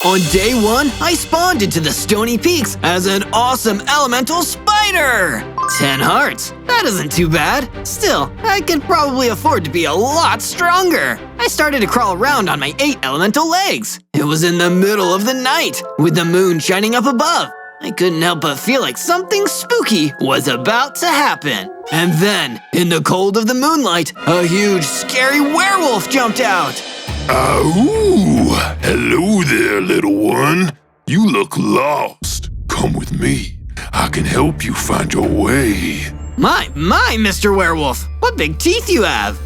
On day 1, I spawned into the Stony Peaks as an awesome elemental spider! 10 hearts. That isn't too bad. Still, I could probably afford to be a lot stronger. I started to crawl around on my 8 elemental legs. It was in the middle of the night, with the moon shining up above. I couldn't help but feel like something spooky was about to happen. And then, in the cold of the moonlight, a huge, scary werewolf jumped out. Ooh, hello there, little one. You look lost. Come with me. I can help you find your way. My, Mr. Werewolf, what big teeth you have.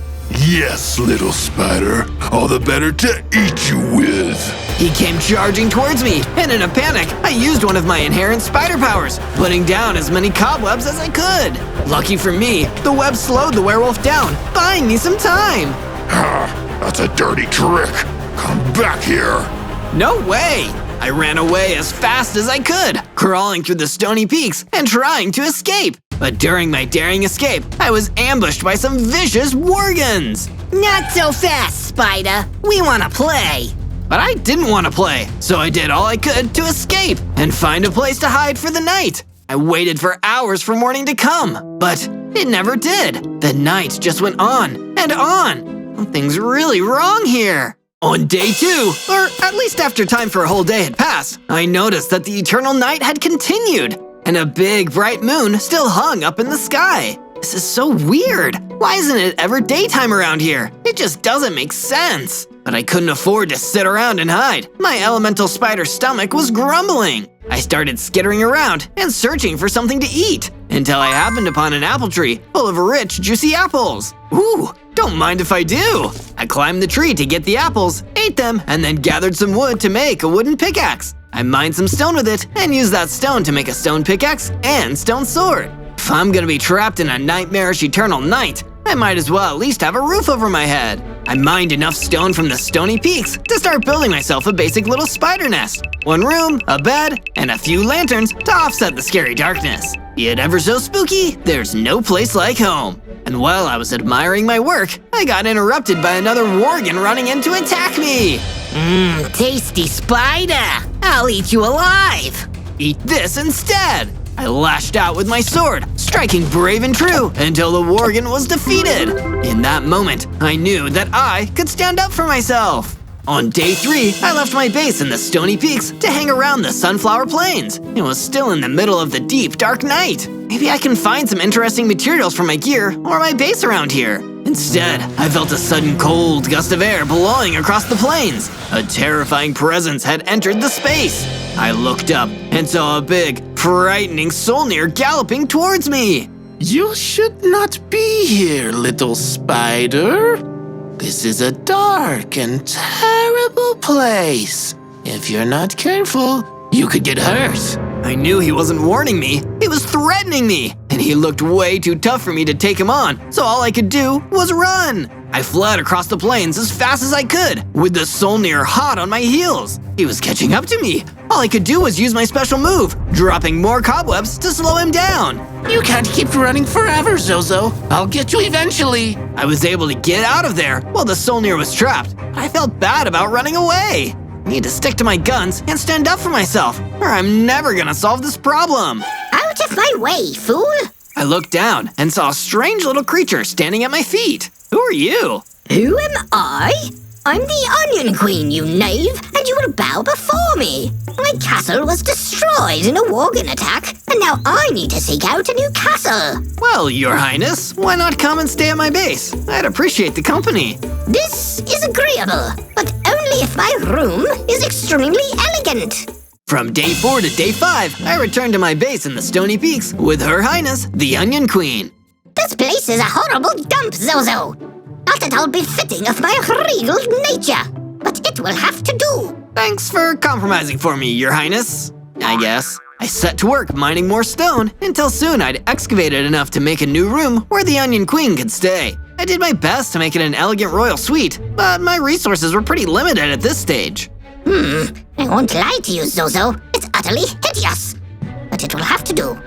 Yes, little spider. All the better to eat you with. He came charging towards me, and in a panic, I used one of my inherent spider powers, putting down as many cobwebs as I could. Lucky for me, the web slowed the werewolf down, buying me some time. That's a dirty trick. Come back here. No way! I ran away as fast as I could, crawling through the Stony Peaks and trying to escape. But during my daring escape, I was ambushed by some vicious worgons. Not so fast, Spider. We want to play. But I didn't want to play, so I did all I could to escape and find a place to hide for the night. I waited for hours for morning to come, but it never did. The night just went on and on. Something's really wrong here. On day 2, or at least after time for a whole day had passed, I noticed that the eternal night had continued, and a big bright moon still hung up in the sky. This is so weird. Why isn't it ever daytime around here? It just doesn't make sense. But I couldn't afford to sit around and hide. My elemental spider stomach was grumbling. I started skittering around and searching for something to eat, until I happened upon an apple tree full of rich, juicy apples. Ooh, don't mind if I do. I climbed the tree to get the apples, ate them, and then gathered some wood to make a wooden pickaxe. I mined some stone with it and used that stone to make a stone pickaxe and stone sword. If I'm gonna be trapped in a nightmarish eternal night, I might as well at least have a roof over my head. I mined enough stone from the Stony Peaks to start building myself a basic little spider nest. 1 room, a bed, and a few lanterns to offset the scary darkness. Be it ever so spooky, there's no place like home. And while I was admiring my work, I got interrupted by another worgen running in to attack me. Tasty spider. I'll eat you alive. Eat this instead. I lashed out with my sword, striking brave and true until the worgen was defeated. In that moment, I knew that I could stand up for myself. On day 3, I left my base in the Stony Peaks to hang around the Sunflower Plains. It was still in the middle of the deep, dark night. Maybe I can find some interesting materials for my gear or my base around here. Instead, I felt a sudden cold gust of air blowing across the plains. A terrifying presence had entered the space. I looked up and saw a big, frightening Solnir galloping towards me. You should not be here, little spider. This is a dark and terrible place. If you're not careful, you could get hurt. I knew he wasn't warning me. He was threatening me, and he looked way too tough for me to take him on, so all I could do was run. I fled across the plains as fast as I could, with the Solnir hot on my heels. He was catching up to me. All I could do was use my special move, dropping more cobwebs to slow him down. You can't keep running forever, Zozo. I'll get you eventually. I was able to get out of there while the Solnir was trapped. I felt bad about running away. I need to stick to my guns and stand up for myself, or I'm never gonna solve this problem. Out of my way, fool. I looked down and saw a strange little creature standing at my feet. Who are you? Who am I? I'm the Onion Queen, you knave, and you will bow before me. My castle was destroyed in a worgen attack, and now I need to seek out a new castle. Well, Your Highness, why not come and stay at my base? I'd appreciate the company. This is agreeable, but only if my room is extremely elegant. From day 4 to day 5, I returned to my base in the Stony Peaks with Her Highness, the Onion Queen. This place is a horrible dump, Zozo. Not at all befitting of my regal nature, but it will have to do. Thanks for compromising for me, Your Highness, I guess. I set to work mining more stone until soon I'd excavated enough to make a new room where the Onion Queen could stay. I did my best to make it an elegant royal suite, but my resources were pretty limited at this stage. I won't lie to you, Zozo. It's utterly hideous, but it will have to do.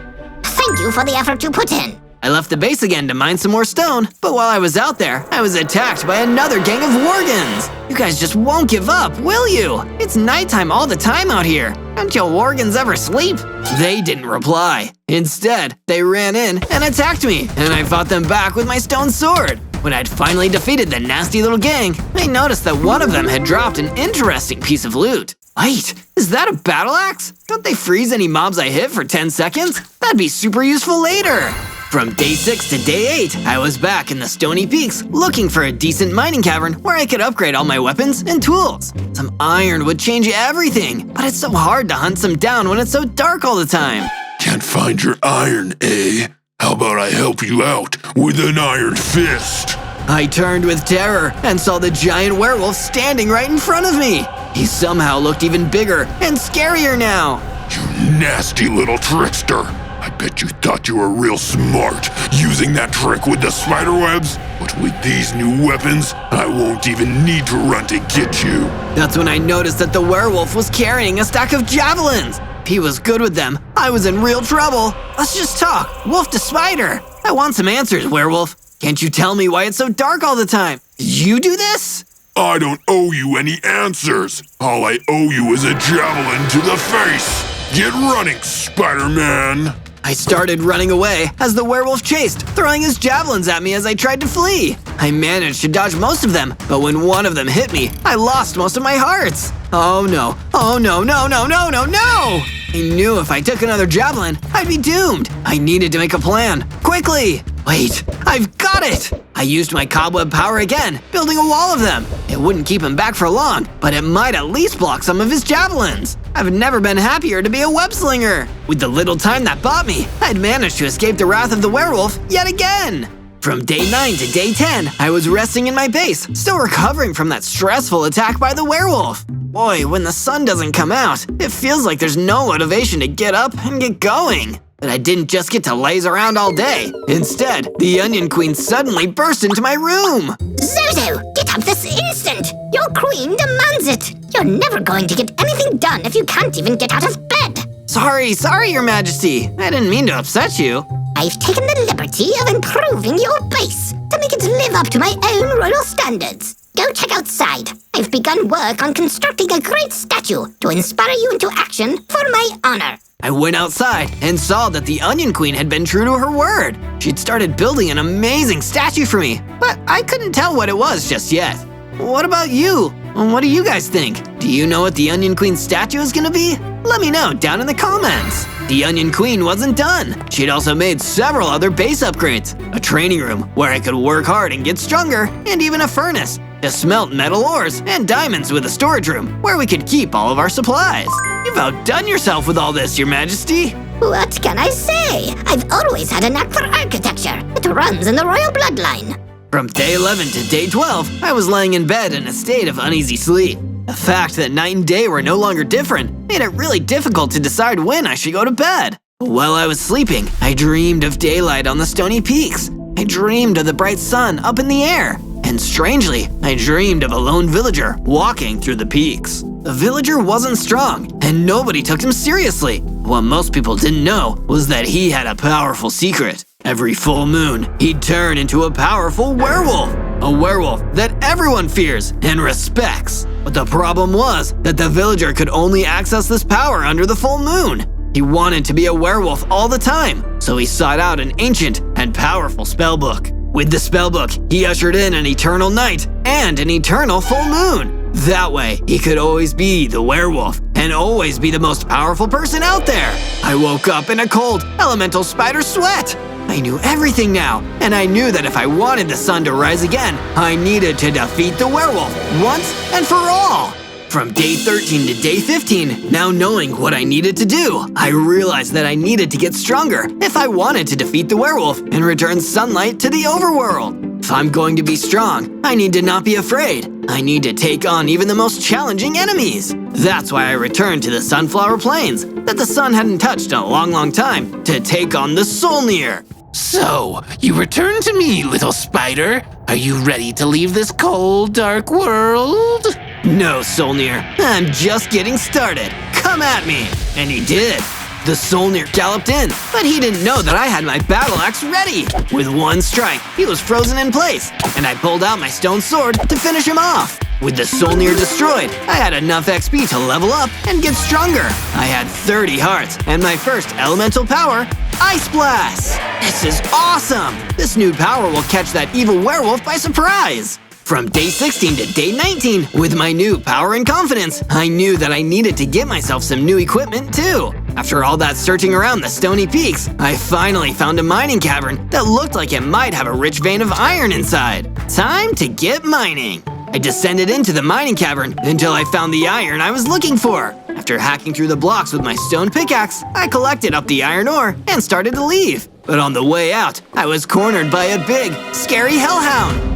Thank you for the effort you put in. I left the base again to mine some more stone, but while I was out there, I was attacked by another gang of worgans. You guys just won't give up, will you? It's nighttime all the time out here. Don't you worgans ever sleep? They didn't reply. Instead, they ran in and attacked me, and I fought them back with my stone sword. When I'd finally defeated the nasty little gang, I noticed that one of them had dropped an interesting piece of loot. Wait, is that a battle axe? Don't they freeze any mobs I hit for 10 seconds? That'd be super useful later. From day 6 to day 8, I was back in the Stony Peaks looking for a decent mining cavern where I could upgrade all my weapons and tools. Some iron would change everything, but it's so hard to hunt some down when it's so dark all the time. Can't find your iron, eh? How about I help you out with an iron fist? I turned with terror and saw the giant werewolf standing right in front of me. He somehow looked even bigger and scarier now. You nasty little trickster. I bet you thought you were real smart using that trick with the spider webs. But with these new weapons, I won't even need to run to get you. That's when I noticed that the werewolf was carrying a stack of javelins. If he was good with them, I was in real trouble. Let's just talk, wolf to spider. I want some answers, werewolf. Can't you tell me why it's so dark all the time? Did you do this? I don't owe you any answers. All I owe you is a javelin to the face. Get running, Spider-Man. I started running away as the werewolf chased, throwing his javelins at me as I tried to flee. I managed to dodge most of them, but when one of them hit me, I lost most of my hearts. Oh no, oh no, no, no, no, no, no! I knew if I took another javelin, I'd be doomed. I needed to make a plan, quickly. Wait, I've got it! I used my cobweb power again, building a wall of them. It wouldn't keep him back for long, but it might at least block some of his javelins. I've never been happier to be a web slinger. With the little time that bought me, I'd managed to escape the wrath of the werewolf yet again. From day 9 to day 10, I was resting in my base, still recovering from that stressful attack by the werewolf. Boy, when the sun doesn't come out, it feels like there's no motivation to get up and get going. But I didn't just get to laze around all day. Instead, the Onion Queen suddenly burst into my room. Zozo, get up this instant! Your queen demands it! You're never going to get anything done if you can't even get out of bed! Sorry, your majesty. I didn't mean to upset you. I've taken the liberty of improving your base to make it live up to my own royal standards. Go check outside. I've begun work on constructing a great statue to inspire you into action for my honor. I went outside and saw that the Onion Queen had been true to her word. She'd started building an amazing statue for me, but I couldn't tell what it was just yet. What about you? What do you guys think? Do you know what the Onion Queen's statue is gonna be? Let me know down in the comments. The Onion Queen wasn't done. She'd also made several other base upgrades. A training room where I could work hard and get stronger, and even a furnace to smelt metal ores and diamonds with a storage room where we could keep all of our supplies. You've outdone yourself with all this, your majesty. What can I say? I've always had a knack for architecture. It runs in the royal bloodline. From day 11 to day 12, I was laying in bed in a state of uneasy sleep. The fact that night and day were no longer different made it really difficult to decide when I should go to bed. While I was sleeping, I dreamed of daylight on the Stony Peaks. I dreamed of the bright sun up in the air. And strangely, I dreamed of a lone villager walking through the peaks. The villager wasn't strong, and nobody took him seriously. What most people didn't know was that he had a powerful secret. Every full moon, he'd turn into a powerful werewolf. A werewolf that everyone fears and respects. But the problem was that the villager could only access this power under the full moon. He wanted to be a werewolf all the time, so he sought out an ancient and powerful spellbook. With the spellbook, he ushered in an eternal night and an eternal full moon. That way, he could always be the werewolf and always be the most powerful person out there. I woke up in a cold, elemental spider sweat. I knew everything now, and I knew that if I wanted the sun to rise again, I needed to defeat the werewolf once and for all. From day 13 to day 15, now knowing what I needed to do, I realized that I needed to get stronger if I wanted to defeat the werewolf and return sunlight to the overworld. If I'm going to be strong, I need to not be afraid. I need to take on even the most challenging enemies. That's why I returned to the Sunflower Plains that the sun hadn't touched in a long time to take on the Solnir. So, you return to me, little spider. Are you ready to leave this cold, dark world? No, Solnir, I'm just getting started. Come at me. And he did. The Solnir galloped in, but he didn't know that I had my battle axe ready. With one strike, he was frozen in place, and I pulled out my stone sword to finish him off. With the Solnir destroyed, I had enough XP to level up and get stronger. I had 30 hearts, and my first elemental power, Ice Blast! This is awesome! This new power will catch that evil werewolf by surprise! From day 16 to day 19, with my new power and confidence, I knew that I needed to get myself some new equipment too. After all that searching around the stony peaks, I finally found a mining cavern that looked like it might have a rich vein of iron inside. Time to get mining! I descended into the mining cavern until I found the iron I was looking for. After hacking through the blocks with my stone pickaxe, I collected up the iron ore and started to leave. But on the way out, I was cornered by a big, scary hellhound.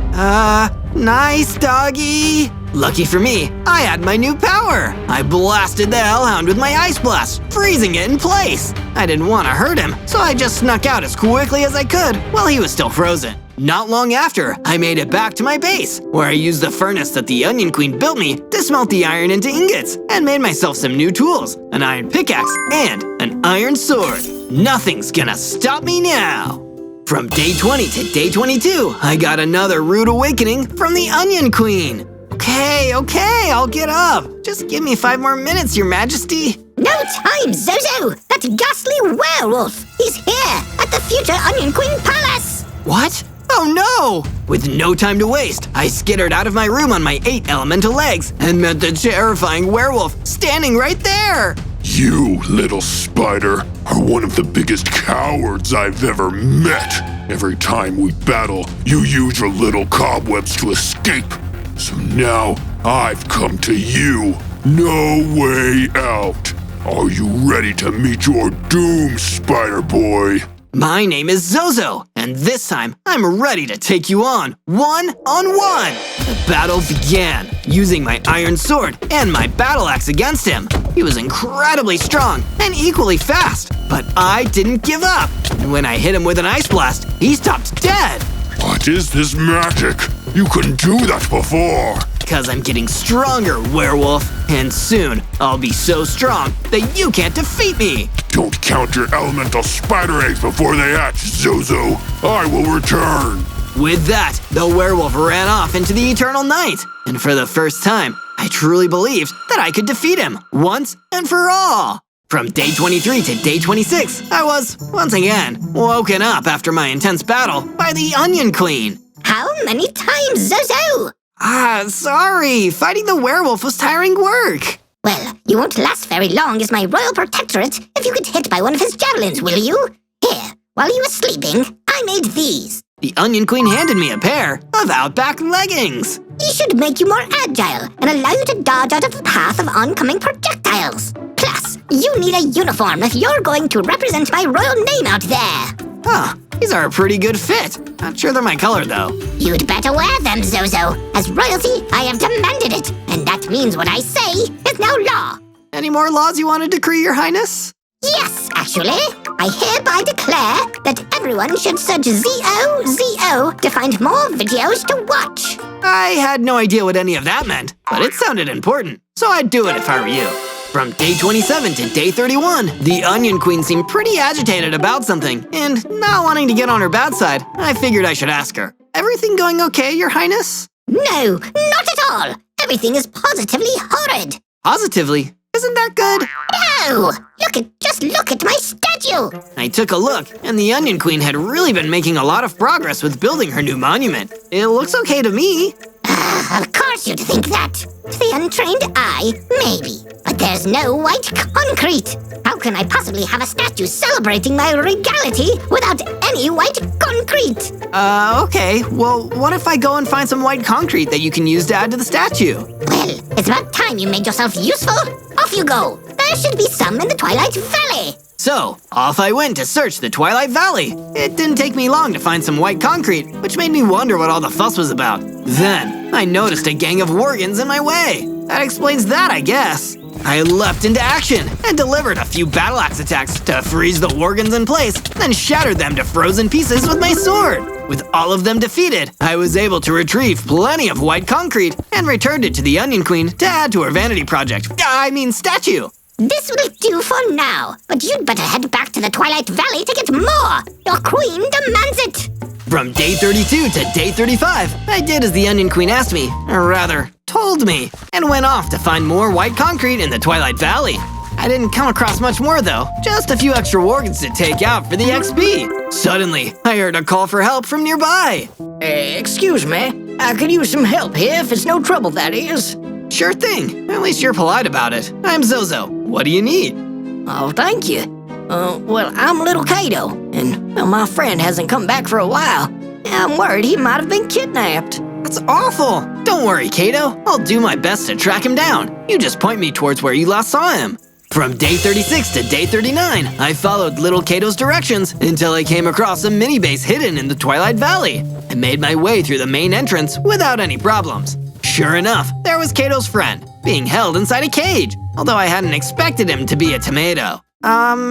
Nice doggy. Lucky for me, I had my new power. I blasted the hellhound with my ice blast, freezing it in place. I didn't want to hurt him, so I just snuck out as quickly as I could while he was still frozen. Not long after, I made it back to my base, where I used the furnace that the Onion Queen built me to smelt the iron into ingots, and made myself some new tools, an iron pickaxe and an iron sword. Nothing's gonna stop me now! From day 20 to day 22, I got another rude awakening from the Onion Queen. Okay, I'll get up. Just give me 5 more minutes, Your Majesty. No time, Zozo! That ghastly werewolf! He's here, at the future Onion Queen Palace! What? Oh no! With no time to waste, I skittered out of my room on my 8 elemental legs and met the terrifying werewolf standing right there! You, little spider, are one of the biggest cowards I've ever met. Every time we battle, you use your little cobwebs to escape. So now, I've come to you. No way out. Are you ready to meet your doom, Spider Boy? My name is Zozo, and this time I'm ready to take you on one-on-one. The battle began, using my iron sword and my battle axe against him. He was incredibly strong and equally fast, but I didn't give up. And when I hit him with an ice blast, he stopped dead. What is this magic? You couldn't do that before. Because I'm getting stronger, werewolf, and soon I'll be so strong that you can't defeat me. Don't count your elemental spider eggs before they hatch, Zozo. I will return. With that, the werewolf ran off into the eternal night. And for the first time, I truly believed that I could defeat him once and for all. From day 23 to day 26, I was, once again, woken up after my intense battle by the Onion Queen. How many times, Zozo? Sorry. Fighting the werewolf was tiring work. Well, you won't last very long as my royal protectorate if you get hit by one of his javelins, will you? Here, while you were sleeping, I made these. The Onion Queen handed me a pair of Outback leggings. These should make you more agile and allow you to dodge out of the path of oncoming projectiles. Plus, you need a uniform if you're going to represent my royal name out there. Huh, these are a pretty good fit. Not sure they're my color, though. You'd better wear them, Zozo. As royalty, I have demanded it, and that means what I say is now law. Any more laws you want to decree, Your Highness? Yes, actually. I hereby declare that everyone should search ZOZO to find more videos to watch. I had no idea what any of that meant, but it sounded important, so I'd do it if I were you. From day 27 to day 31, the Onion Queen seemed pretty agitated about something, and not wanting to get on her bad side, I figured I should ask her. Everything going okay, Your Highness? No, not at all. Everything is positively horrid. Positively? Isn't that good? No! Just look at my statue! I took a look, and the Onion Queen had really been making a lot of progress with building her new monument. It looks okay to me. Of course you'd think that. To the untrained eye, maybe. But there's no white concrete. How can I possibly have a statue celebrating my regality without any white concrete? Okay. Well, what if I go and find some white concrete that you can use to add to the statue? Well, it's about time you made yourself useful. Off you go. There should be some in the Twilight Valley. So, off I went to search the Twilight Valley. It didn't take me long to find some white concrete, which made me wonder what all the fuss was about. Then, I noticed a gang of worgons in my way. That explains that, I guess. I leapt into action and delivered a few battle axe attacks to freeze the worgons in place, then shattered them to frozen pieces with my sword. With all of them defeated, I was able to retrieve plenty of white concrete and returned it to the Onion Queen to add to her vanity project. I mean statue. This will do for now, but you'd better head back to the Twilight Valley to get more. Your queen demands it. From day 32 to day 35, I did as the Onion Queen asked me, or rather, told me, and went off to find more white concrete in the Twilight Valley. I didn't come across much more though, just a few extra organs to take out for the XP. Suddenly, I heard a call for help from nearby. Excuse me, I could use some help here if it's no trouble, that is. Sure thing, at least you're polite about it. I'm Zozo, what do you need? Oh, thank you. Well, I'm Little Kato, and well, my friend hasn't come back for a while. I'm worried he might have been kidnapped. That's awful. Don't worry, Kato, I'll do my best to track him down. You just point me towards where you last saw him. From day 36 to day 39, I followed Little Kato's directions until I came across a mini base hidden in the Twilight Valley. I made my way through the main entrance without any problems. Sure enough, there was Kato's friend, being held inside a cage, although I hadn't expected him to be a tomato.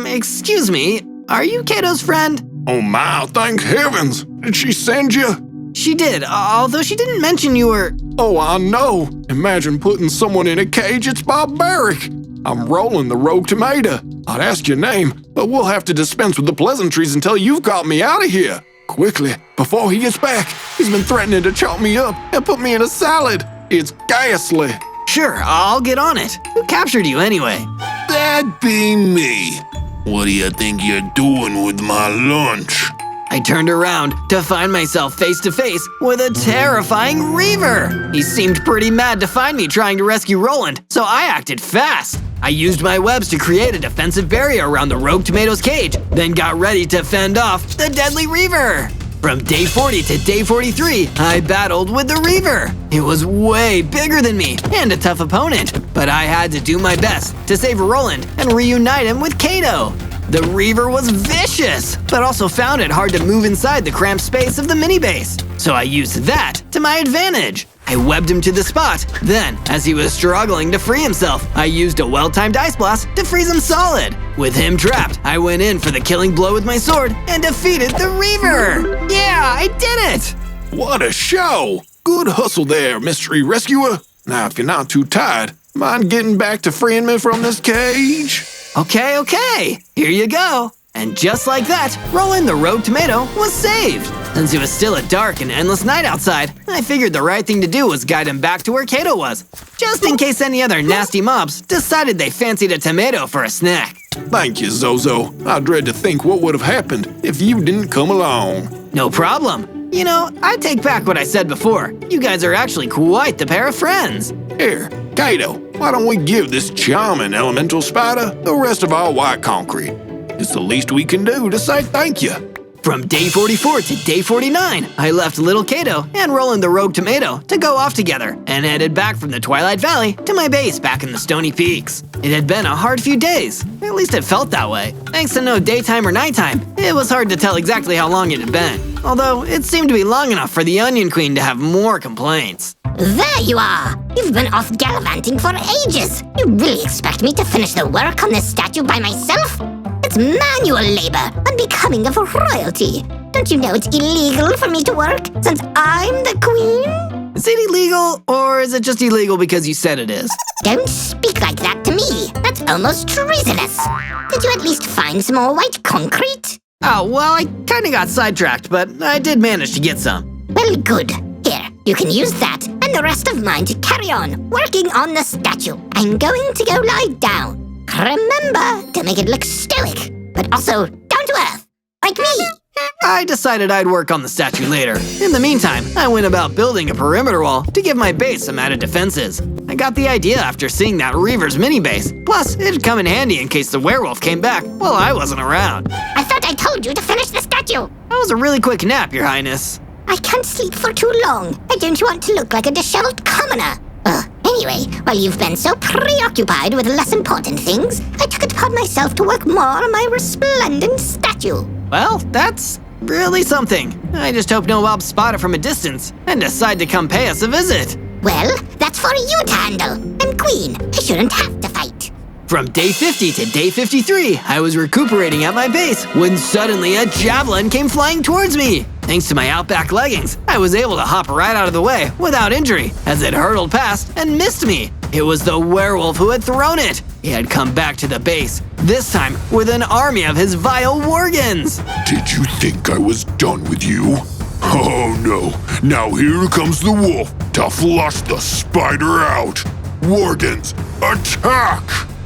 Excuse me, are you Kato's friend? Oh my, thank heavens! Did she send you? She did, although she didn't mention you were… Oh, I know! Imagine putting someone in a cage, it's barbaric! I'm Roland the Rogue Tomato. I'd ask your name, but we'll have to dispense with the pleasantries until you've got me out of here. Quickly, before he gets back, he's been threatening to chop me up and put me in a salad. It's ghastly. Sure, I'll get on it. Who captured you anyway? That'd be me. What do you think you're doing with my lunch? I turned around to find myself face to face with a terrifying Reaver. He seemed pretty mad to find me trying to rescue Roland, so I acted fast. I used my webs to create a defensive barrier around the Rogue Tomato's cage, then got ready to fend off the deadly Reaver. From day 40 to day 43, I battled with the Reaver. It was way bigger than me and a tough opponent, but I had to do my best to save Roland and reunite him with Kato. The Reaver was vicious, but also found it hard to move inside the cramped space of the mini base, so I used that to my advantage. I webbed him to the spot, then, as he was struggling to free himself, I used a well-timed ice blast to freeze him solid. With him trapped, I went in for the killing blow with my sword and defeated the Reaver! Yeah, I did it! What a show! Good hustle there, mystery rescuer. Now, if you're not too tired, mind getting back to freeing me from this cage? Okay, here you go. And just like that, Roland the Rogue Tomato was saved. Since it was still a dark and endless night outside, I figured the right thing to do was guide him back to where Kato was, just in case any other nasty mobs decided they fancied a tomato for a snack. Thank you, Zozo. I dread to think what would have happened if you didn't come along. No problem. You know, I take back what I said before. You guys are actually quite the pair of friends. Here, Kato, why don't we give this charming elemental spider the rest of our white concrete? It's the least we can do to say thank you. From day 44 to day 49, I left Little Kato and Roland the Rogue Tomato to go off together and headed back from the Twilight Valley to my base back in the Stony Peaks. It had been a hard few days, at least it felt that way. Thanks to no daytime or nighttime, it was hard to tell exactly how long it had been. Although, it seemed to be long enough for the Onion Queen to have more complaints. There you are! You've been off gallivanting for ages! You really expect me to finish the work on this statue by myself? It's manual labor, unbecoming of royalty. Don't you know it's illegal for me to work, since I'm the queen? Is it illegal, or is it just illegal because you said it is? Don't speak like that to me. That's almost treasonous. Did you at least find some more white concrete? Oh, well, I kinda got sidetracked, but I did manage to get some. Well, good. Here, you can use that and the rest of mine to carry on working on the statue. I'm going to go lie down. Remember to make it look stoic, but also down to earth, like me. I decided I'd work on the statue later. In the meantime, I went about building a perimeter wall to give my base some added defenses. I got the idea after seeing that Reaver's mini base. Plus, it'd come in handy in case the werewolf came back while I wasn't around. I thought I told you to finish the statue. That was a really quick nap, Your Highness. I can't sleep for too long. I don't want to look like a disheveled commoner. Anyway, while you've been so preoccupied with less important things, I took it upon myself to work more on my resplendent statue. Well, that's really something. I just hope no mobs spot it from a distance and decide to come pay us a visit. Well, that's for you to handle. I'm queen. I shouldn't have to fight. From day 50 to day 53, I was recuperating at my base when suddenly a javelin came flying towards me. Thanks to my Outback leggings, I was able to hop right out of the way without injury as it hurtled past and missed me. It was the werewolf who had thrown it. He had come back to the base, this time with an army of his vile worgans. Did you think I was done with you? Oh no, now here comes the wolf to flush the spider out. Worgans, attack!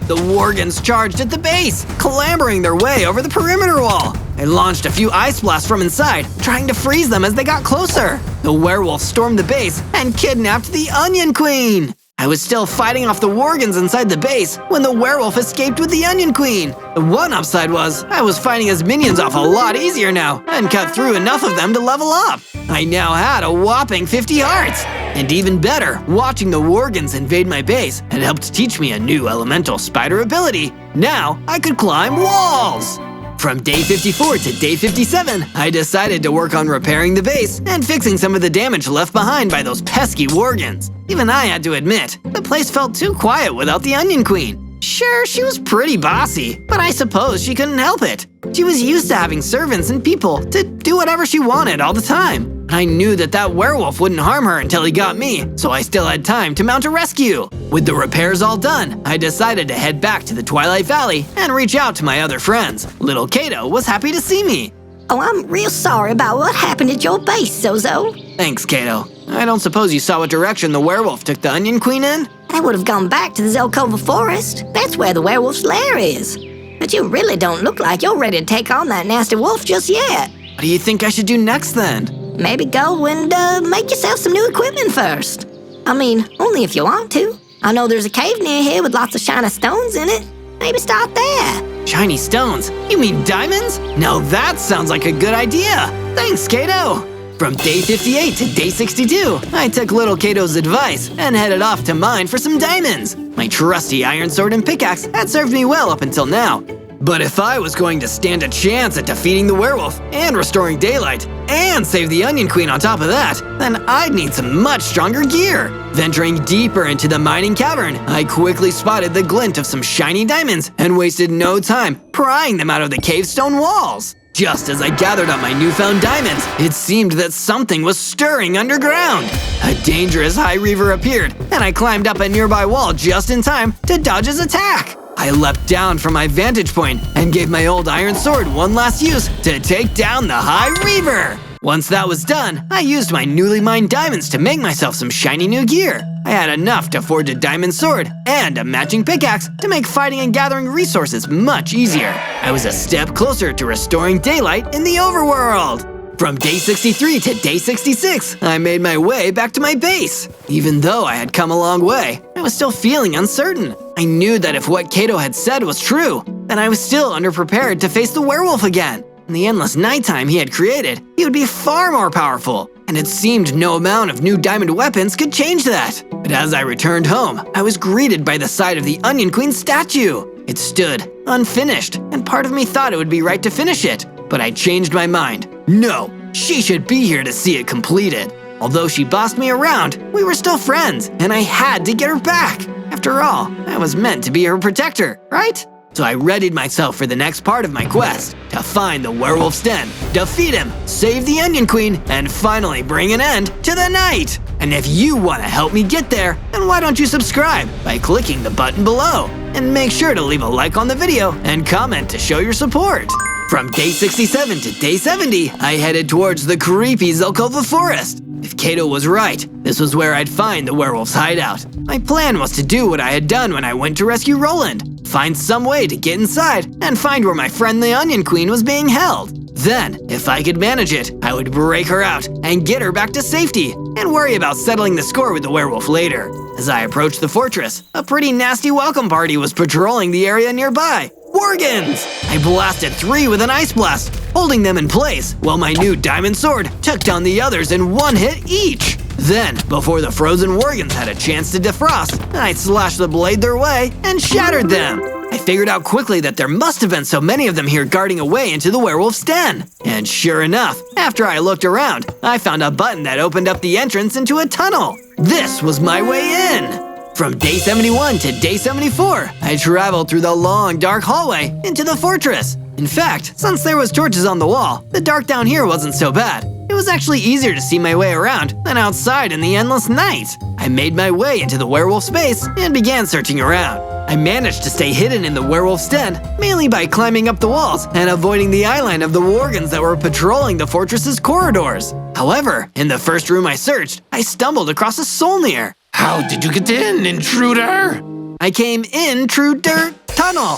The worgans charged at the base, clambering their way over the perimeter wall. I launched a few ice blasts from inside, trying to freeze them as they got closer. The werewolf stormed the base and kidnapped the Onion Queen. I was still fighting off the worgans inside the base when the werewolf escaped with the Onion Queen. The one upside was I was fighting his minions off a lot easier now and cut through enough of them to level up. I now had a whopping 50 hearts. And even better, watching the worgans invade my base had helped teach me a new elemental spider ability. Now I could climb walls. From day 54 to day 57, I decided to work on repairing the base and fixing some of the damage left behind by those pesky worgans. Even I had to admit, the place felt too quiet without the Onion Queen. Sure, she was pretty bossy, but I suppose she couldn't help it. She was used to having servants and people to do whatever she wanted all the time. I knew that werewolf wouldn't harm her until he got me, so I still had time to mount a rescue. With the repairs all done, I decided to head back to the Twilight Valley and reach out to my other friends. Little Kato was happy to see me. Oh, I'm real sorry about what happened at your base, Zozo. Thanks, Kato. I don't suppose you saw what direction the werewolf took the Onion Queen in? I would have gone back to the Zelkova Forest. That's where the werewolf's lair is. But you really don't look like you're ready to take on that nasty wolf just yet. What do you think I should do next then? Maybe go and make yourself some new equipment first. I mean, only if you want to. I know there's a cave near here with lots of shiny stones in it. Maybe start there. Shiny stones? You mean diamonds? Now that sounds like a good idea. Thanks, Kato. From day 58 to day 62, I took little Kato's advice and headed off to mine for some diamonds. My trusty iron sword and pickaxe had served me well up until now. But if I was going to stand a chance at defeating the werewolf and restoring daylight and save the Onion Queen on top of that, then I'd need some much stronger gear. Venturing deeper into the mining cavern, I quickly spotted the glint of some shiny diamonds and wasted no time prying them out of the cave stone walls. Just as I gathered up my newfound diamonds, it seemed that something was stirring underground. A dangerous high reaver appeared, and I climbed up a nearby wall just in time to dodge his attack. I leapt down from my vantage point and gave my old iron sword one last use to take down the High Reaver. Once that was done, I used my newly mined diamonds to make myself some shiny new gear. I had enough to forge a diamond sword and a matching pickaxe to make fighting and gathering resources much easier. I was a step closer to restoring daylight in the overworld. From day 63 to day 66, I made my way back to my base. Even though I had come a long way, I was still feeling uncertain. I knew that if what Kato had said was true, then I was still underprepared to face the werewolf again. In the endless nighttime he had created, he would be far more powerful, and it seemed no amount of new diamond weapons could change that. But as I returned home, I was greeted by the sight of the Onion Queen statue. It stood, unfinished, and part of me thought it would be right to finish it. But I changed my mind. No, she should be here to see it completed. Although she bossed me around, we were still friends, and I had to get her back. After all, I was meant to be her protector, right? So I readied myself for the next part of my quest, to find the werewolf's den, defeat him, save the Onion Queen, and finally bring an end to the night. And if you want to help me get there, then why don't you subscribe by clicking the button below? And make sure to leave a like on the video and comment to show your support. From day 67 to day 70, I headed towards the creepy Zelkova Forest. If Kato was right, this was where I'd find the werewolf's hideout. My plan was to do what I had done when I went to rescue Roland, find some way to get inside and find where my friend the Onion Queen was being held. Then, if I could manage it, I would break her out and get her back to safety and worry about settling the score with the werewolf later. As I approached the fortress, a pretty nasty welcome party was patrolling the area nearby. Worgans! I blasted 3 with an ice blast, holding them in place, while my new diamond sword took down the others in one hit each. Then, before the frozen Worgans had a chance to defrost, I slashed the blade their way and shattered them. I figured out quickly that there must have been so many of them here guarding a way into the werewolf's den. And sure enough, after I looked around, I found a button that opened up the entrance into a tunnel. This was my way in. From day 71 to day 74, I traveled through the long, dark hallway into the fortress. In fact, since there was torches on the wall, the dark down here wasn't so bad. It was actually easier to see my way around than outside in the endless night. I made my way into the werewolf's base and began searching around. I managed to stay hidden in the werewolf's den, mainly by climbing up the walls and avoiding the eyeline of the worgens that were patrolling the fortress's corridors. However, in the first room I searched, I stumbled across a Solnir. How did you get in, intruder? I came in through dirt tunnel.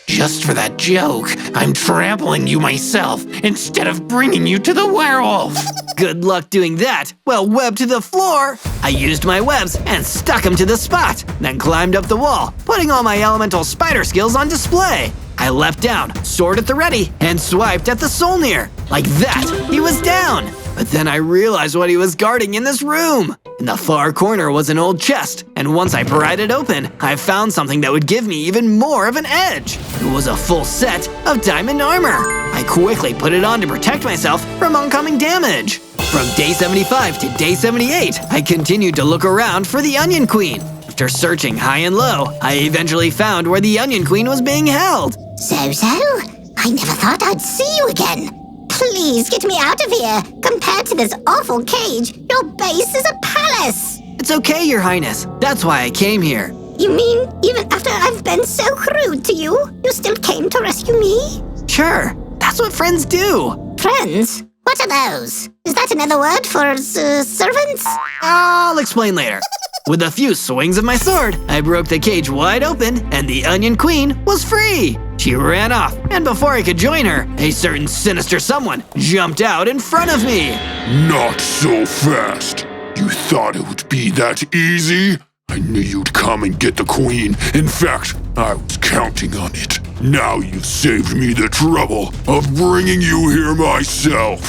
Just for that joke, I'm trampling you myself instead of bringing you to the werewolf. Good luck doing that. Well, web to the floor. I used my webs and stuck them to the spot, then climbed up the wall, putting all my elemental spider skills on display. I leapt down, sword at the ready, and swiped at the Solnir. Like that, he was down. But then I realized what he was guarding in this room. In the far corner was an old chest, and once I pried it open, I found something that would give me even more of an edge. It was a full set of diamond armor. I quickly put it on to protect myself from oncoming damage. From day 75 to day 78, I continued to look around for the Onion Queen. After searching high and low, I eventually found where the Onion Queen was being held. Zozo, I never thought I'd see you again. Please get me out of here. Compared to this awful cage, your base is a palace. It's okay, Your Highness. That's why I came here. You mean even after I've been so crude to you, you still came to rescue me? Sure, that's what friends do. Friends? What are those? Is that another word for servants? I'll explain later. With a few swings of my sword, I broke the cage wide open, and the Onion Queen was free. She ran off, and before I could join her, a certain sinister someone jumped out in front of me. Not so fast. You thought it would be that easy? I knew you'd come and get the queen. In fact, I was counting on it. Now you've saved me the trouble of bringing you here myself.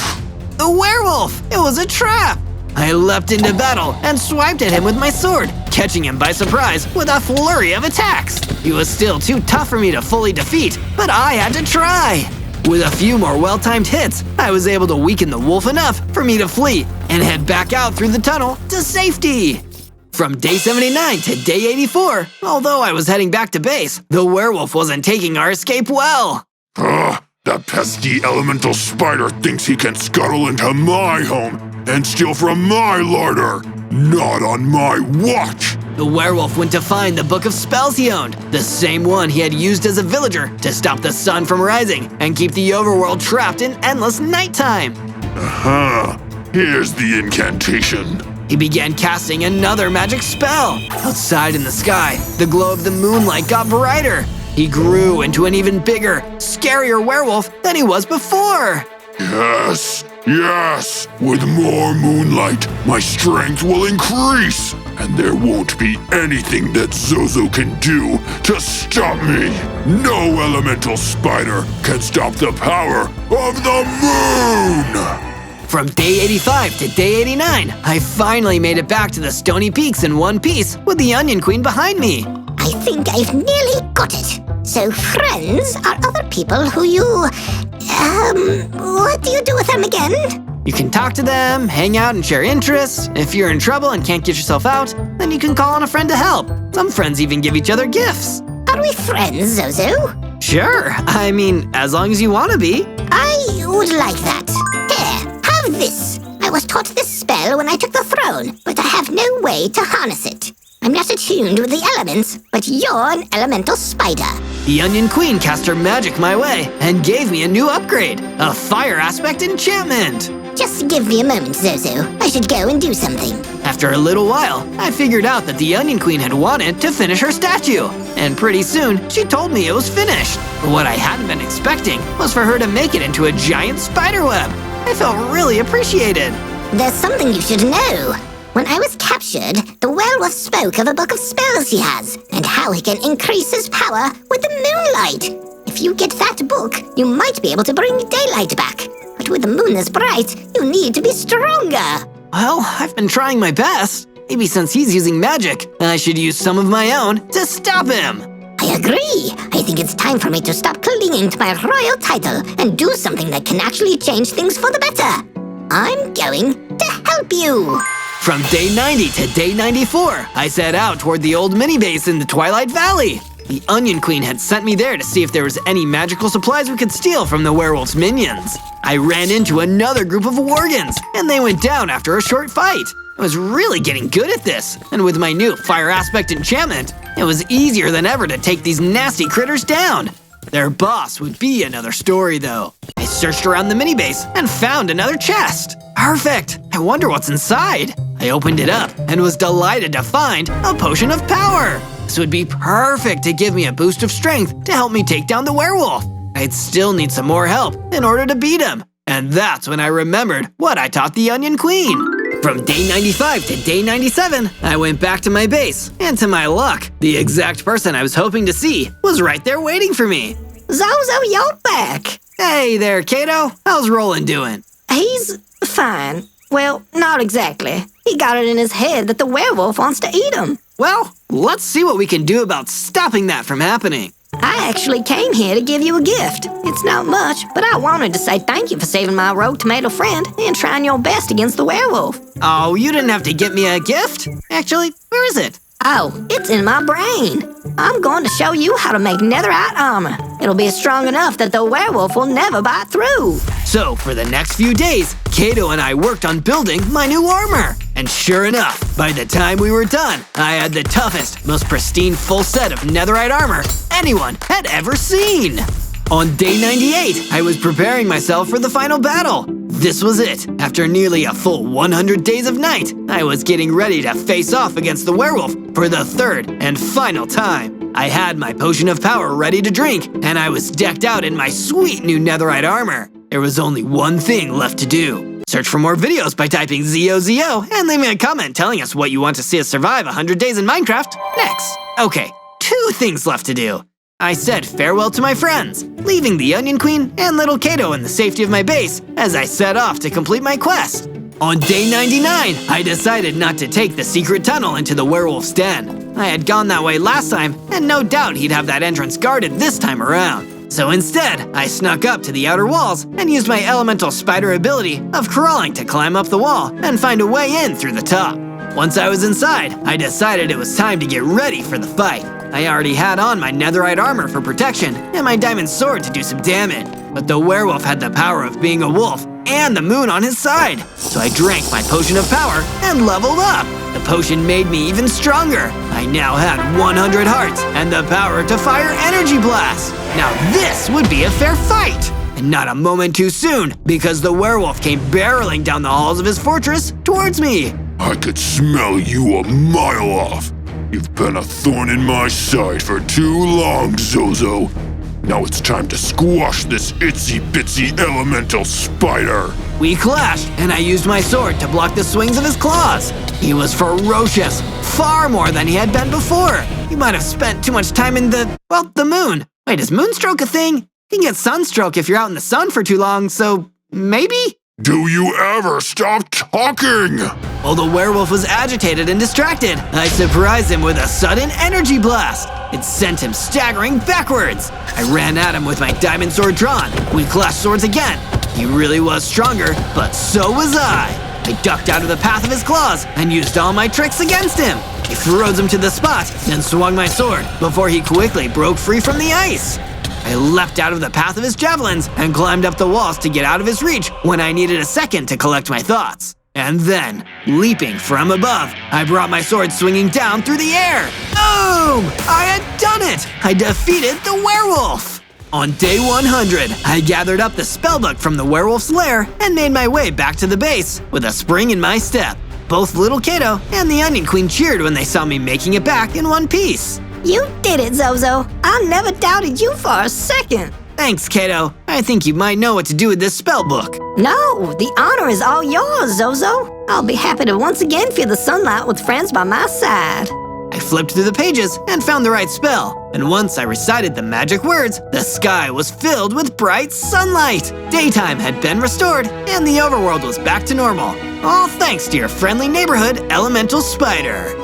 The werewolf! It was a trap! I leapt into battle and swiped at him with my sword, catching him by surprise with a flurry of attacks. He was still too tough for me to fully defeat, but I had to try. With a few more well-timed hits, I was able to weaken the wolf enough for me to flee and head back out through the tunnel to safety. From day 79 to day 84, although I was heading back to base, the werewolf wasn't taking our escape well. That pesky elemental spider thinks he can scuttle into my home and steal from my larder. Not on my watch! The werewolf went to find the book of spells he owned, the same one he had used as a villager to stop the sun from rising and keep the overworld trapped in endless nighttime. Here's the incantation. He began casting another magic spell. Outside in the sky, the glow of the moonlight got brighter. He grew into an even bigger, scarier werewolf than he was before. Yes! With more moonlight, my strength will increase, and there won't be anything that Zozo can do to stop me. No elemental spider can stop the power of the moon! From day 85 to day 89, I finally made it back to the Stony Peaks in one piece with the Onion Queen behind me. I think I've nearly got it. So friends are other people who you… what do you do with them again? You can talk to them, hang out and share interests. If you're in trouble and can't get yourself out, then you can call on a friend to help. Some friends even give each other gifts. Are we friends, Zozo? Sure, I mean, as long as you want to be. I would like that. Here, have this. I was taught this spell when I took the throne, but I have no way to harness it. I'm not attuned with the elements, but you're an elemental spider. The Onion Queen cast her magic my way and gave me a new upgrade, a fire aspect enchantment. Just give me a moment, Zozo. I should go and do something. After a little while, I figured out that the Onion Queen had wanted to finish her statue, and pretty soon she told me it was finished. But what I hadn't been expecting was for her to make it into a giant spider web. I felt really appreciated. There's something you should know. When I was captured, the werewolf spoke of a book of spells he has, and how he can increase his power with the moonlight. If you get that book, you might be able to bring daylight back. But with the moon this bright, you need to be stronger. Well, I've been trying my best. Maybe since he's using magic, I should use some of my own to stop him. I agree. I think it's time for me to stop clinging to my royal title and do something that can actually change things for the better. I'm going to help you. From day 90 to day 94, I set out toward the old mini-base in the Twilight Valley. The Onion Queen had sent me there to see if there was any magical supplies we could steal from the werewolf's minions. I ran into another group of worgens, and they went down after a short fight. I was really getting good at this, and with my new fire aspect enchantment, It was easier than ever to take these nasty critters down. Their boss would be another story, though. I searched around the mini-base and found another chest. Perfect! I wonder what's inside. I opened it up and was delighted to find a potion of power. This would be perfect to give me a boost of strength to help me take down the werewolf. I'd still need some more help in order to beat him. And that's when I remembered what I taught the Onion Queen. From day 95 to day 97, I went back to my base, and to my luck, the exact person I was hoping to see was right there waiting for me. Zozo, you're back. Hey there, Kato. How's Roland doing? He's fine. Well, not exactly. He got it in his head that the werewolf wants to eat him. Well, let's see what we can do about stopping that from happening. I actually came here to give you a gift. It's not much, but I wanted to say thank you for saving my rogue tomato friend and trying your best against the werewolf. Oh, you didn't have to get me a gift. Actually, where is it? Oh, it's in my brain. I'm going to show you how to make netherite armor. It'll be strong enough that the werewolf will never bite through. So, for the next few days, Kato and I worked on building my new armor. And sure enough, by the time we were done, I had the toughest, most pristine full set of netherite armor anyone had ever seen. On day 98, I was preparing myself for the final battle. This was it. After nearly a full 100 days of night, I was getting ready to face off against the werewolf for the third and final time. I had my potion of power ready to drink, and I was decked out in my sweet new netherite armor. There was only one thing left to do. Search for more videos by typing ZOZO and leave me a comment telling us what you want to see us survive 100 days in Minecraft next. Okay, 2 things left to do. I said farewell to my friends, leaving the Onion Queen and little Kato in the safety of my base as I set off to complete my quest. On day 99, I decided not to take the secret tunnel into the werewolf's den. I had gone that way last time, and no doubt he'd have that entrance guarded this time around. So instead, I snuck up to the outer walls and used my elemental spider ability of crawling to climb up the wall and find a way in through the top. Once I was inside, I decided it was time to get ready for the fight. I already had on my netherite armor for protection and my diamond sword to do some damage. But the werewolf had the power of being a wolf and the moon on his side. So I drank my potion of power and leveled up. The potion made me even stronger. I now had 100 hearts and the power to fire energy blasts. Now this would be a fair fight. And not a moment too soon, because the werewolf came barreling down the halls of his fortress towards me. I could smell you a mile off. You've been a thorn in my side for too long, Zozo. Now it's time to squash this itsy-bitsy elemental spider. We clashed, and I used my sword to block the swings of his claws. He was ferocious, far more than he had been before. He might have spent too much time in the moon. Wait, is moonstroke a thing? You can get sunstroke if you're out in the sun for too long, so maybe? Do you ever stop talking? While the werewolf was agitated and distracted, I surprised him with a sudden energy blast. It sent him staggering backwards. I ran at him with my diamond sword drawn. We clashed swords again. He really was stronger, but so was I. I ducked out of the path of his claws and used all my tricks against him. I froze him to the spot, then swung my sword before he quickly broke free from the ice. I leapt out of the path of his javelins and climbed up the walls to get out of his reach when I needed a second to collect my thoughts. And then, leaping from above, I brought my sword swinging down through the air. Boom! I had done it! I defeated the werewolf! On day 100, I gathered up the spellbook from the werewolf's lair and made my way back to the base with a spring in my step. Both little Kato and the Onion Queen cheered when they saw me making it back in one piece. You did it, Zozo. I never doubted you for a second. Thanks, Kato. I think you might know what to do with this spellbook. No, the honor is all yours, Zozo. I'll be happy to once again feel the sunlight with friends by my side. I flipped through the pages and found the right spell. And once I recited the magic words, the sky was filled with bright sunlight. Daytime had been restored, and the overworld was back to normal. All thanks to your friendly neighborhood elemental spider.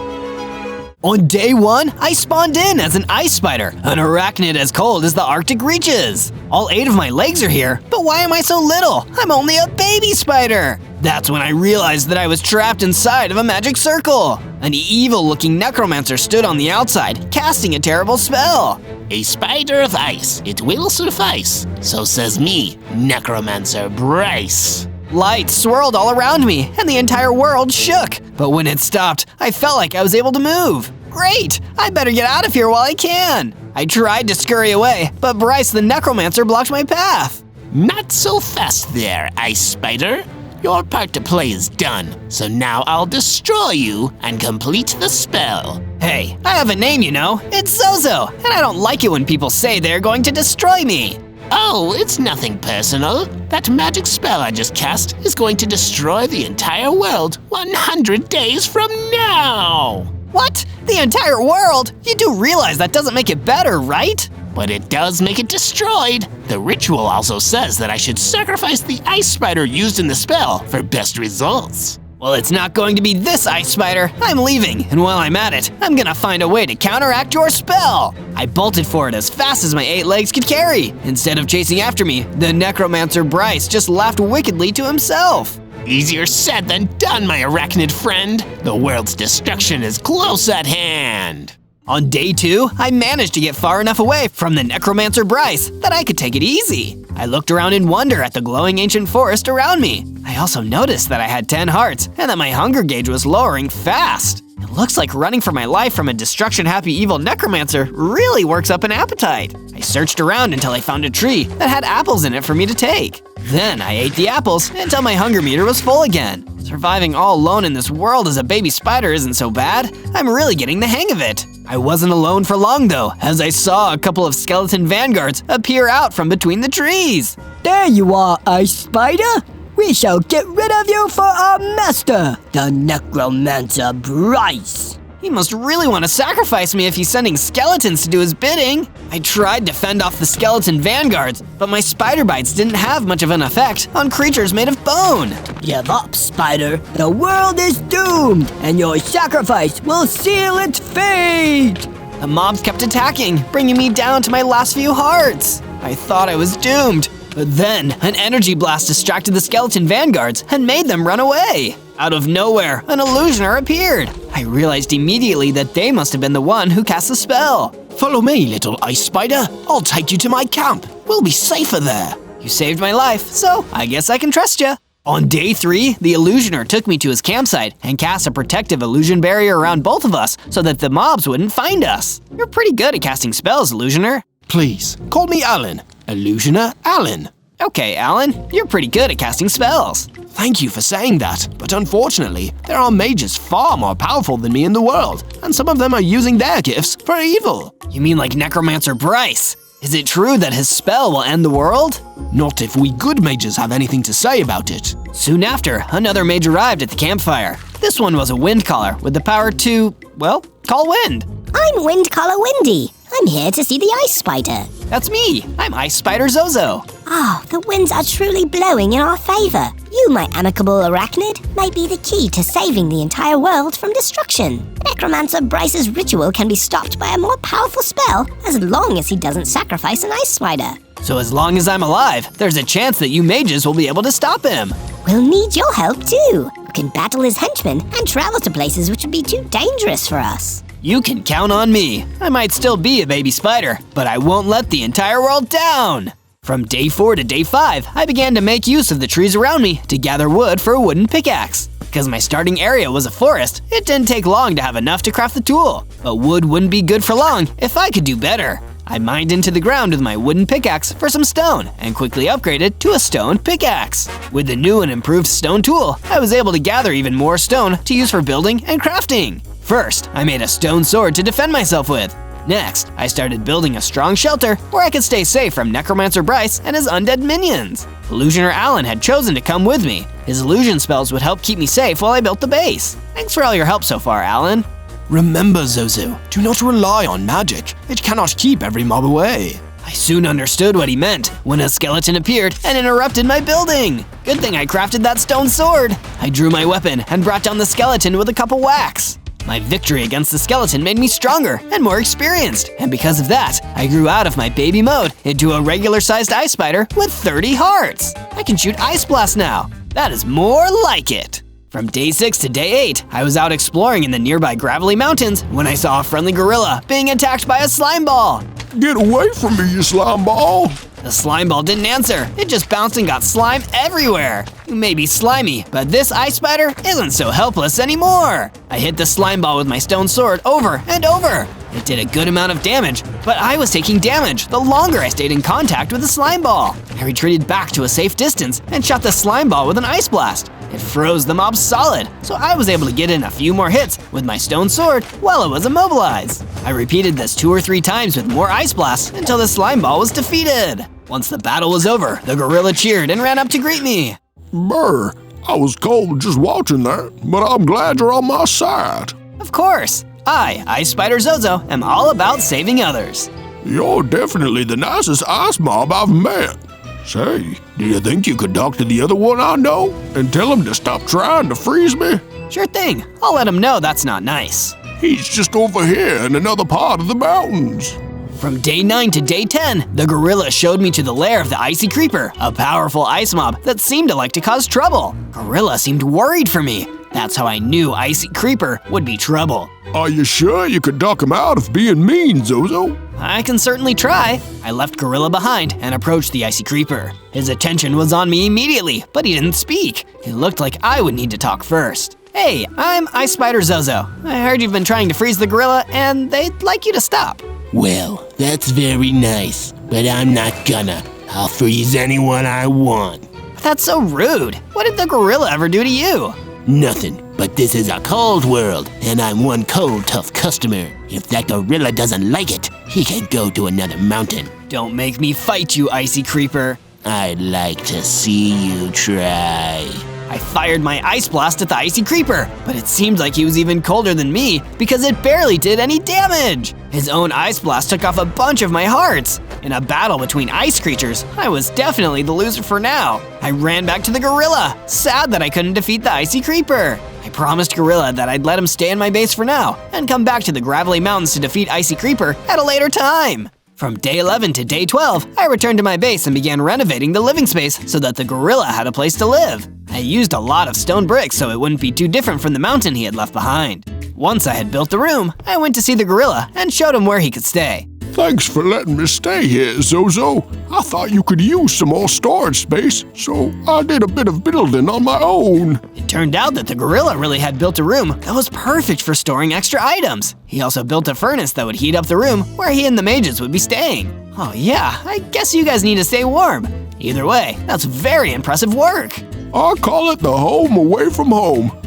On day 1, I spawned in as an ice spider, an arachnid as cold as the Arctic reaches. All 8 of my legs are here, but why am I so little? I'm only a baby spider. That's when I realized that I was trapped inside of a magic circle. An evil-looking necromancer stood on the outside, casting a terrible spell. A spider of ice, it will suffice. So says me, Necromancer Bryce. Light swirled all around me, and the entire world shook. But when it stopped, I felt like I was able to move. Great! I better get out of here while I can! I tried to scurry away, but Bryce the necromancer blocked my path. Not so fast there, Ice Spider. Your part to play is done, so now I'll destroy you and complete the spell. Hey, I have a name, you know. It's Zozo, and I don't like it when people say they're going to destroy me. Oh, it's nothing personal. That magic spell I just cast is going to destroy the entire world 100 days from now. What? The entire world? You do realize that doesn't make it better, right? But it does make it destroyed. The ritual also says that I should sacrifice the ice spider used in the spell for best results. Well, it's not going to be this ice spider. I'm leaving, and while I'm at it, I'm gonna find a way to counteract your spell. I bolted for it as fast as my 8 legs could carry. Instead of chasing after me, the necromancer Bryce just laughed wickedly to himself. Easier said than done, my arachnid friend. The world's destruction is close at hand. On day 2, I managed to get far enough away from the necromancer Bryce that I could take it easy. I looked around in wonder at the glowing ancient forest around me. I also noticed that I had 10 hearts and that my hunger gauge was lowering fast. It looks like running for my life from a destruction-happy evil necromancer really works up an appetite. I searched around until I found a tree that had apples in it for me to take. Then I ate the apples until my hunger meter was full again. Surviving all alone in this world as a baby spider isn't so bad. I'm really getting the hang of it. I wasn't alone for long though, as I saw a couple of skeleton vanguards appear out from between the trees. There you are, Ice Spider. We shall get rid of you for our master, the necromancer Bryce. He must really want to sacrifice me if he's sending skeletons to do his bidding. I tried to fend off the skeleton vanguards, but my spider bites didn't have much of an effect on creatures made of bone. Give up, Spider. The world is doomed, and your sacrifice will seal its fate. The mobs kept attacking, bringing me down to my last few hearts. I thought I was doomed, but then an energy blast distracted the skeleton vanguards and made them run away. Out of nowhere, an illusioner appeared. I realized immediately that they must have been the one who cast the spell. Follow me, little ice spider. I'll take you to my camp. We'll be safer there. You saved my life, so I guess I can trust you. On day 3, the illusioner took me to his campsite and cast a protective illusion barrier around both of us so that the mobs wouldn't find us. You're pretty good at casting spells, illusioner. Please, call me Alan. Illusioner Alan. Okay, Alan, you're pretty good at casting spells. Thank you for saying that, but unfortunately, there are mages far more powerful than me in the world, and some of them are using their gifts for evil. You mean like Necromancer Bryce? Is it true that his spell will end the world? Not if we good mages have anything to say about it. Soon after, another mage arrived at the campfire. This one was a wind caller with the power to, well, call wind. I'm Wind Caller Windy. I'm here to see the ice spider. That's me. I'm Ice Spider Zozo. Oh, the winds are truly blowing in our favor. You, my amicable arachnid, may be the key to saving the entire world from destruction. Necromancer Bryce's ritual can be stopped by a more powerful spell as long as he doesn't sacrifice an ice spider. So as long as I'm alive, there's a chance that you mages will be able to stop him. We'll need your help too. We can battle his henchmen and travel to places which would be too dangerous for us. You can count on me. I might still be a baby spider, but I won't let the entire world down. From day 4 to day 5, I began to make use of the trees around me to gather wood for a wooden pickaxe. Because my starting area was a forest, it didn't take long to have enough to craft the tool. But wood wouldn't be good for long if I could do better. I mined into the ground with my wooden pickaxe for some stone and quickly upgraded to a stone pickaxe. With the new and improved stone tool, I was able to gather even more stone to use for building and crafting. First, I made a stone sword to defend myself with. Next, I started building a strong shelter where I could stay safe from Necromancer Bryce and his undead minions. Illusioner Alan had chosen to come with me. His illusion spells would help keep me safe while I built the base. Thanks for all your help so far, Alan. Remember, Zozo, do not rely on magic. It cannot keep every mob away. I soon understood what he meant when a skeleton appeared and interrupted my building. Good thing I crafted that stone sword. I drew my weapon and brought down the skeleton with a couple whacks. My victory against the skeleton made me stronger and more experienced, and because of that, I grew out of my baby mode into a regular-sized ice spider with 30 hearts. I can shoot ice blasts now. That is more like it. From day 6 to day 8, I was out exploring in the nearby gravelly mountains when I saw a friendly gorilla being attacked by a slime ball. Get away from me, you slime ball! The slime ball didn't answer. It just bounced and got slime everywhere. You may be slimy, but this ice spider isn't so helpless anymore. I hit the slime ball with my stone sword over and over. It did a good amount of damage, but I was taking damage the longer I stayed in contact with the slime ball. I retreated back to a safe distance and shot the slime ball with an ice blast. It froze the mob solid, so I was able to get in a few more hits with my stone sword while it was immobilized. I repeated this 2 or 3 times with more ice blasts until the slime ball was defeated. Once the battle was over, the gorilla cheered and ran up to greet me. Brr, I was cold just watching that, but I'm glad you're on my side. Of course, I, Ice Spider Zozo, am all about saving others. You're definitely the nicest ice mob I've met. Say, do you think you could talk to the other one I know and tell him to stop trying to freeze me? Sure thing, I'll let him know that's not nice. He's just over here in another part of the mountains. From day 9 to day 10, the gorilla showed me to the lair of the Icy Creeper, a powerful ice mob that seemed to like to cause trouble. Gorilla seemed worried for me. That's how I knew Icy Creeper would be trouble. Are you sure you could talk him out of being mean, Zozo? I can certainly try. I left Gorilla behind and approached the Icy Creeper. His attention was on me immediately, but he didn't speak. It looked like I would need to talk first. Hey, I'm Ice Spider Zozo. I heard you've been trying to freeze the gorilla and they'd like you to stop. Well, that's very nice, but I'm not gonna. I'll freeze anyone I want. That's so rude. What did the gorilla ever do to you? Nothing, but this is a cold world, and I'm one cold, tough customer. If that gorilla doesn't like it, he can go to another mountain. Don't make me fight you, Icy Creeper. I'd like to see you try. I fired my ice blast at the Icy Creeper, but it seemed like he was even colder than me because it barely did any damage. His own ice blast took off a bunch of my hearts. In a battle between ice creatures, I was definitely the loser for now. I ran back to the gorilla, sad that I couldn't defeat the Icy Creeper. I promised Gorilla that I'd let him stay in my base for now and come back to the gravelly mountains to defeat Icy Creeper at a later time. From day 11 to day 12, I returned to my base and began renovating the living space so that the gorilla had a place to live. I used a lot of stone bricks so it wouldn't be too different from the mountain he had left behind. Once I had built the room, I went to see the gorilla and showed him where he could stay. Thanks for letting me stay here, Zozo. I thought you could use some more storage space, so I did a bit of building on my own. It turned out that the gorilla really had built a room that was perfect for storing extra items. He also built a furnace that would heat up the room where he and the mages would be staying. Oh yeah, I guess you guys need to stay warm. Either way, that's very impressive work. I call it the home away from home.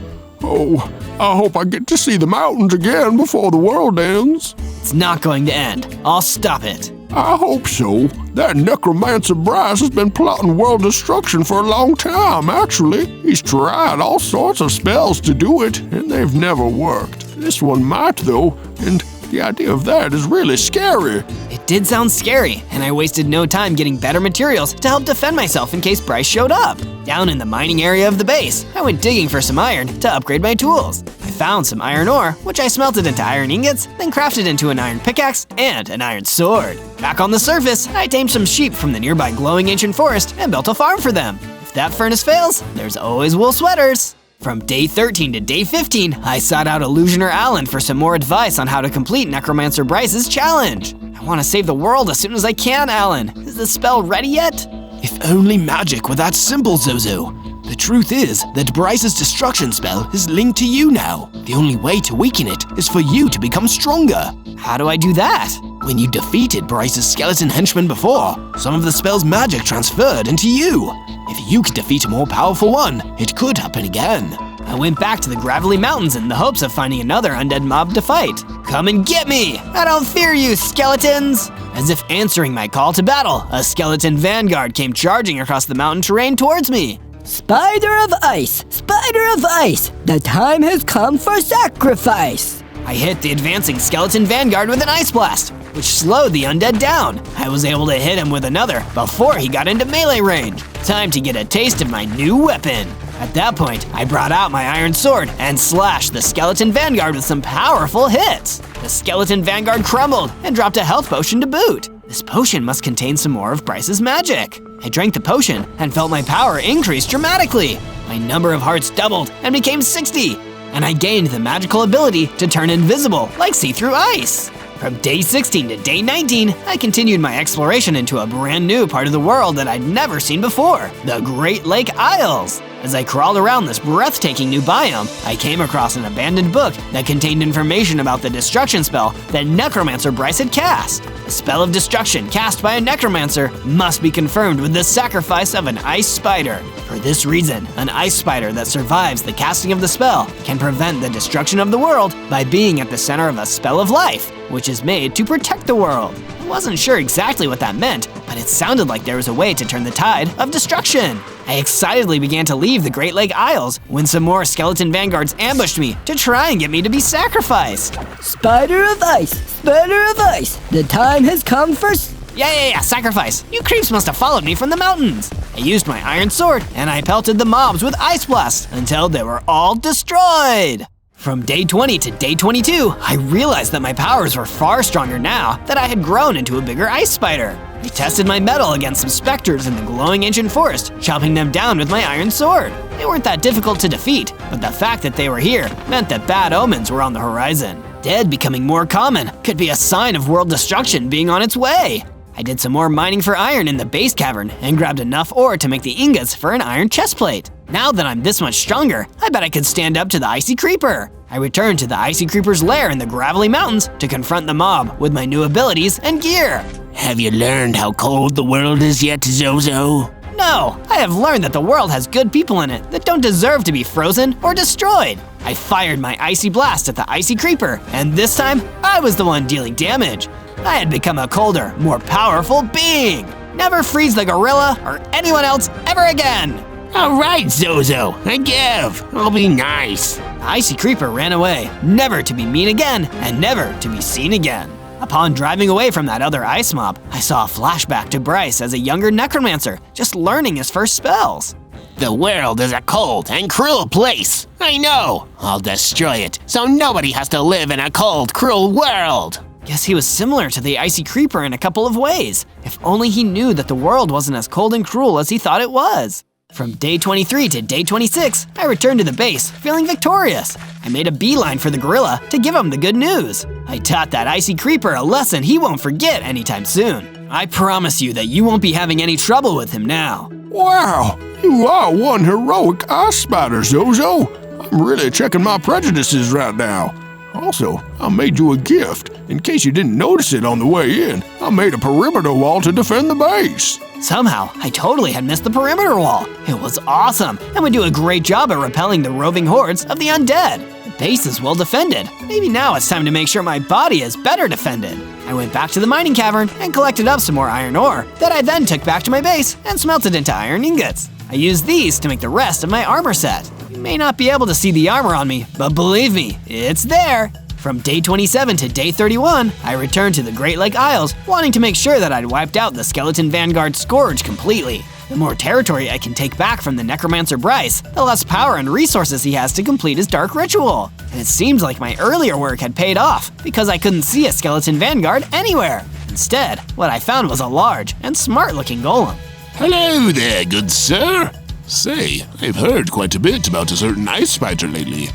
Oh, I hope I get to see the mountains again before the world ends. It's not going to end. I'll stop it. I hope so. That necromancer Bryce has been plotting world destruction for a long time, actually. He's tried all sorts of spells to do it, and they've never worked. This one might, though, and the idea of that is really scary. It did sound scary, and I wasted no time getting better materials to help defend myself in case Bryce showed up. Down in the mining area of the base, I went digging for some iron to upgrade my tools. I found some iron ore, which I smelted into iron ingots, then crafted into an iron pickaxe and an iron sword. Back on the surface, I tamed some sheep from the nearby glowing ancient forest and built a farm for them. If that furnace fails, there's always wool sweaters. From day 13 to day 15, I sought out Illusioner Alan for some more advice on how to complete Necromancer Bryce's challenge. I want to save the world as soon as I can, Alan. Is the spell ready yet? If only magic were that simple, Zozo. The truth is that Bryce's destruction spell is linked to you now. The only way to weaken it is for you to become stronger. How do I do that? When you defeated Bryce's skeleton henchman before, some of the spell's magic transferred into you. If you could defeat a more powerful one, it could happen again. I went back to the Gravelly Mountains in the hopes of finding another undead mob to fight. Come and get me! I don't fear you, skeletons! As if answering my call to battle, a skeleton vanguard came charging across the mountain terrain towards me. Spider of Ice! Spider of Ice! The time has come for sacrifice! I hit the advancing skeleton vanguard with an ice blast, which slowed the undead down. I was able to hit him with another before he got into melee range. Time to get a taste of my new weapon. At that point, I brought out my iron sword and slashed the skeleton vanguard with some powerful hits. The skeleton vanguard crumbled and dropped a health potion to boot. This potion must contain some more of Bryce's magic. I drank the potion and felt my power increase dramatically. My number of hearts doubled and became 60. And I gained the magical ability to turn invisible like see-through ice. From day 16 to day 19, I continued my exploration into a brand new part of the world that I'd never seen before, the Great Lake Isles. As I crawled around this breathtaking new biome, I came across an abandoned book that contained information about the destruction spell that Necromancer Bryce had cast. A spell of destruction cast by a necromancer must be confirmed with the sacrifice of an ice spider. For this reason, an ice spider that survives the casting of the spell can prevent the destruction of the world by being at the center of a spell of life, which is made to protect the world. I wasn't sure exactly what that meant, but it sounded like there was a way to turn the tide of destruction. I excitedly began to leave the Great Lake Isles when some more skeleton vanguards ambushed me to try and get me to be sacrificed. Spider of ice, spider of ice, the time has come for Yeah, sacrifice. You creeps must have followed me from the mountains. I used my iron sword and I pelted the mobs with ice blasts until they were all destroyed. From day 20 to day 22, I realized that my powers were far stronger now that I had grown into a bigger ice spider. I tested my metal against some specters in the glowing ancient forest, chopping them down with my iron sword. They weren't that difficult to defeat, but the fact that they were here meant that bad omens were on the horizon. Dead becoming more common could be a sign of world destruction being on its way. I did some more mining for iron in the base cavern and grabbed enough ore to make the ingots for an iron chestplate. Now that I'm this much stronger, I bet I could stand up to the icy creeper. I returned to the icy creeper's lair in the gravelly mountains to confront the mob with my new abilities and gear. Have you learned how cold the world is yet, Zozo? No, I have learned that the world has good people in it that don't deserve to be frozen or destroyed. I fired my icy blast at the icy creeper, and this time, I was the one dealing damage. I had become a colder, more powerful being. Never freeze the gorilla or anyone else ever again. All right, Zozo, I give. I'll be nice. The icy creeper ran away, never to be mean again and never to be seen again. Upon driving away from that other ice mob, I saw a flashback to Bryce as a younger necromancer, just learning his first spells. The world is a cold and cruel place. I know. I'll destroy it so nobody has to live in a cold, cruel world. Guess he was similar to the icy creeper in a couple of ways. If only he knew that the world wasn't as cold and cruel as he thought it was. From day 23 to day 26, I returned to the base, feeling victorious. I made a beeline for the gorilla to give him the good news. I taught that icy creeper a lesson he won't forget anytime soon. I promise you that you won't be having any trouble with him now. Wow, you are one heroic ice spider, Zozo. I'm really checking my prejudices right now. Also, I made you a gift. In case you didn't notice it on the way in, I made a perimeter wall to defend the base. Somehow, I totally had missed the perimeter wall. It was awesome and would do a great job at repelling the roving hordes of the undead. The base is well defended. Maybe now it's time to make sure my body is better defended. I went back to the mining cavern and collected up some more iron ore that I then took back to my base and smelted into iron ingots. I used these to make the rest of my armor set. You may not be able to see the armor on me, but believe me, it's there. From day 27 to day 31, I returned to the Great Lake Isles, wanting to make sure that I'd wiped out the Skeleton Vanguard Scourge completely. The more territory I can take back from the Necromancer Bryce, the less power and resources he has to complete his dark ritual. And it seems like my earlier work had paid off, because I couldn't see a Skeleton Vanguard anywhere. Instead, what I found was a large and smart-looking golem. Hello there, good sir. Say, I've heard quite a bit about a certain ice spider lately.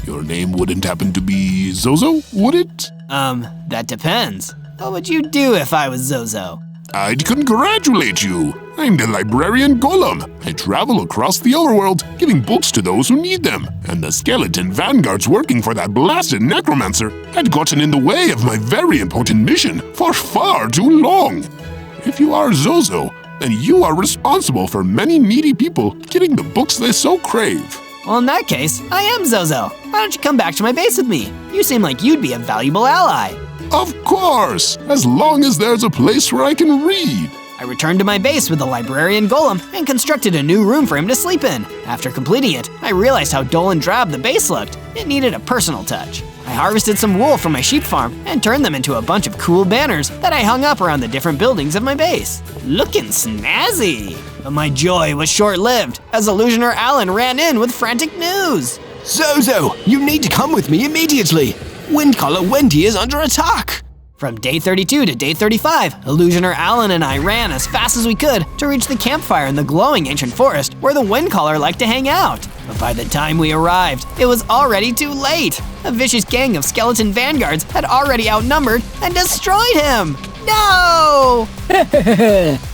Your name wouldn't happen to be Zozo, would it? That depends. What would you do if I was Zozo? I'd congratulate you. I'm the librarian Golem. I travel across the overworld, giving books to those who need them. And the skeleton vanguards working for that blasted necromancer had gotten in the way of my very important mission for far too long. If you are Zozo, then you are responsible for many needy people getting the books they so crave. Well, in that case, I am Zozo. Why don't you come back to my base with me? You seem like you'd be a valuable ally. Of course, as long as there's a place where I can read. I returned to my base with the librarian golem and constructed a new room for him to sleep in. After completing it, I realized how dull and drab the base looked. It needed a personal touch. I harvested some wool from my sheep farm and turned them into a bunch of cool banners that I hung up around the different buildings of my base. Looking snazzy! But my joy was short-lived as Illusioner Alan ran in with frantic news. Zozo, you need to come with me immediately. Windcaller Wendy is under attack. From day 32 to day 35, Illusioner Alan and I ran as fast as we could to reach the campfire in the glowing ancient forest where the Windcaller liked to hang out. But by the time we arrived, it was already too late. A vicious gang of skeleton vanguards had already outnumbered and destroyed him. No!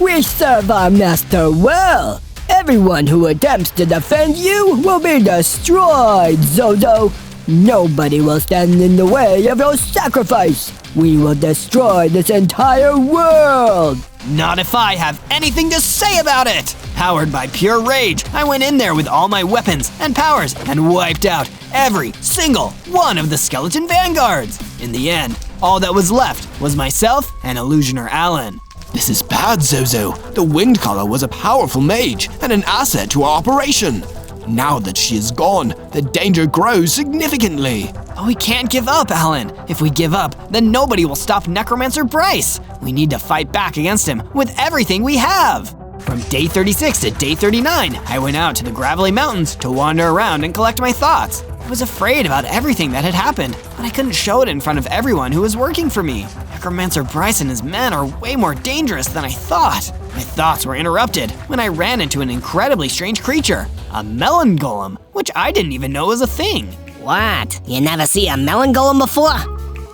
We serve our master well. Everyone who attempts to defend you will be destroyed, Zozo. Nobody will stand in the way of your sacrifice. We will destroy this entire world. Not if I have anything to say about it! Powered by pure rage, I went in there with all my weapons and powers and wiped out every single one of the skeleton vanguards. In the end, all that was left was myself and Illusioner Alan. This is bad, Zozo. The Windcaller was a powerful mage and an asset to our operation. Now that she is gone, the danger grows significantly. But we can't give up, Alan. If we give up, then nobody will stop Necromancer Bryce. We need to fight back against him with everything we have. From day 36 to day 39, I went out to the Gravelly Mountains to wander around and collect my thoughts. I was afraid about everything that had happened, but I couldn't show it in front of everyone who was working for me. Necromancer Bryce and his men are way more dangerous than I thought. My thoughts were interrupted when I ran into an incredibly strange creature, a melon golem, which I didn't even know was a thing. What? You never see a melon golem before?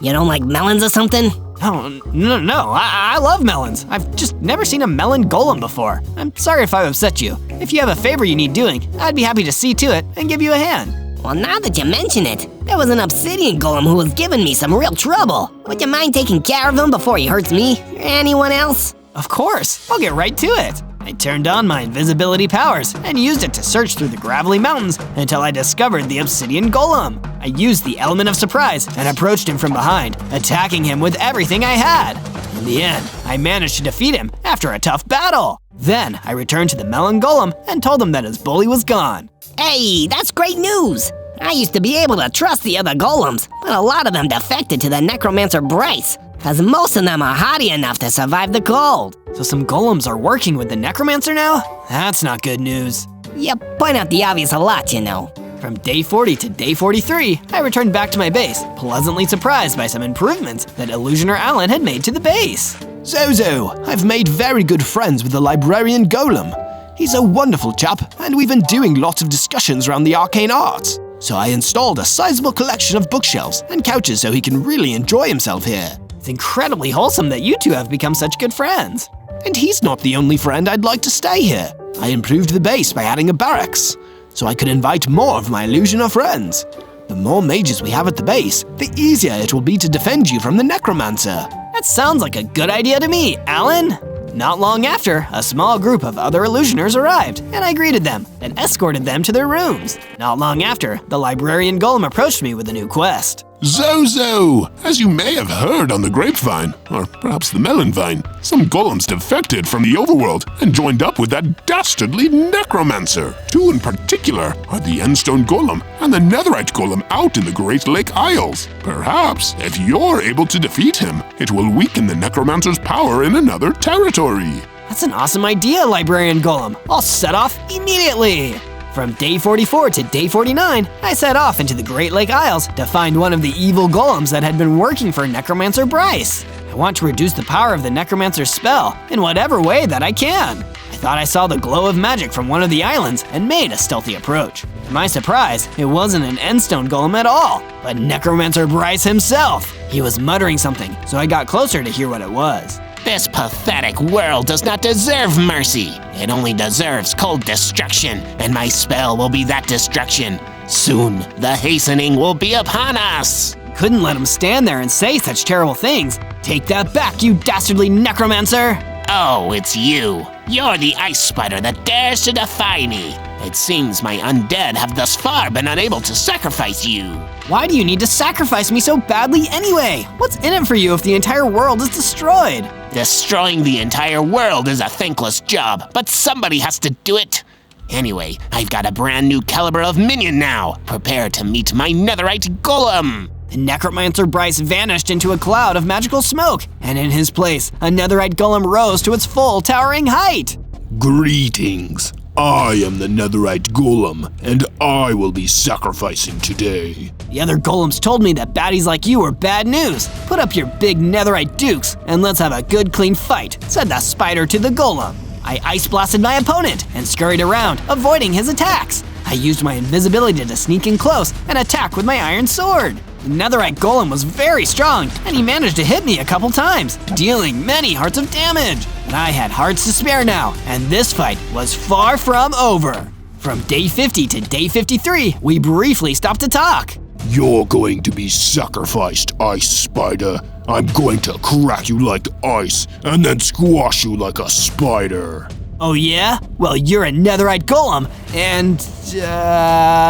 You don't like melons or something? No, I love melons. I've just never seen a melon golem before. I'm sorry if I've upset you. If you have a favor you need doing, I'd be happy to see to it and give you a hand. Well, now that you mention it, there was an obsidian golem who was giving me some real trouble. Would you mind taking care of him before he hurts me or anyone else? Of course, I'll get right to it. I turned on my invisibility powers and used it to search through the Gravelly Mountains until I discovered the obsidian golem. I used the element of surprise and approached him from behind, attacking him with everything I had. In the end, I managed to defeat him after a tough battle. Then I returned to the melon golem and told him that his bully was gone. Hey, that's great news! I used to be able to trust the other golems, but a lot of them defected to the Necromancer Bryce, cause most of them are hardy enough to survive the cold. So some golems are working with the Necromancer now? That's not good news. You point out the obvious a lot, you know. From day 40 to day 43, I returned back to my base, pleasantly surprised by some improvements that Illusioner Alan had made to the base. Zozo, I've made very good friends with the librarian golem. He's a wonderful chap, and we've been doing lots of discussions around the arcane arts. So I installed a sizable collection of bookshelves and couches so he can really enjoy himself here. It's incredibly wholesome that you two have become such good friends. And he's not the only friend I'd like to stay here. I improved the base by adding a barracks, so I could invite more of my Illusioner friends. The more mages we have at the base, the easier it will be to defend you from the Necromancer. That sounds like a good idea to me, Alan. Not long after, a small group of other Illusioners arrived, and I greeted them and escorted them to their rooms. Not long after, the librarian golem approached me with a new quest. Zozo! As you may have heard on the grapevine, or perhaps the melon vine, some golems defected from the overworld and joined up with that dastardly necromancer. Two in particular are the Endstone Golem and the Netherite Golem out in the Great Lake Isles. Perhaps, if you're able to defeat him, it will weaken the necromancer's power in another territory. That's an awesome idea, librarian golem. I'll set off immediately. From day 44 to day 49, I set off into the Great Lake Isles to find one of the evil golems that had been working for Necromancer Bryce. I want to reduce the power of the Necromancer's spell in whatever way that I can. I thought I saw the glow of magic from one of the islands and made a stealthy approach. To my surprise, it wasn't an Endstone Golem at all, but Necromancer Bryce himself. He was muttering something, so I got closer to hear what it was. This pathetic world does not deserve mercy. It only deserves cold destruction, and my spell will be that destruction. Soon, the hastening will be upon us. Couldn't let him stand there and say such terrible things. Take that back, you dastardly necromancer! Oh, it's you. You're the ice spider that dares to defy me. It seems my undead have thus far been unable to sacrifice you. Why do you need to sacrifice me so badly anyway? What's in it for you if the entire world is destroyed? Destroying the entire world is a thankless job, but somebody has to do it. Anyway, I've got a brand new caliber of minion now. Prepare to meet my netherite golem. The Necromancer Bryce vanished into a cloud of magical smoke, and in his place, a netherite golem rose to its full towering height. Greetings. I am the netherite golem, and I will be sacrificing today. The other golems told me that baddies like you were bad news. Put up your big netherite dukes, and let's have a good clean fight, said the spider to the golem. I ice blasted my opponent and scurried around, avoiding his attacks. I used my invisibility to sneak in close and attack with my iron sword. The netherite golem was very strong, and he managed to hit me a couple times, dealing many hearts of damage. But I had hearts to spare now, and this fight was far from over. From day 50 to day 53, we briefly stopped to talk. You're going to be sacrificed, Ice Spider. I'm going to crack you like ice, and then squash you like a spider. Oh yeah? Well, you're a netherite golem, and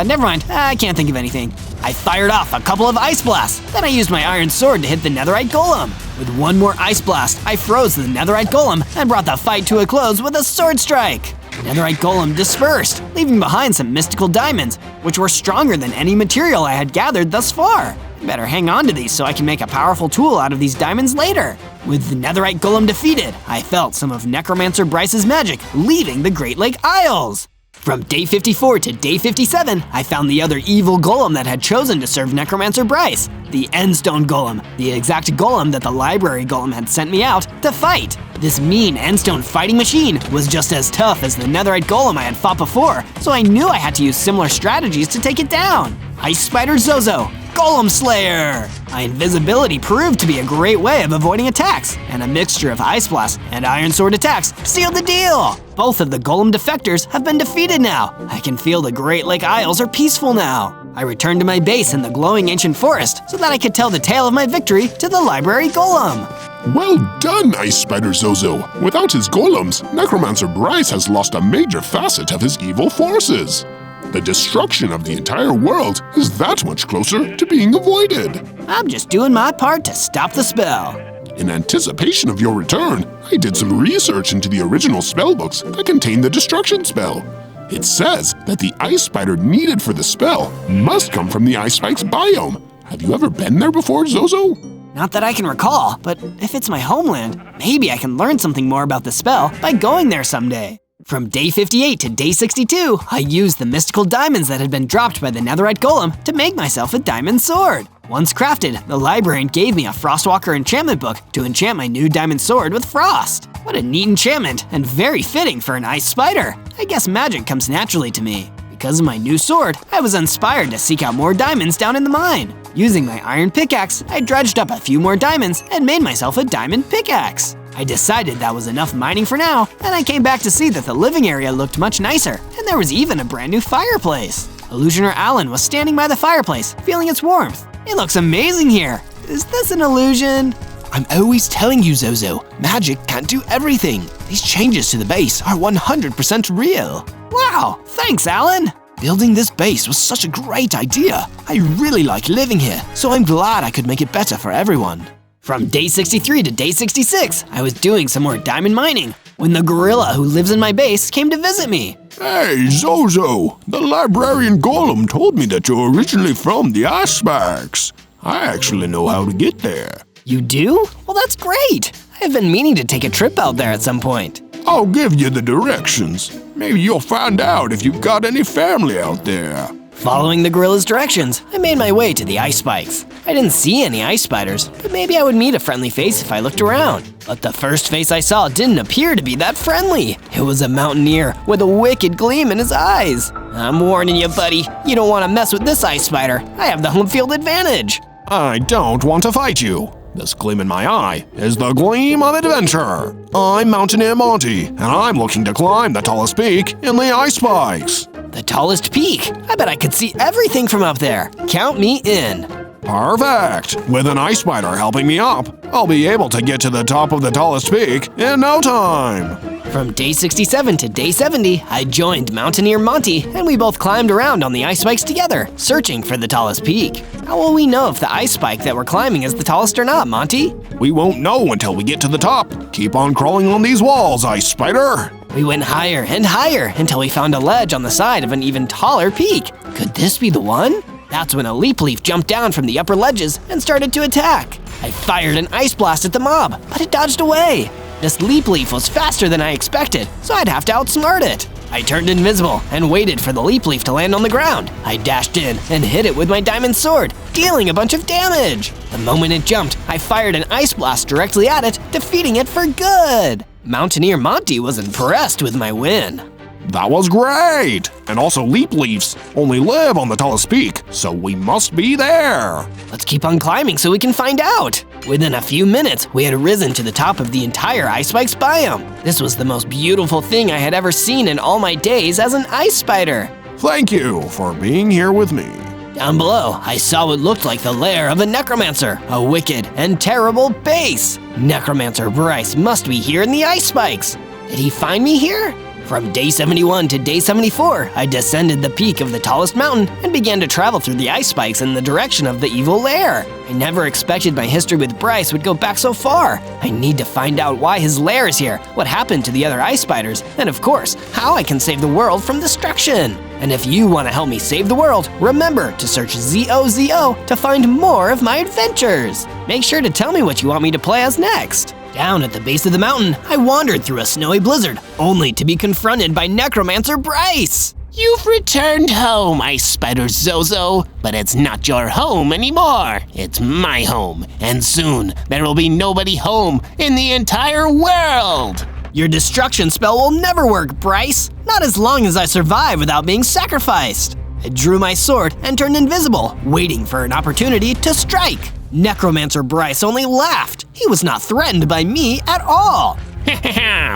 never mind, I can't think of anything. I fired off a couple of ice blasts, then I used my iron sword to hit the netherite golem. With one more ice blast, I froze the netherite golem and brought the fight to a close with a sword strike. The netherite golem dispersed, leaving behind some mystical diamonds, which were stronger than any material I had gathered thus far. I better hang on to these so I can make a powerful tool out of these diamonds later. With the netherite golem defeated, I felt some of Necromancer Bryce's magic leaving the Great Lake Isles. From day 54 to day 57, I found the other evil golem that had chosen to serve Necromancer Bryce, the Endstone Golem, the exact golem that the library golem had sent me out to fight. This mean Endstone fighting machine was just as tough as the netherite golem I had fought before, so I knew I had to use similar strategies to take it down. Ice Spider Zozo, Golem Slayer! My invisibility proved to be a great way of avoiding attacks, and a mixture of Ice Blast and Iron Sword attacks sealed the deal! Both of the Golem defectors have been defeated now. I can feel the Great Lake Isles are peaceful now. I returned to my base in the glowing ancient forest so that I could tell the tale of my victory to the library golem. Well done, Ice Spider Zozo. Without his golems, Necromancer Bryce has lost a major facet of his evil forces. The destruction of the entire world is that much closer to being avoided. I'm just doing my part to stop the spell. In anticipation of your return, I did some research into the original spellbooks that contain the destruction spell. It says that the ice spider needed for the spell must come from the Ice Spikes biome. Have you ever been there before, Zozo? Not that I can recall, but if it's my homeland, maybe I can learn something more about the spell by going there someday. From day 58 to day 62, I used the mystical diamonds that had been dropped by the netherite golem to make myself a diamond sword. Once crafted, the librarian gave me a Frostwalker enchantment book to enchant my new diamond sword with frost. What a neat enchantment, and very fitting for an ice spider. I guess magic comes naturally to me. Because of my new sword, I was inspired to seek out more diamonds down in the mine. Using my iron pickaxe, I dredged up a few more diamonds and made myself a diamond pickaxe. I decided that was enough mining for now, and I came back to see that the living area looked much nicer, and there was even a brand new fireplace. Illusioner Alan was standing by the fireplace, feeling its warmth. It looks amazing here. Is this an illusion? I'm always telling you, Zozo, magic can't do everything. These changes to the base are 100% real. Wow, thanks, Alan. Building this base was such a great idea. I really like living here, so I'm glad I could make it better for everyone. From day 63 to day 66, I was doing some more diamond mining when the gorilla who lives in my base came to visit me. Hey, Zozo! The librarian golem told me that you're originally from the Ice Spikes. I actually know how to get there. You do? Well, that's great. I've been meaning to take a trip out there at some point. I'll give you the directions. Maybe you'll find out if you've got any family out there. Following the gorilla's directions, I made my way to the ice spikes. I didn't see any ice spiders, but maybe I would meet a friendly face if I looked around. But the first face I saw didn't appear to be that friendly. It was a mountaineer with a wicked gleam in his eyes. I'm warning you, buddy. You don't want to mess with this ice spider. I have the home field advantage. I don't want to fight you. This gleam in my eye is the gleam of adventure. I'm Mountaineer Monty, and I'm looking to climb the tallest peak in the Ice Spikes. The tallest peak? I bet I could see everything from up there. Count me in. Perfect! With an ice spider helping me up, I'll be able to get to the top of the tallest peak in no time. From day 67 to day 70, I joined Mountaineer Monty, and we both climbed around on the ice spikes together, searching for the tallest peak. How will we know if the ice spike that we're climbing is the tallest or not, Monty? We won't know until we get to the top. Keep on crawling on these walls, Ice Spider. We went higher and higher until we found a ledge on the side of an even taller peak. Could this be the one? That's when a leap leaf jumped down from the upper ledges and started to attack. I fired an ice blast at the mob, but it dodged away. This leap leaf was faster than I expected, so I'd have to outsmart it. I turned invisible and waited for the leap leaf to land on the ground. I dashed in and hit it with my diamond sword, dealing a bunch of damage. The moment it jumped, I fired an ice blast directly at it, defeating it for good. Mountaineer Monty was impressed with my win. That was great! And also leap leaves only live on the tallest peak, so we must be there! Let's keep on climbing so we can find out. Within a few minutes, we had risen to the top of the entire Ice Spikes biome. This was the most beautiful thing I had ever seen in all my days as an ice spider. Thank you for being here with me. Down below, I saw what looked like the lair of a necromancer, a wicked and terrible base. Necromancer Bryce must be here in the Ice Spikes. Did he find me here? From day 71 to day 74, I descended the peak of the tallest mountain and began to travel through the ice spikes in the direction of the evil lair. I never expected my history with Bryce would go back so far. I need to find out why his lair is here, what happened to the other ice spiders, and of course, how I can save the world from destruction. And if you want to help me save the world, remember to search Zozo to find more of my adventures. Make sure to tell me what you want me to play as next. Down at the base of the mountain, I wandered through a snowy blizzard, only to be confronted by Necromancer Bryce. You've returned home, Ice Spider Zozo, but it's not your home anymore. It's my home, and soon there will be nobody home in the entire world. Your destruction spell will never work, Bryce. Not as long as I survive without being sacrificed. I drew my sword and turned invisible, waiting for an opportunity to strike. Necromancer Bryce only laughed. He was not threatened by me at all.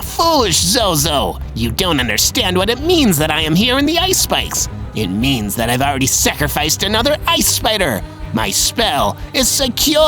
Foolish Zozo! You don't understand what it means that I am here in the Ice Spikes. It means that I've already sacrificed another ice spider. My spell is secure.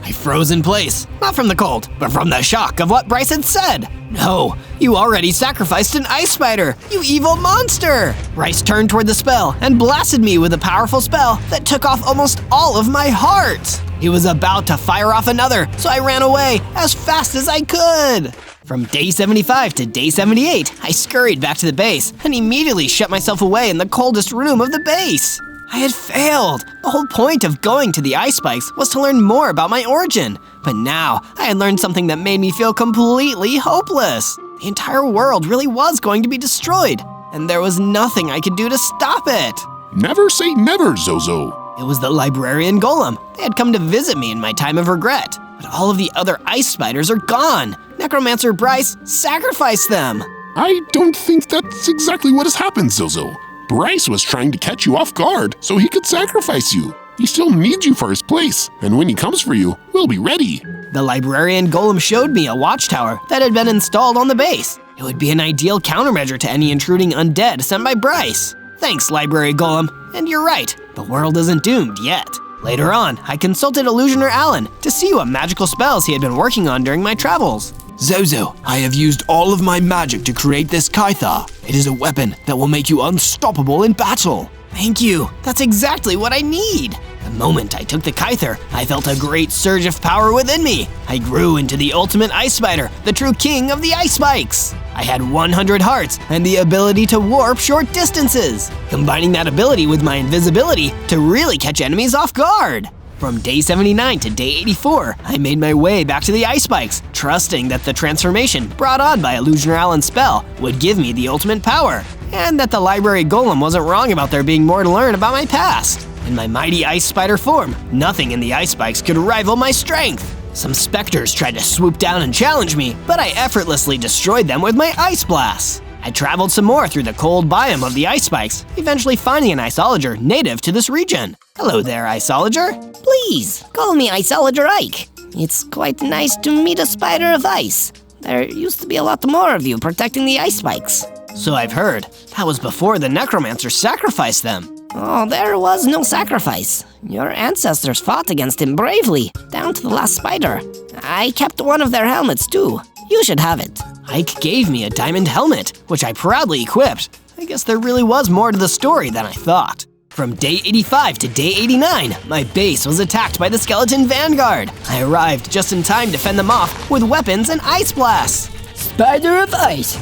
I froze in place, not from the cold, but from the shock of what Bryce had said. No, you already sacrificed an ice spider, you evil monster! Bryce turned toward the spell and blasted me with a powerful spell that took off almost all of my heart. He was about to fire off another, so I ran away as fast as I could. From day 75 to day 78, I scurried back to the base and immediately shut myself away in the coldest room of the base. I had failed. The whole point of going to the Ice Spikes was to learn more about my origin. But now, I had learned something that made me feel completely hopeless. The entire world really was going to be destroyed, and there was nothing I could do to stop it. Never say never, Zozo. It was the librarian golem. They had come to visit me in my time of regret. But all of the other ice spiders are gone. Necromancer Bryce sacrificed them. I don't think that's exactly what has happened, Zozo. Bryce was trying to catch you off guard so he could sacrifice you. He still needs you for his place, and when he comes for you, we'll be ready. The librarian golem showed me a watchtower that had been installed on the base. It would be an ideal countermeasure to any intruding undead sent by Bryce. Thanks, library golem. And you're right, the world isn't doomed yet. Later on, I consulted Illusioner Alan to see what magical spells he had been working on during my travels. Zozo, I have used all of my magic to create this Kaitha. It is a weapon that will make you unstoppable in battle. Thank you. That's exactly what I need. The moment I took the Kyther, I felt a great surge of power within me. I grew into the ultimate ice spider, the true king of the ice spikes. I had 100 hearts and the ability to warp short distances, combining that ability with my invisibility to really catch enemies off guard. From day 79 to day 84, I made my way back to the ice spikes, trusting that the transformation brought on by Illusioner Alan's spell would give me the ultimate power, and that the library golem wasn't wrong about there being more to learn about my past. In my mighty ice spider form, nothing in the ice spikes could rival my strength. Some specters tried to swoop down and challenge me, but I effortlessly destroyed them with my ice blasts. I traveled some more through the cold biome of the ice spikes, eventually finding an Iceologer native to this region. Hello there, Iceologer. Please, call me Iceologer Ike. It's quite nice to meet a spider of ice. There used to be a lot more of you protecting the ice spikes. So I've heard. That was before the necromancer sacrificed them. Oh, there was no sacrifice. Your ancestors fought against him bravely, down to the last spider. I kept one of their helmets too. You should have it. Ike gave me a diamond helmet, which I proudly equipped. I guess there really was more to the story than I thought. From day 85 to day 89, my base was attacked by the skeleton vanguard. I arrived just in time to fend them off with weapons and ice blasts. Spider of ice,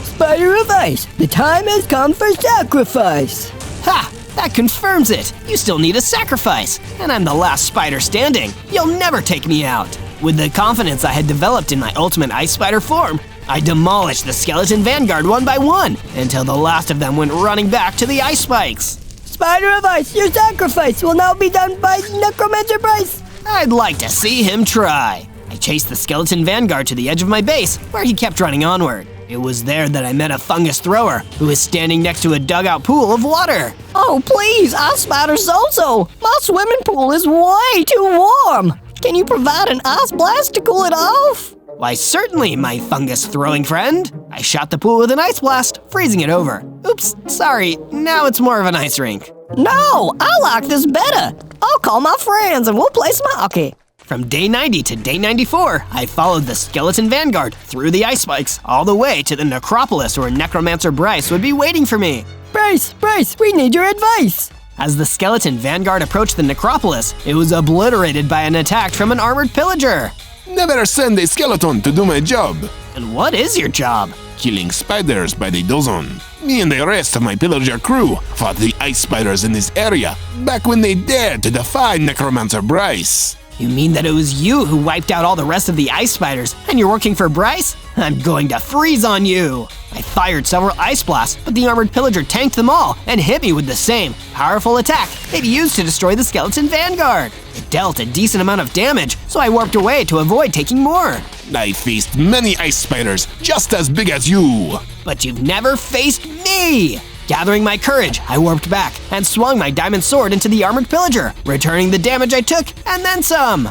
the time has come for sacrifice. Ha! That confirms it! You still need a sacrifice, and I'm the last spider standing. You'll never take me out. With the confidence I had developed in my ultimate ice spider form, I demolished the skeleton vanguard one by one until the last of them went running back to the ice spikes. Spider of Ice, your sacrifice will now be done by Necromancer Bryce. I'd like to see him try. I chased the skeleton vanguard to the edge of my base, where he kept running onward. It was there that I met a fungus thrower, who was standing next to a dugout pool of water. Oh, please, Ice Spider Zozo. My swimming pool is way too warm. Can you provide an ice blast to cool it off? Why, certainly, my fungus-throwing friend. I shot the pool with an ice blast, freezing it over. Oops, sorry, now it's more of an ice rink. No, I like this better. I'll call my friends and we'll play some hockey. From day 90 to day 94, I followed the skeleton vanguard through the ice spikes all the way to the necropolis where Necromancer Bryce would be waiting for me. Bryce, we need your advice. As the skeleton vanguard approached the necropolis, it was obliterated by an attack from an armored pillager. Never send a skeleton to do my job. And what is your job? Killing spiders by the dozen. Me and the rest of my pillager crew fought the ice spiders in this area back when they dared to defy Necromancer Bryce. You mean that it was you who wiped out all the rest of the ice spiders, and you're working for Bryce? I'm going to freeze on you! I fired several ice blasts, but the armored pillager tanked them all and hit me with the same powerful attack it used to destroy the skeleton vanguard. It dealt a decent amount of damage, so I warped away to avoid taking more. I faced many ice spiders just as big as you. But you've never faced me! Gathering my courage, I warped back and swung my diamond sword into the armored pillager, returning the damage I took and then some.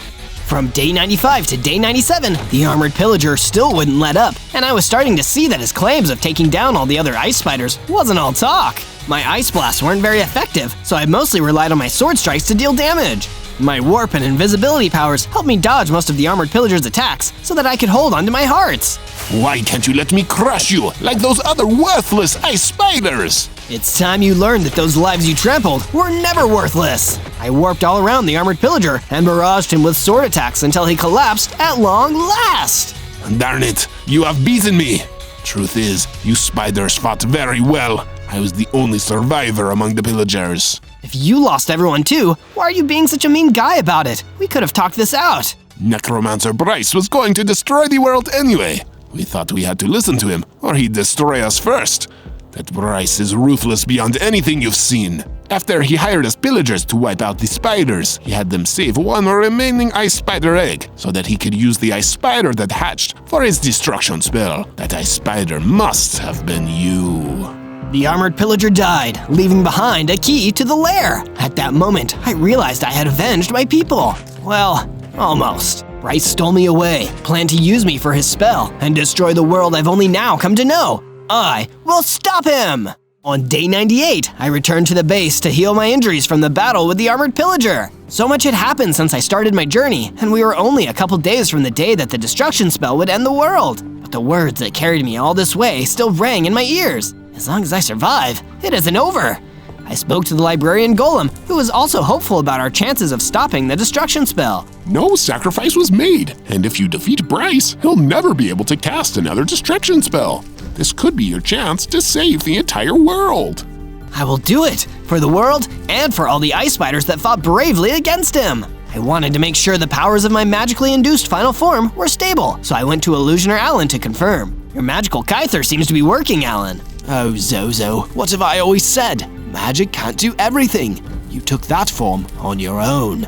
From day 95 to day 97, the armored pillager still wouldn't let up, and I was starting to see that his claims of taking down all the other ice spiders wasn't all talk. My ice blasts weren't very effective, so I mostly relied on my sword strikes to deal damage. My warp and invisibility powers helped me dodge most of the armored pillager's attacks so that I could hold onto my hearts. Why can't you let me crush you like those other worthless ice spiders? It's time you learned that those lives you trampled were never worthless. I warped all around the armored pillager and barraged him with sword attacks until he collapsed at long last. Darn it, you have beaten me. Truth is, you spiders fought very well. I was the only survivor among the pillagers. If you lost everyone too, why are you being such a mean guy about it? We could have talked this out. Necromancer Bryce was going to destroy the world anyway. We thought we had to listen to him, or he'd destroy us first. That Bryce is ruthless beyond anything you've seen. After he hired his pillagers to wipe out the spiders, he had them save one remaining ice spider egg so that he could use the ice spider that hatched for his destruction spell. That ice spider must have been you. The armored pillager died, leaving behind a key to the lair. At that moment, I realized I had avenged my people. Well, almost. Bryce stole me away, planned to use me for his spell, and destroy the world I've only now come to know. I will stop him! On day 98, I returned to the base to heal my injuries from the battle with the armored pillager. So much had happened since I started my journey, and we were only a couple days from the day that the destruction spell would end the world. But the words that carried me all this way still rang in my ears. As long as I survive, it isn't over. I spoke to the librarian Golem, who was also hopeful about our chances of stopping the destruction spell. No sacrifice was made, and if you defeat Bryce, he'll never be able to cast another destruction spell. This could be your chance to save the entire world. I will do it, for the world and for all the ice spiders that fought bravely against him. I wanted to make sure the powers of my magically induced final form were stable, so I went to Illusioner Alan to confirm. Your magical Kyther seems to be working, Alan. Oh, Zozo, what have I always said? Magic can't do everything. You took that form on your own.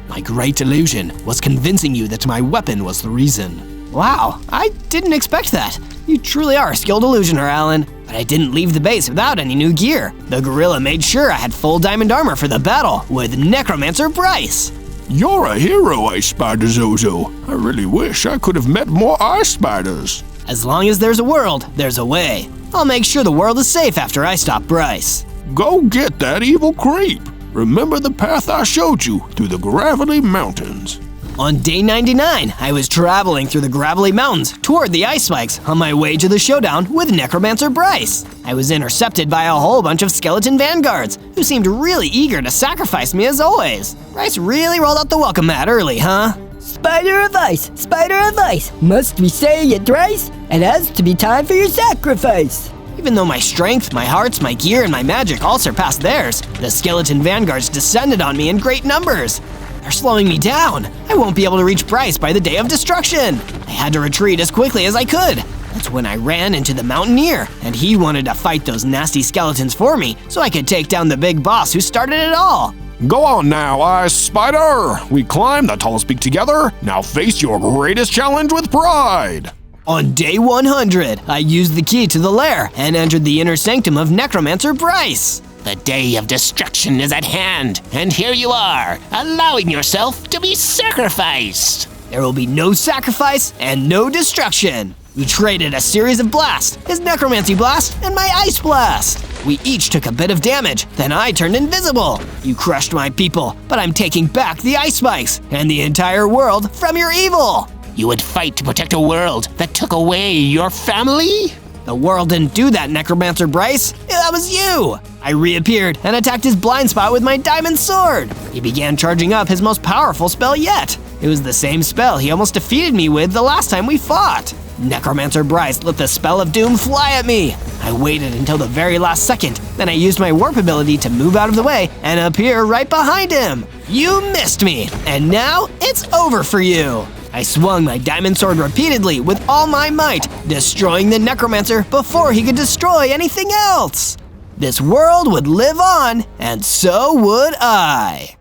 My great illusion was convincing you that my weapon was the reason. Wow, I didn't expect that. You truly are a skilled illusioner, Alan. But I didn't leave the base without any new gear. The gorilla made sure I had full diamond armor for the battle with Necromancer Bryce. You're a hero, Ice Spider Zozo. I really wish I could have met more ice spiders. As long as there's a world, there's a way. I'll make sure the world is safe after I stop Bryce. Go get that evil creep. Remember the path I showed you through the Gravelly Mountains. On day 99, I was traveling through the Gravelly Mountains toward the ice spikes on my way to the showdown with Necromancer Bryce. I was intercepted by a whole bunch of skeleton vanguards who seemed really eager to sacrifice me as always. Bryce really rolled out the welcome mat early, huh? Spider of Ice, must we say it thrice? It has to be time for your sacrifice. Even though my strength, my hearts, my gear, and my magic all surpassed theirs, the skeleton vanguards descended on me in great numbers. They're slowing me down. I won't be able to reach Bryce by the day of destruction. I had to retreat as quickly as I could. That's when I ran into the Mountaineer, and he wanted to fight those nasty skeletons for me so I could take down the big boss who started it all. Go on now, Ice Spider! We climbed the tallest peak together. Now face your greatest challenge with pride! On day 100, I used the key to the lair and entered the inner sanctum of Necromancer Bryce. The day of destruction is at hand, and here you are, allowing yourself to be sacrificed. There will be no sacrifice and no destruction. We traded a series of blasts, his necromancy blast and my ice blast. We each took a bit of damage, then I turned invisible. You crushed my people, but I'm taking back the ice spikes and the entire world from your evil. You would fight to protect a world that took away your family? The world didn't do that, Necromancer Bryce. That was you. I reappeared and attacked his blind spot with my diamond sword. He began charging up his most powerful spell yet. It was the same spell he almost defeated me with the last time we fought. Necromancer Bryce let the spell of doom fly at me. I waited until the very last second, then I used my warp ability to move out of the way and appear right behind him. You missed me, and now it's over for you. I swung my diamond sword repeatedly with all my might, destroying the Necromancer before he could destroy anything else. This world would live on, and so would I.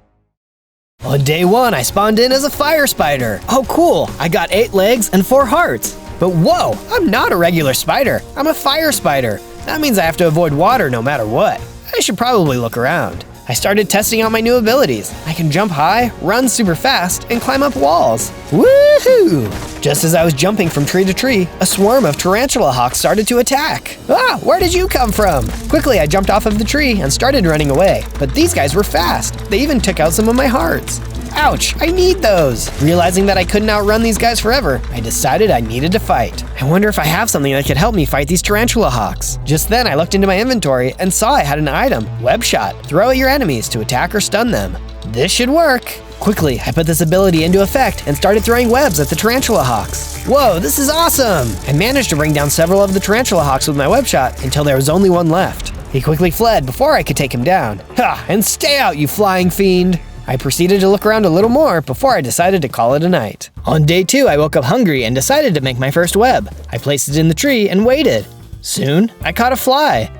On day 1, I spawned in as a fire spider. Oh cool, I got 8 legs and 4 hearts. But whoa, I'm not a regular spider, I'm a fire spider. That means I have to avoid water no matter what. I should probably look around. I started testing out my new abilities. I can jump high, run super fast, and climb up walls. Woohoo! Just as I was jumping from tree to tree, a swarm of tarantula hawks started to attack. Ah, where did you come from? Quickly, I jumped off of the tree and started running away. But these guys were fast. They even took out some of my hearts. Ouch, I need those! Realizing that I couldn't outrun these guys forever, I decided I needed to fight. I wonder if I have something that could help me fight these tarantula hawks. Just then, I looked into my inventory and saw I had an item, Web Shot. Throw at your enemies to attack or stun them. This should work. Quickly, I put this ability into effect and started throwing webs at the tarantula hawks. Whoa, this is awesome! I managed to bring down several of the tarantula hawks with my Web Shot until there was only one left. He quickly fled before I could take him down. Ha! And stay out, you flying fiend! I proceeded to look around a little more before I decided to call it a night. On day 2, I woke up hungry and decided to make my first web. I placed it in the tree and waited. Soon, I caught a fly.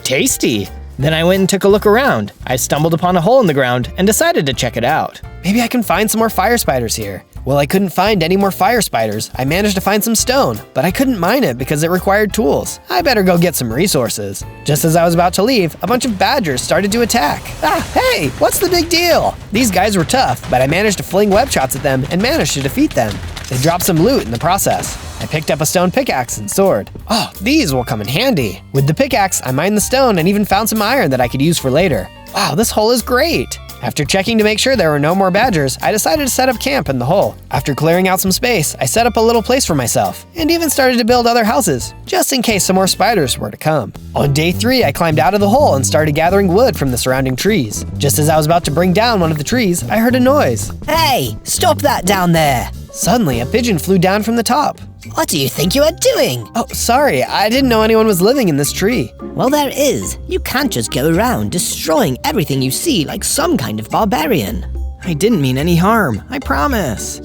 Tasty. Then I went and took a look around. I stumbled upon a hole in the ground and decided to check it out. Maybe I can find some more fire spiders here. Well, I couldn't find any more fire spiders. I managed to find some stone, but I couldn't mine it because it required tools. I better go get some resources. Just as I was about to leave, a bunch of badgers started to attack. Ah, hey, what's the big deal? These guys were tough, but I managed to fling web shots at them and managed to defeat them. They dropped some loot in the process. I picked up a stone pickaxe and sword. Oh, these will come in handy. With the pickaxe, I mined the stone and even found some iron that I could use for later. Wow, this hole is great. After checking to make sure there were no more badgers, I decided to set up camp in the hole. After clearing out some space, I set up a little place for myself, and even started to build other houses, just in case some more spiders were to come. On day 3, I climbed out of the hole and started gathering wood from the surrounding trees. Just as I was about to bring down one of the trees, I heard a noise. Hey, stop that down there! Suddenly, a pigeon flew down from the top. What do you think you are doing? Oh, sorry, I didn't know anyone was living in this tree. Well, there is. You can't just go around destroying everything you see like some kind of barbarian. I didn't mean any harm, I promise.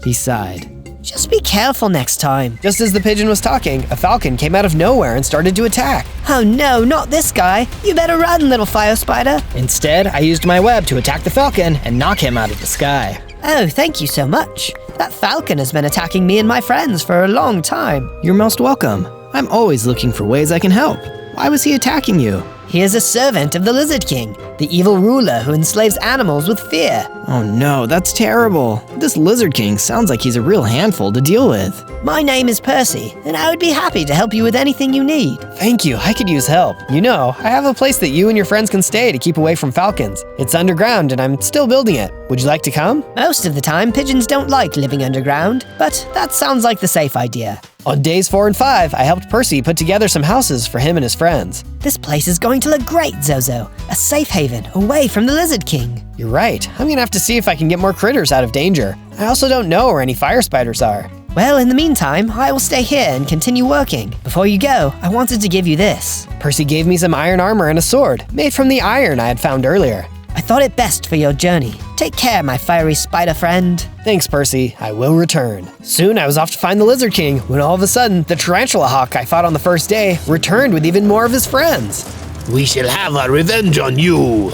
He sighed. Just be careful next time. Just as the pigeon was talking, a falcon came out of nowhere and started to attack. Oh no, not this guy. You better run, little fire spider. Instead, I used my web to attack the falcon and knock him out of the sky. Oh, thank you so much. That falcon has been attacking me and my friends for a long time. You're most welcome. I'm always looking for ways I can help. Why was he attacking you? He is a servant of the Lizard King, the evil ruler who enslaves animals with fear. Oh no, that's terrible. This Lizard King sounds like he's a real handful to deal with. My name is Percy, and I would be happy to help you with anything you need. Thank you, I could use help. You know, I have a place that you and your friends can stay to keep away from falcons. It's underground and I'm still building it. Would you like to come? Most of the time, pigeons don't like living underground, but that sounds like the safe idea. On days 4 and 5, I helped Percy put together some houses for him and his friends. This place is going to look great, Zozo. A safe haven away from the Lizard King. You're right. I'm gonna have to see if I can get more critters out of danger. I also don't know where any fire spiders are. Well, in the meantime, I will stay here and continue working. Before you go, I wanted to give you this. Percy gave me some iron armor and a sword, made from the iron I had found earlier. I thought it best for your journey Take care, my fiery spider friend. Thanks, Percy. I will return. Soon I was off to find the Lizard King when all of a sudden, the tarantula hawk I fought on the first day returned with even more of his friends. We shall have our revenge on you.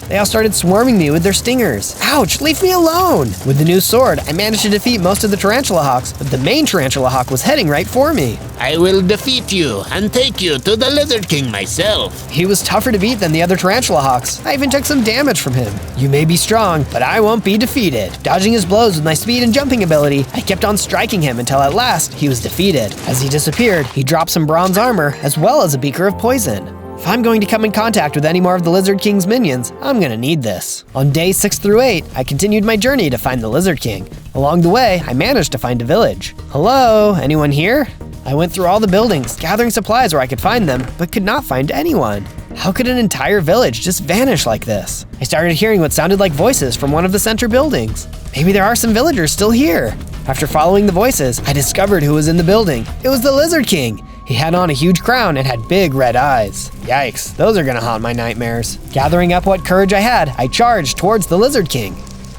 They all started swarming me with their stingers. Ouch, leave me alone! With the new sword, I managed to defeat most of the tarantula hawks, but the main tarantula hawk was heading right for me. I will defeat you and take you to the Lizard King myself. He was tougher to beat than the other tarantula hawks. I even took some damage from him. You may be strong, but I won't be defeated. Dodging his blows with my speed and jumping ability, I kept on striking him until at last he was defeated. As he disappeared, he dropped some bronze armor as well as a beaker of poison. If I'm going to come in contact with any more of the Lizard King's minions, I'm gonna need this. On day 6 through 8, I continued my journey to find the Lizard King. Along the way, I managed to find a village. Hello, anyone here? I went through all the buildings, gathering supplies where I could find them, but could not find anyone. How could an entire village just vanish like this? I started hearing what sounded like voices from one of the center buildings. Maybe there are some villagers still here. After following the voices, I discovered who was in the building. It was the Lizard King. He had on a huge crown and had big red eyes. Yikes, those are gonna haunt my nightmares. Gathering up what courage I had, I charged towards the Lizard King.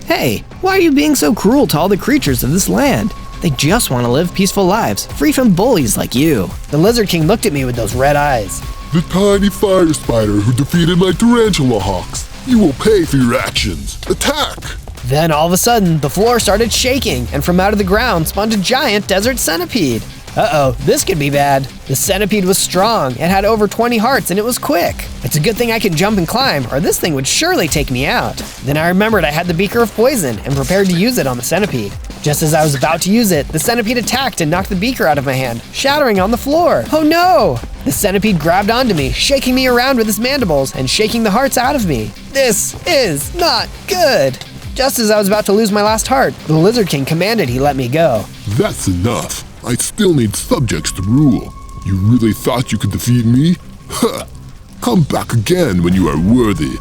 Hey, why are you being so cruel to all the creatures of this land? They just want to live peaceful lives, free from bullies like you. The Lizard King looked at me with those red eyes. The tiny fire spider who defeated my tarantula hawks. You will pay for your actions. Attack! Then all of a sudden, the floor started shaking, and from out of the ground spawned a giant desert centipede. Uh-oh, this could be bad. The centipede was strong, it had over 20 hearts, and it was quick. It's a good thing I can jump and climb, or this thing would surely take me out. Then I remembered I had the beaker of poison and prepared to use it on the centipede. Just as I was about to use it, the centipede attacked and knocked the beaker out of my hand, shattering on the floor. Oh no! The centipede grabbed onto me, shaking me around with his mandibles and shaking the hearts out of me. This is not good. Just as I was about to lose my last heart, the Lizard King commanded he let me go. That's enough. I still need subjects to rule. You really thought you could defeat me? Ha! Come back again when you are worthy.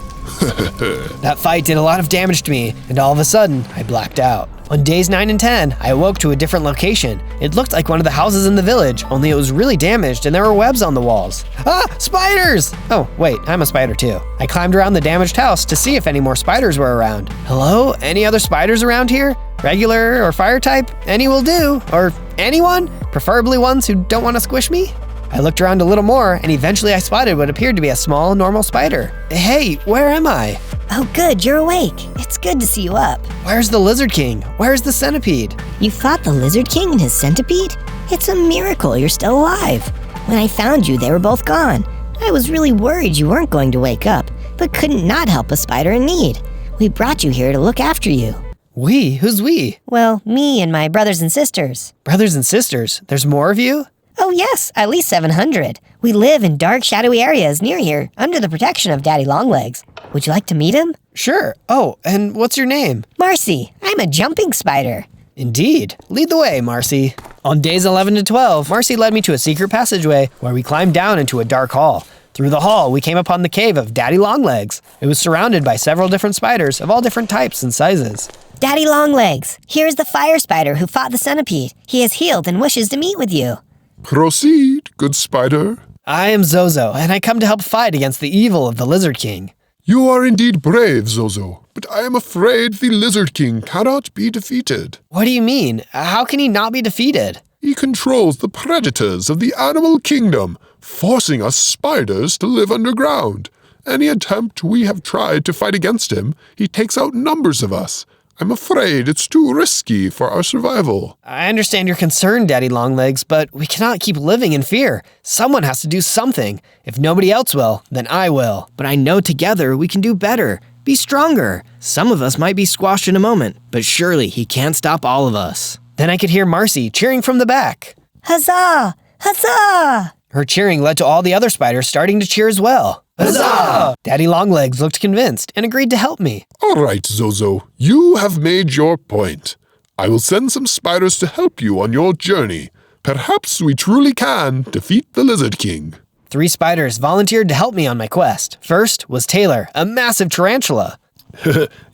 That fight did a lot of damage to me, and all of a sudden, I blacked out. On days 9 and 10, I awoke to a different location. It looked like one of the houses in the village, only it was really damaged and there were webs on the walls. Ah, spiders! Oh, wait, I'm a spider too. I climbed around the damaged house to see if any more spiders were around. Hello? Any other spiders around here? Regular or fire type? Any will do. Or anyone? Preferably ones who don't want to squish me? I looked around a little more, and eventually I spotted what appeared to be a small, normal spider. Hey, where am I? Oh good, you're awake. It's good to see you up. Where's the Lizard King? Where's the centipede? You fought the Lizard King and his centipede? It's a miracle you're still alive. When I found you, they were both gone. I was really worried you weren't going to wake up, but couldn't not help a spider in need. We brought you here to look after you. We? Who's we? Well, me and my brothers and sisters. Brothers and sisters? There's more of you? Oh yes, at least 700. We live in dark, shadowy areas near here, under the protection of Daddy Longlegs. Would you like to meet him? Sure. Oh, and what's your name? Marcy. I'm a jumping spider. Indeed. Lead the way, Marcy. On days 11 to 12, Marcy led me to a secret passageway where we climbed down into a dark hall. Through the hall, we came upon the cave of Daddy Longlegs. It was surrounded by several different spiders of all different types and sizes. Daddy Longlegs, here's the fire spider who fought the centipede. He is healed and wishes to meet with you. Proceed, good spider. I am Zozo, and I come to help fight against the evil of the Lizard King. You are indeed brave, Zozo, but I am afraid the Lizard King cannot be defeated. What do you mean? How can he not be defeated? He controls the predators of the animal kingdom, forcing us spiders to live underground. Any attempt we have tried to fight against him, he takes out numbers of us. I'm afraid it's too risky for our survival. I understand your concern, Daddy Longlegs, but we cannot keep living in fear. Someone has to do something. If nobody else will, then I will. But I know together we can do better. Be stronger. Some of us might be squashed in a moment, but surely he can't stop all of us. Then I could hear Marcy cheering from the back. Huzzah! Huzzah! Her cheering led to all the other spiders starting to cheer as well. Huzzah! Daddy Longlegs looked convinced and agreed to help me. All right, Zozo, you have made your point. I will send some spiders to help you on your journey. Perhaps we truly can defeat the Lizard King. 3 spiders volunteered to help me on my quest. First was Taylor, a massive tarantula.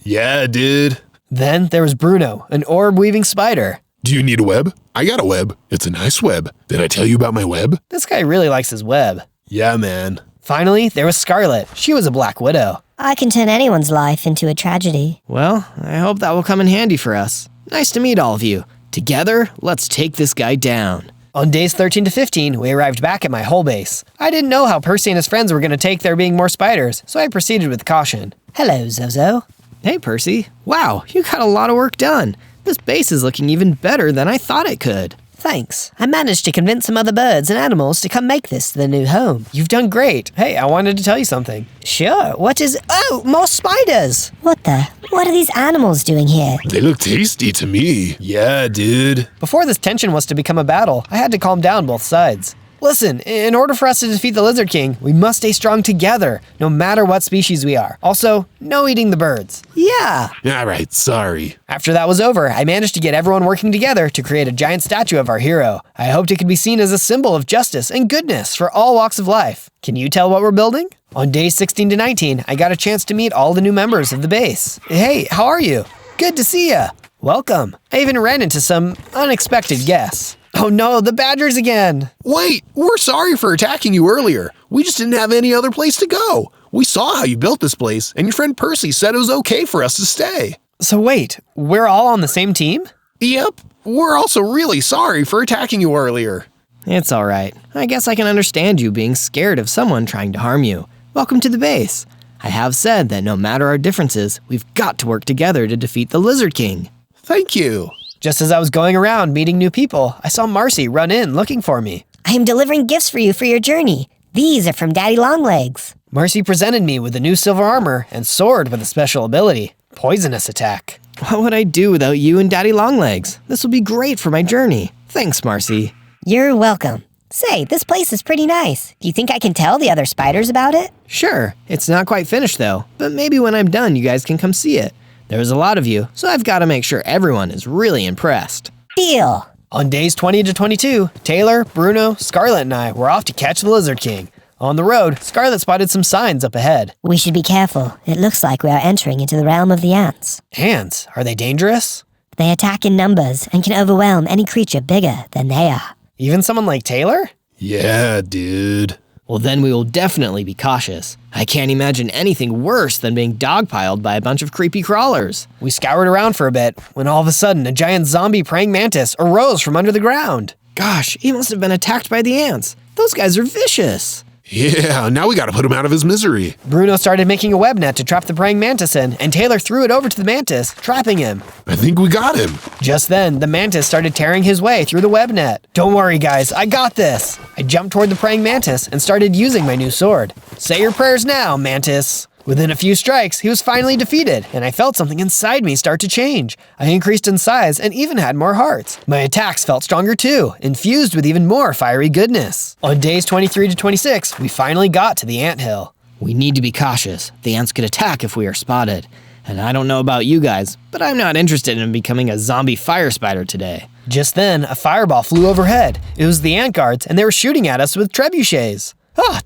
Yeah, dude. Then there was Bruno, an orb-weaving spider. Do you need a web? I got a web. It's a nice web. Did I tell you about my web? This guy really likes his web. Yeah, man. Finally, there was Scarlet. She was a Black Widow. I can turn anyone's life into a tragedy. Well, I hope that will come in handy for us. Nice to meet all of you. Together, let's take this guy down. On days 13 to 15, we arrived back at my hole base. I didn't know how Percy and his friends were going to take there being more spiders, so I proceeded with caution. Hello, Zozo. Hey, Percy. Wow, you got a lot of work done. This base is looking even better than I thought it could. Thanks. I managed to convince some other birds and animals to come make this their new home. You've done great. Hey, I wanted to tell you something. Sure, what is... Oh, more spiders! What are these animals doing here? They look tasty to me. Yeah, dude. Before this tension was to become a battle, I had to calm down both sides. Listen, in order for us to defeat the Lizard King, we must stay strong together, no matter what species we are. Also, no eating the birds. Yeah. All right, sorry. After that was over, I managed to get everyone working together to create a giant statue of our hero. I hoped it could be seen as a symbol of justice and goodness for all walks of life. Can you tell what we're building? On days 16 to 19, I got a chance to meet all the new members of the base. Hey, how are you? Good to see ya. Welcome. I even ran into some unexpected guests. Oh no, the badgers again! Wait, we're sorry for attacking you earlier. We just didn't have any other place to go. We saw how you built this place, and your friend Percy said it was okay for us to stay. So wait, we're all on the same team? Yep, we're also really sorry for attacking you earlier. It's all right. I guess I can understand you being scared of someone trying to harm you. Welcome to the base. I have said that no matter our differences, we've got to work together to defeat the Lizard King. Thank you. Just as I was going around meeting new people, I saw Marcy run in looking for me. I am delivering gifts for you for your journey. These are from Daddy Longlegs. Marcy presented me with a new silver armor and sword with a special ability, Poisonous Attack. What would I do without you and Daddy Longlegs? This will be great for my journey. Thanks, Marcy. You're welcome. Say, this place is pretty nice. Do you think I can tell the other spiders about it? Sure, it's not quite finished though, but maybe when I'm done you guys can come see it. There's a lot of you, so I've got to make sure everyone is really impressed. Deal. On days 20 to 22, Taylor, Bruno, Scarlet, and I were off to catch the Lizard King. On the road, Scarlet spotted some signs up ahead. We should be careful. It looks like we are entering into the realm of the ants. Ants? Are they dangerous? They attack in numbers and can overwhelm any creature bigger than they are. Even someone like Taylor? Yeah, dude. Well, then we will definitely be cautious. I can't imagine anything worse than being dogpiled by a bunch of creepy crawlers. We scoured around for a bit, when all of a sudden a giant zombie praying mantis arose from under the ground. Gosh, he must have been attacked by the ants. Those guys are vicious. Yeah, now we gotta put him out of his misery. Bruno started making a web net to trap the praying mantis in, and Taylor threw it over to the mantis, trapping him. I think we got him. Just then, the mantis started tearing his way through the web net. Don't worry, guys, I got this. I jumped toward the praying mantis and started using my new sword. Say your prayers now, mantis. Within a few strikes, he was finally defeated, and I felt something inside me start to change. I increased in size and even had more hearts. My attacks felt stronger too, infused with even more fiery goodness. On days 23 to 26, we finally got to the anthill. We need to be cautious. The ants could attack if we are spotted. And I don't know about you guys, but I'm not interested in becoming a zombie fire spider today. Just then, a fireball flew overhead. It was the ant guards, and they were shooting at us with trebuchets.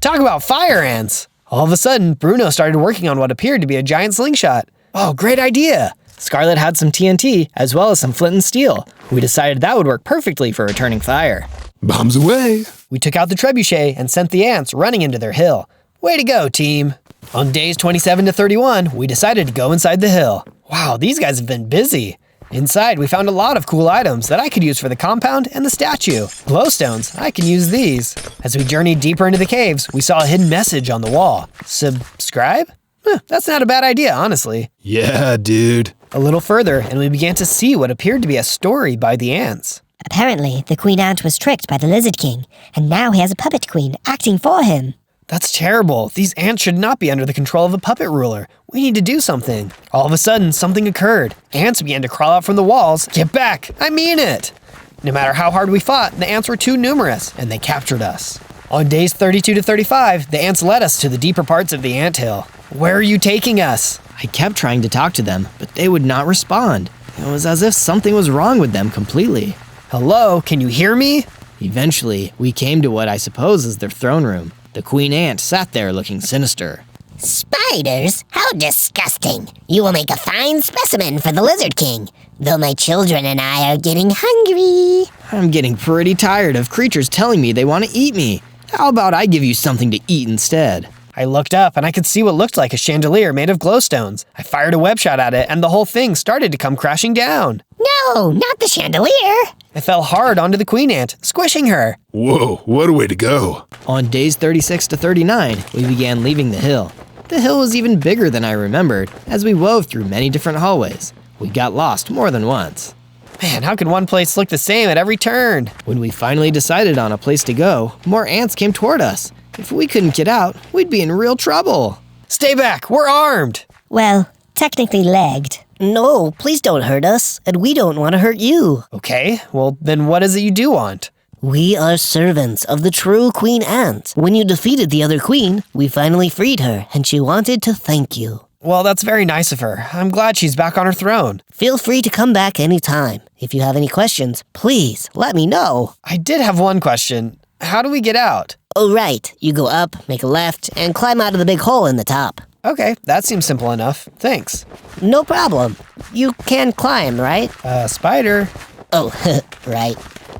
Talk about fire ants! All of a sudden, Bruno started working on what appeared to be a giant slingshot. Oh, great idea! Scarlet had some TNT, as well as some flint and steel. We decided that would work perfectly for returning fire. Bombs away. We took out the trebuchet and sent the ants running into their hill. Way to go, team! On days 27 to 31, we decided to go inside the hill. Wow, these guys have been busy. Inside, we found a lot of cool items that I could use for the compound and the statue. Glowstones, I can use these. As we journeyed deeper into the caves, we saw a hidden message on the wall. Subscribe? That's not a bad idea, honestly. Yeah, dude. A little further, and we began to see what appeared to be a story by the ants. Apparently, the Queen Ant was tricked by the Lizard King, and now he has a puppet queen acting for him. That's terrible. These ants should not be under the control of a puppet ruler. We need to do something. All of a sudden, something occurred. Ants began to crawl out from the walls. Get back! I mean it! No matter how hard we fought, the ants were too numerous, and they captured us. On days 32 to 35, the ants led us to the deeper parts of the anthill. Where are you taking us? I kept trying to talk to them, but they would not respond. It was as if something was wrong with them completely. Hello, can you hear me? Eventually, we came to what I suppose is their throne room. The Queen Ant sat there looking sinister. Spiders? How disgusting. You will make a fine specimen for the Lizard King, though my children and I are getting hungry. I'm getting pretty tired of creatures telling me they want to eat me. How about I give you something to eat instead? I looked up and I could see what looked like a chandelier made of glowstones. I fired a web shot at it and the whole thing started to come crashing down. No, not the chandelier. I fell hard onto the queen ant, squishing her. Whoa, what a way to go. On days 36 to 39, we began leaving the hill. The hill was even bigger than I remembered, as we wove through many different hallways. We got lost more than once. Man, how could one place look the same at every turn? When we finally decided on a place to go, more ants came toward us. If we couldn't get out, we'd be in real trouble. Stay back, we're armed. Well, technically legged. No, please don't hurt us, and we don't want to hurt you. Okay, well then what is it you do want? We are servants of the true Queen Ant. When you defeated the other queen, we finally freed her, and she wanted to thank you. Well, that's very nice of her. I'm glad she's back on her throne. Feel free to come back anytime. If you have any questions, please let me know. I did have one question. How do we get out? Oh, right. You go up, make a left, and climb out of the big hole in the top. Okay, that seems simple enough. Thanks. No problem. You can climb, right? Spider. Oh, right.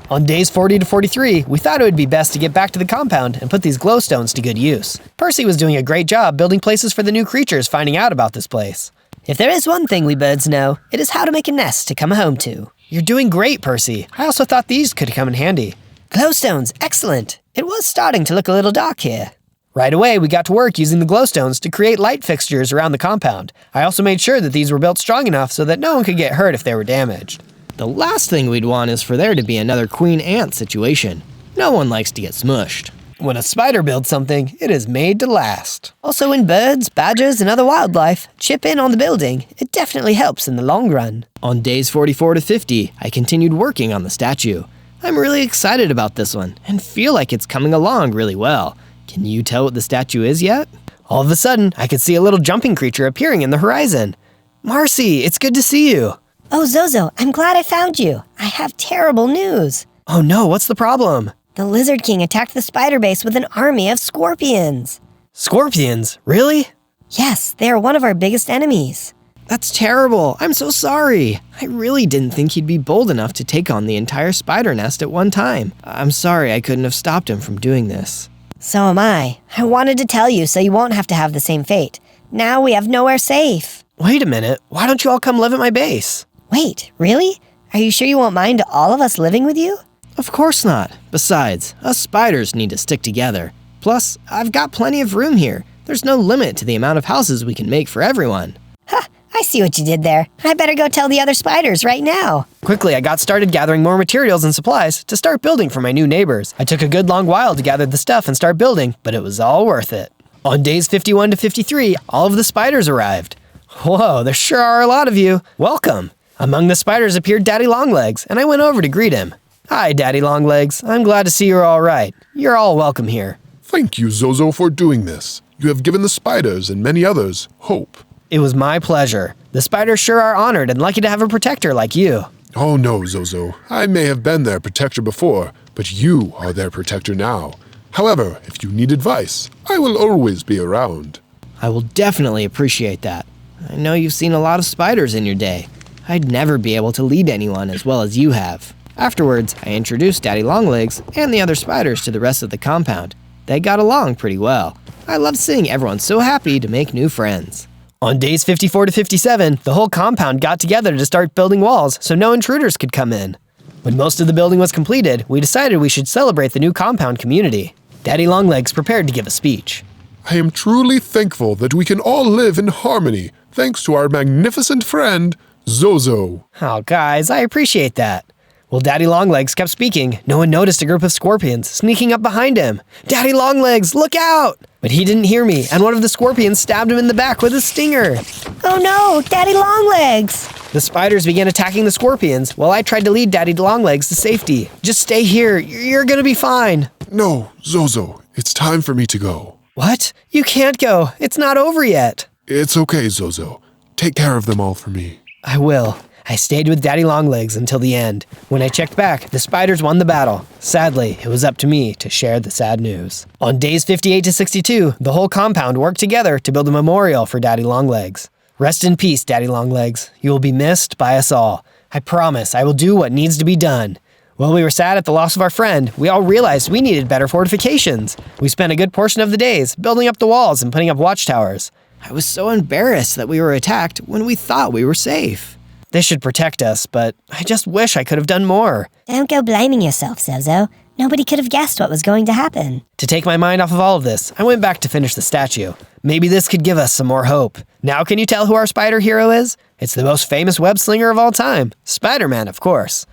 On days 40 to 43, we thought it would be best to get back to the compound and put these glowstones to good use. Percy was doing a great job building places for the new creatures finding out about this place. If there is one thing we birds know, it is how to make a nest to come home to. You're doing great, Percy. I also thought these could come in handy. Glowstones, excellent. It was starting to look a little dark here. Right away, we got to work using the glowstones to create light fixtures around the compound. I also made sure that these were built strong enough so that no one could get hurt if they were damaged. The last thing we'd want is for there to be another queen ant situation. No one likes to get smushed. When a spider builds something, it is made to last. Also, when birds, badgers, and other wildlife chip in on the building, it definitely helps in the long run. On days 44 to 50, I continued working on the statue. I'm really excited about this one and feel like it's coming along really well. Can you tell what the statue is yet? All of a sudden, I could see a little jumping creature appearing in the horizon. Marcy, it's good to see you. Oh, Zozo, I'm glad I found you. I have terrible news. Oh no, what's the problem? The Lizard King attacked the spider base with an army of scorpions. Scorpions? Really? Yes, they are one of our biggest enemies. That's terrible. I'm so sorry. I really didn't think he'd be bold enough to take on the entire spider nest at one time. I'm sorry I couldn't have stopped him from doing this. So am I. I wanted to tell you so you won't have to have the same fate. Now we have nowhere safe. Wait a minute. Why don't you all come live at my base? Wait, really? Are you sure you won't mind all of us living with you? Of course not. Besides, us spiders need to stick together. Plus, I've got plenty of room here. There's no limit to the amount of houses we can make for everyone. Ha! I see what you did there. I better go tell the other spiders right now. Quickly, I got started gathering more materials and supplies to start building for my new neighbors. I took a good long while to gather the stuff and start building, but it was all worth it. On days 51 to 53, all of the spiders arrived. Whoa, there sure are a lot of you. Welcome. Among the spiders appeared Daddy Longlegs, and I went over to greet him. Hi, Daddy Longlegs. I'm glad to see you're all right. You're all welcome here. Thank you, Zozo, for doing this. You have given the spiders and many others hope. It was my pleasure. The spiders sure are honored and lucky to have a protector like you. Oh no, Zozo. I may have been their protector before, but you are their protector now. However, if you need advice, I will always be around. I will definitely appreciate that. I know you've seen a lot of spiders in your day. I'd never be able to lead anyone as well as you have. Afterwards, I introduced Daddy Longlegs and the other spiders to the rest of the compound. They got along pretty well. I loved seeing everyone so happy to make new friends. On days 54 to 57, the whole compound got together to start building walls so no intruders could come in. When most of the building was completed, we decided we should celebrate the new compound community. Daddy Longlegs prepared to give a speech. I am truly thankful that we can all live in harmony thanks to our magnificent friend, Zozo. Oh, guys, I appreciate that. While Daddy Longlegs kept speaking, no one noticed a group of scorpions sneaking up behind him. Daddy Longlegs, look out! But he didn't hear me, and one of the scorpions stabbed him in the back with a stinger. Oh no, Daddy Longlegs! The spiders began attacking the scorpions while I tried to lead Daddy Longlegs to safety. Just stay here, you're gonna be fine. No, Zozo, it's time for me to go. What? You can't go. It's not over yet. It's okay, Zozo. Take care of them all for me. I will. I stayed with Daddy Longlegs until the end. When I checked back, the spiders won the battle. Sadly, it was up to me to share the sad news. On days 58 to 62, the whole compound worked together to build a memorial for Daddy Longlegs. Rest in peace, Daddy Longlegs. You will be missed by us all. I promise I will do what needs to be done. While we were sad at the loss of our friend, we all realized we needed better fortifications. We spent a good portion of the days building up the walls and putting up watchtowers. I was so embarrassed that we were attacked when we thought we were safe. This should protect us, but I just wish I could have done more. Don't go blaming yourself, Zozo. Nobody could have guessed what was going to happen. To take my mind off of all of this, I went back to finish the statue. Maybe this could give us some more hope. Now can you tell who our spider hero is? It's the most famous web slinger of all time. Spider-Man, of course.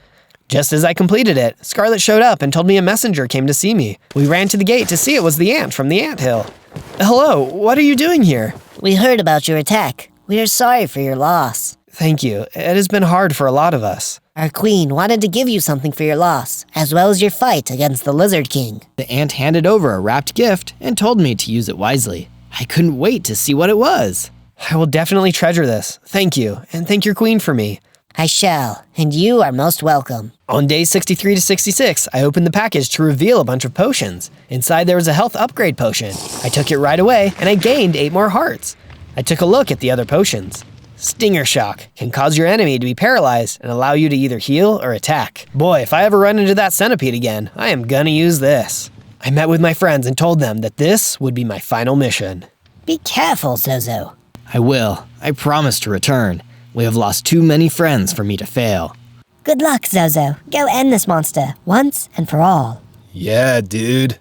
Just as I completed it, Scarlet showed up and told me a messenger came to see me. We ran to the gate to see it was the ant from the anthill. Hello, what are you doing here? We heard about your attack. We are sorry for your loss. Thank you. It has been hard for a lot of us. Our queen wanted to give you something for your loss, as well as your fight against the Lizard King. The ant handed over a wrapped gift and told me to use it wisely. I couldn't wait to see what it was. I will definitely treasure this. Thank you, and thank your queen for me. I shall, and you are most welcome. On days 63 to 66, I opened the package to reveal a bunch of potions. Inside there was a health upgrade potion. I took it right away, and I gained 8 more hearts. I took a look at the other potions. Stinger Shock can cause your enemy to be paralyzed and allow you to either heal or attack. Boy, if I ever run into that centipede again, I am gonna use this. I met with my friends and told them that this would be my final mission. Be careful, Zozo. I will. I promise to return. We have lost too many friends for me to fail. Good luck, Zozo. Go end this monster, once and for all. Yeah, dude.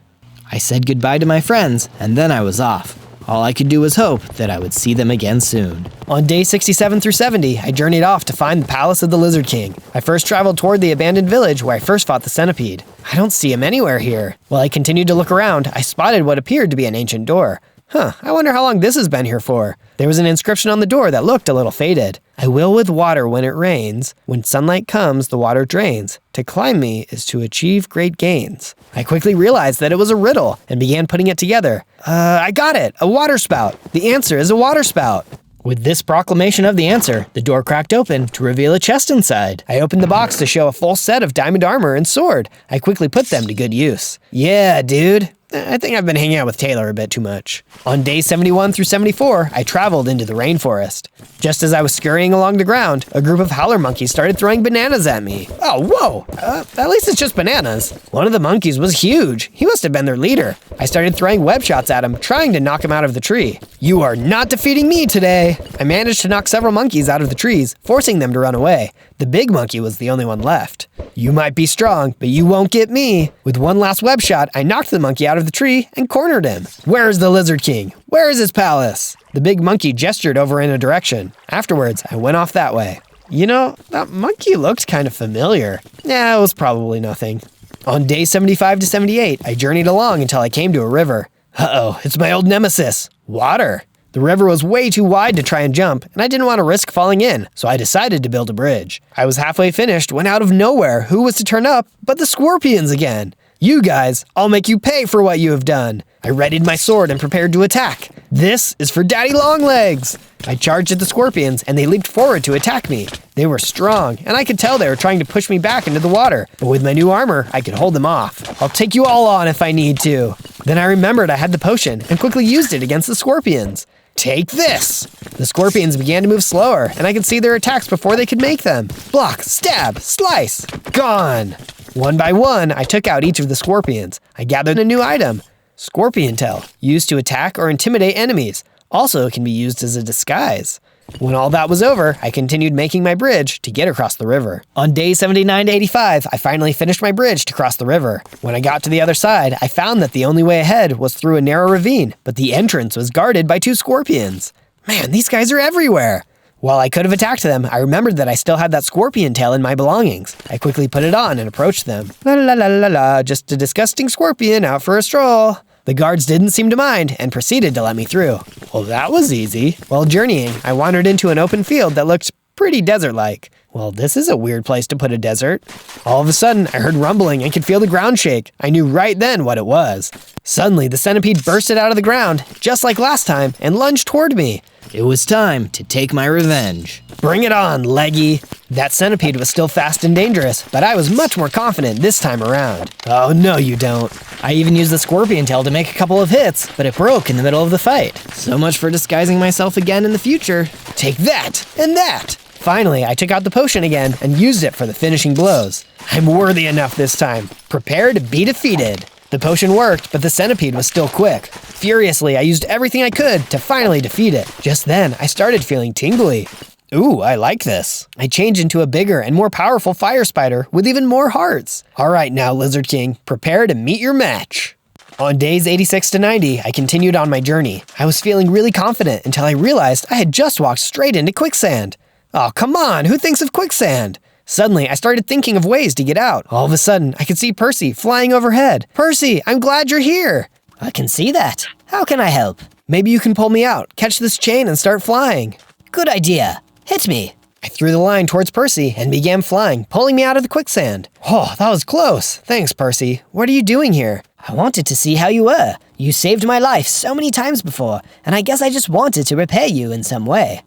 I said goodbye to my friends, and then I was off. All I could do was hope that I would see them again soon. On day 67 through 70, I journeyed off to find the palace of the Lizard King. I first traveled toward the abandoned village where I first fought the centipede. I don't see him anywhere here. While I continued to look around, I spotted what appeared to be an ancient door. I wonder how long this has been here for. There was an inscription on the door that looked a little faded. I will with water when it rains. When sunlight comes, the water drains. To climb me is to achieve great gains. I quickly realized that it was a riddle and began putting it together. I got it! A water spout! The answer is a water spout! With this proclamation of the answer, the door cracked open to reveal a chest inside. I opened the box to show a full set of diamond armor and sword. I quickly put them to good use. Yeah, dude. I think I've been hanging out with Taylor a bit too much. On days 71 through 74, I traveled into the rainforest. Just as I was scurrying along the ground, a group of howler monkeys started throwing bananas at me. Oh, whoa! At least it's just bananas. One of the monkeys was huge. He must have been their leader. I started throwing web shots at him, trying to knock him out of the tree. You are not defeating me today! I managed to knock several monkeys out of the trees, forcing them to run away. The big monkey was the only one left. You might be strong, but you won't get me. With one last web shot, I knocked the monkey out of the tree and cornered him. Where is the Lizard King? Where is his palace? The big monkey gestured over in a direction. Afterwards, I went off that way. You know, that monkey looked kind of familiar. Yeah, it was probably nothing. On day 75 to 78, I journeyed along until I came to a river. Uh-oh, it's my old nemesis, water. The river was way too wide to try and jump, and I didn't want to risk falling in, so I decided to build a bridge. I was halfway finished when out of nowhere, who was to turn up but the scorpions again? You guys, I'll make you pay for what you have done. I readied my sword and prepared to attack. This is for Daddy Longlegs. I charged at the scorpions, and they leaped forward to attack me. They were strong, and I could tell they were trying to push me back into the water, but with my new armor, I could hold them off. I'll take you all on if I need to. Then I remembered I had the potion and quickly used it against the scorpions. Take this! The scorpions began to move slower, and I could see their attacks before they could make them. Block, stab, slice, gone! One by one, I took out each of the scorpions. I gathered a new item, Scorpion Tail, used to attack or intimidate enemies. Also, it can be used as a disguise. When all that was over, I continued making my bridge to get across the river. On day 79 to 85, I finally finished my bridge to cross the river. When I got to the other side, I found that the only way ahead was through a narrow ravine, but the entrance was guarded by 2 scorpions. Man, these guys are everywhere! While I could have attacked them, I remembered that I still had that scorpion tail in my belongings. I quickly put it on and approached them. La la la la la, just a disgusting scorpion out for a stroll. The guards didn't seem to mind and proceeded to let me through. Well, that was easy. While journeying, I wandered into an open field that looked pretty desert-like. Well, this is a weird place to put a desert. All of a sudden, I heard rumbling and could feel the ground shake. I knew right then what it was. Suddenly, the centipede bursted out of the ground, just like last time, and lunged toward me. It was time to take my revenge. Bring it on, leggy! That centipede was still fast and dangerous, but I was much more confident this time around. Oh, no you don't. I even used the scorpion tail to make a couple of hits, but it broke in the middle of the fight. So much for disguising myself again in the future. Take that, and that! Finally, I took out the potion again and used it for the finishing blows. I'm worthy enough this time. Prepare to be defeated. The potion worked, but the centipede was still quick. Furiously, I used everything I could to finally defeat it. Just then, I started feeling tingly. Ooh, I like this. I changed into a bigger and more powerful fire spider with even more hearts. All right now, Lizard King, prepare to meet your match. On days 86 to 90, I continued on my journey. I was feeling really confident until I realized I had just walked straight into quicksand. Oh, come on, who thinks of quicksand? Suddenly, I started thinking of ways to get out. All of a sudden, I could see Percy flying overhead. Percy, I'm glad you're here. I can see that. How can I help? Maybe you can pull me out, catch this chain, and start flying. Good idea. Hit me. I threw the line towards Percy and began flying, pulling me out of the quicksand. Oh, that was close. Thanks, Percy. What are you doing here? I wanted to see how you were. You saved my life so many times before, and I guess I just wanted to repay you in some way.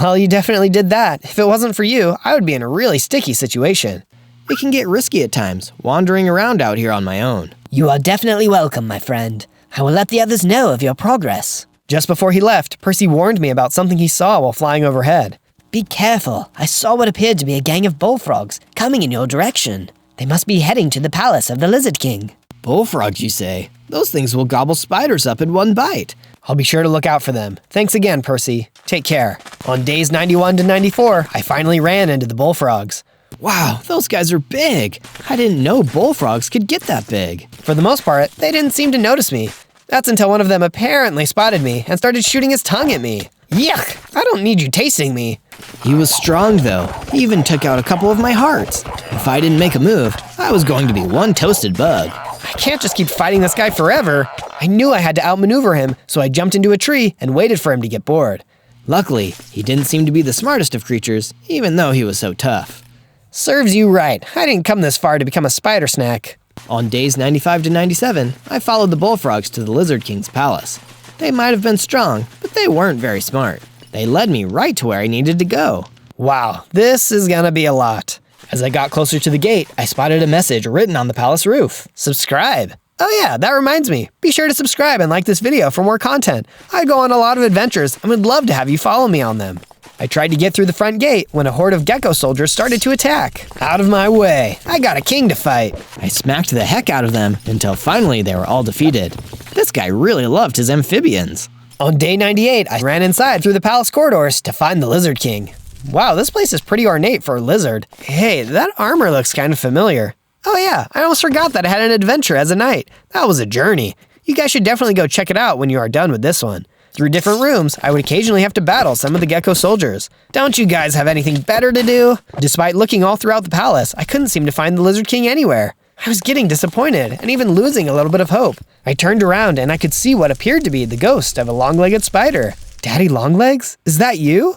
Well, you definitely did that. If it wasn't for you, I would be in a really sticky situation. It can get risky at times, wandering around out here on my own. You are definitely welcome, my friend. I will let the others know of your progress. Just before he left, Percy warned me about something he saw while flying overhead. Be careful. I saw what appeared to be a gang of bullfrogs coming in your direction. They must be heading to the palace of the Lizard King. Bullfrogs, you say? Those things will gobble spiders up in one bite. I'll be sure to look out for them. Thanks again, Percy. Take care. On days 91 to 94, I finally ran into the bullfrogs. Wow, those guys are big. I didn't know bullfrogs could get that big. For the most part, they didn't seem to notice me. That's until one of them apparently spotted me and started shooting his tongue at me. Yuck! I don't need you tasting me. He was strong though. He even took out a couple of my hearts. If I didn't make a move, I was going to be one toasted bug. I can't just keep fighting this guy forever. I knew I had to outmaneuver him, so I jumped into a tree and waited for him to get bored. Luckily, he didn't seem to be the smartest of creatures, even though he was so tough. Serves you right. I didn't come this far to become a spider snack. On days 95 to 97, I followed the bullfrogs to the Lizard King's palace. They might have been strong, but they weren't very smart. They led me right to where I needed to go. Wow, this is gonna be a lot. As I got closer to the gate, I spotted a message written on the palace roof. Subscribe. Oh yeah, that reminds me. Be sure to subscribe and like this video for more content. I go on a lot of adventures and would love to have you follow me on them. I tried to get through the front gate when a horde of gecko soldiers started to attack. Out of my way. I got a king to fight. I smacked the heck out of them until finally they were all defeated. This guy really loved his amphibians. On day 98, I ran inside through the palace corridors to find the Lizard King. Wow, this place is pretty ornate for a lizard. Hey, that armor looks kind of familiar. Oh yeah, I almost forgot that I had an adventure as a knight. That was a journey. You guys should definitely go check it out when you are done with this one. Through different rooms, I would occasionally have to battle some of the gecko soldiers. Don't you guys have anything better to do? Despite looking all throughout the palace, I couldn't seem to find the Lizard King anywhere. I was getting disappointed and even losing a little bit of hope. I turned around and I could see what appeared to be the ghost of a long-legged spider. Daddy Longlegs? Is that you?